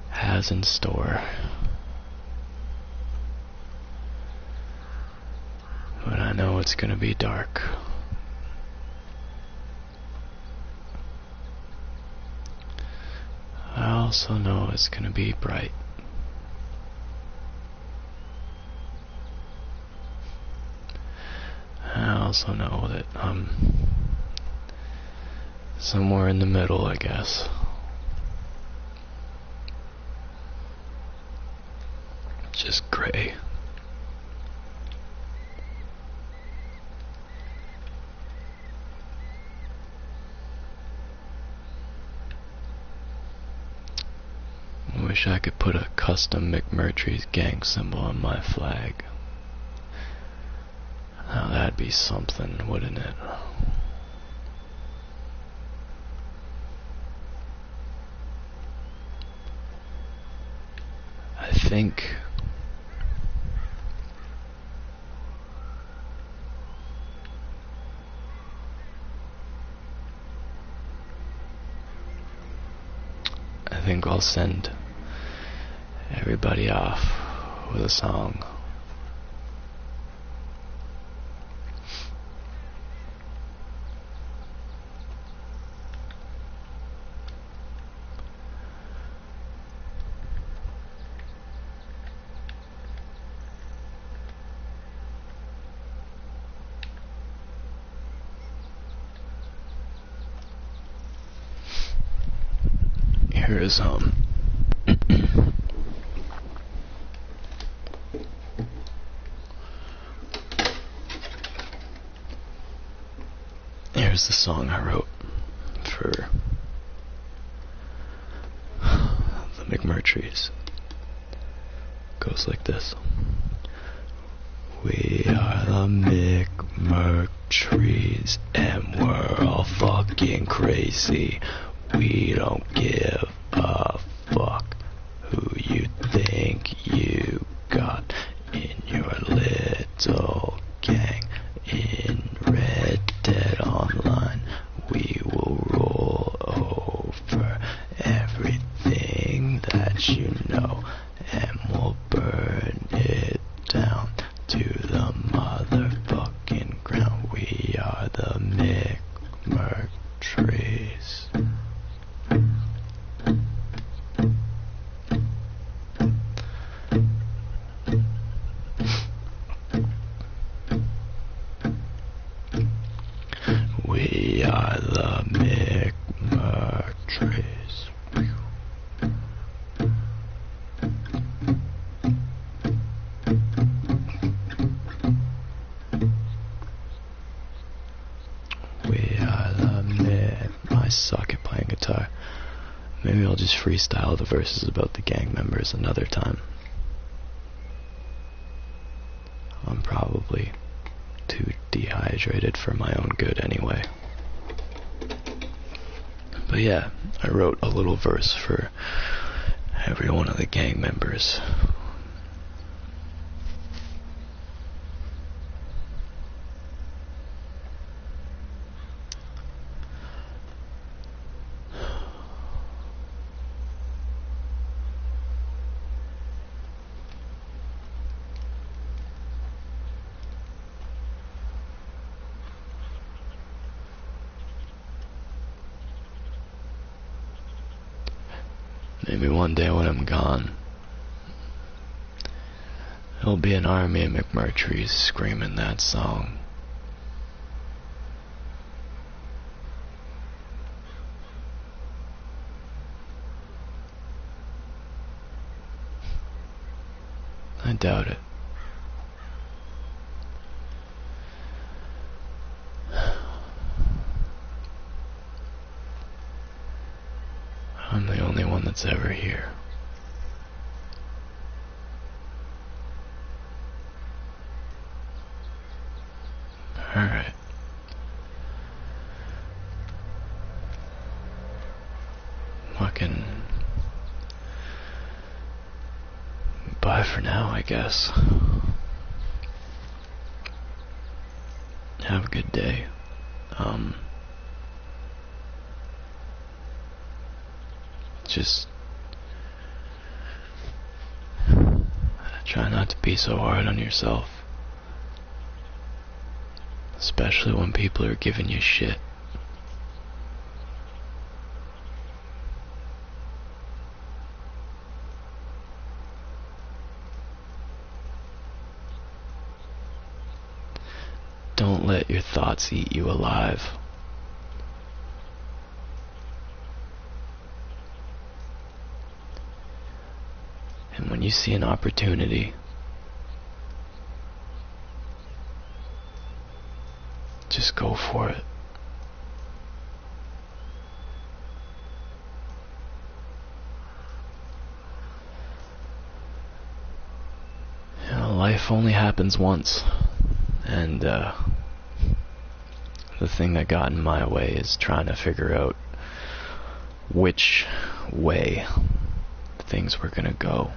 has in store, but I know it's gonna be dark. I also know it's gonna be bright. I also know that I'm somewhere in the middle, I guess. Just gray. I wish I could put a custom McMurtry's gang symbol on my flag. Now that'd be something, wouldn't it? I think I'll send everybody off with a song. Here's here's the song I wrote for the McMurtrys. Goes like this. We are the McMurtrys and we're all fucking crazy. We don't give a fuck who you think you got in your little gang. In Red Dead Online, we will roll over everything that you know, and we'll burn it down to the motherfucking ground. We are the McMurtrys. We are the McMurtrys. We are the I suck at playing guitar. Maybe I'll just freestyle the verses about the gang members another time. I'm probably too dehydrated for my own good anyway. But yeah, I wrote a little verse for every one of the gang members. Maybe one day when I'm gone, there'll be an army of McMurtrys screaming that song. I doubt it. I'm the only one that's ever here. Alright. Fucking Bye for now, I guess. Have a good day. Just try not to be so hard on yourself. Especially when people are giving you shit. Don't let your thoughts eat you alive. And when you see an opportunity, just go for it. You know, life only happens once, and the thing that got in my way is trying to figure out which way things were gonna go.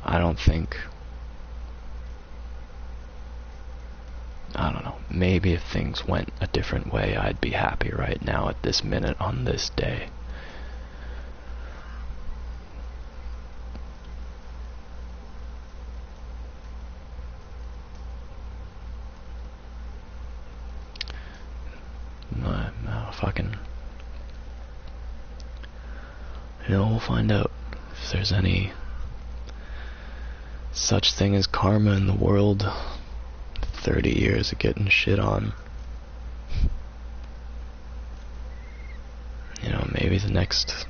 I don't know, maybe if things went a different way, I'd be happy right now at this minute on this day. Fucking, you know, we'll find out if there's any such thing as karma in the world. 30 years of getting shit on. You know, maybe the next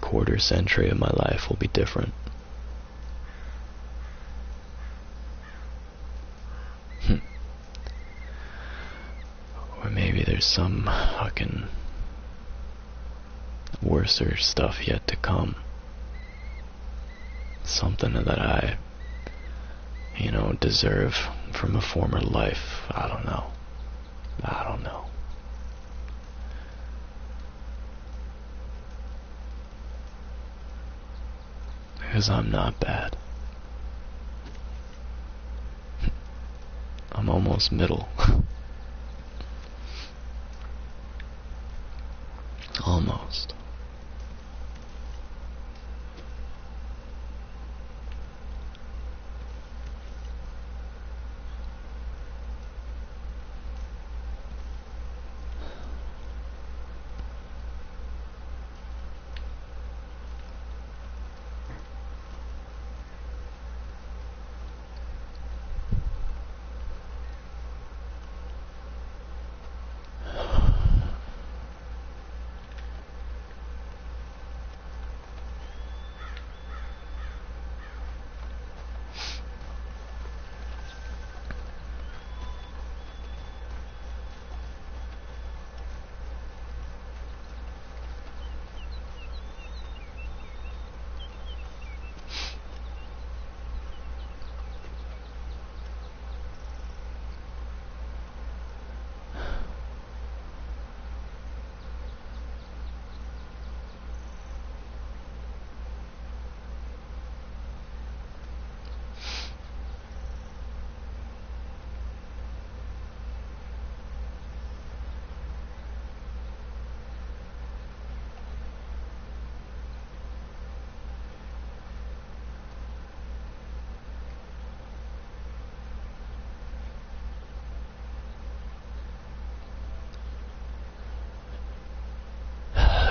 quarter century of my life will be different. Or maybe there's some fucking worser stuff yet to come. Something that I, you know, deserve from a former life. I don't know. Because I'm not bad. I'm almost middle. Almost.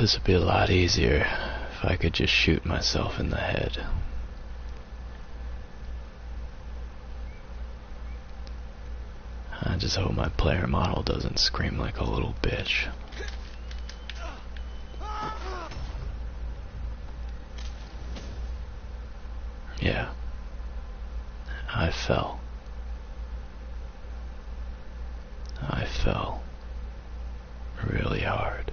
This would be a lot easier if I could just shoot myself in the head. I just hope my player model doesn't scream like a little bitch. Yeah. I fell. I fell really hard.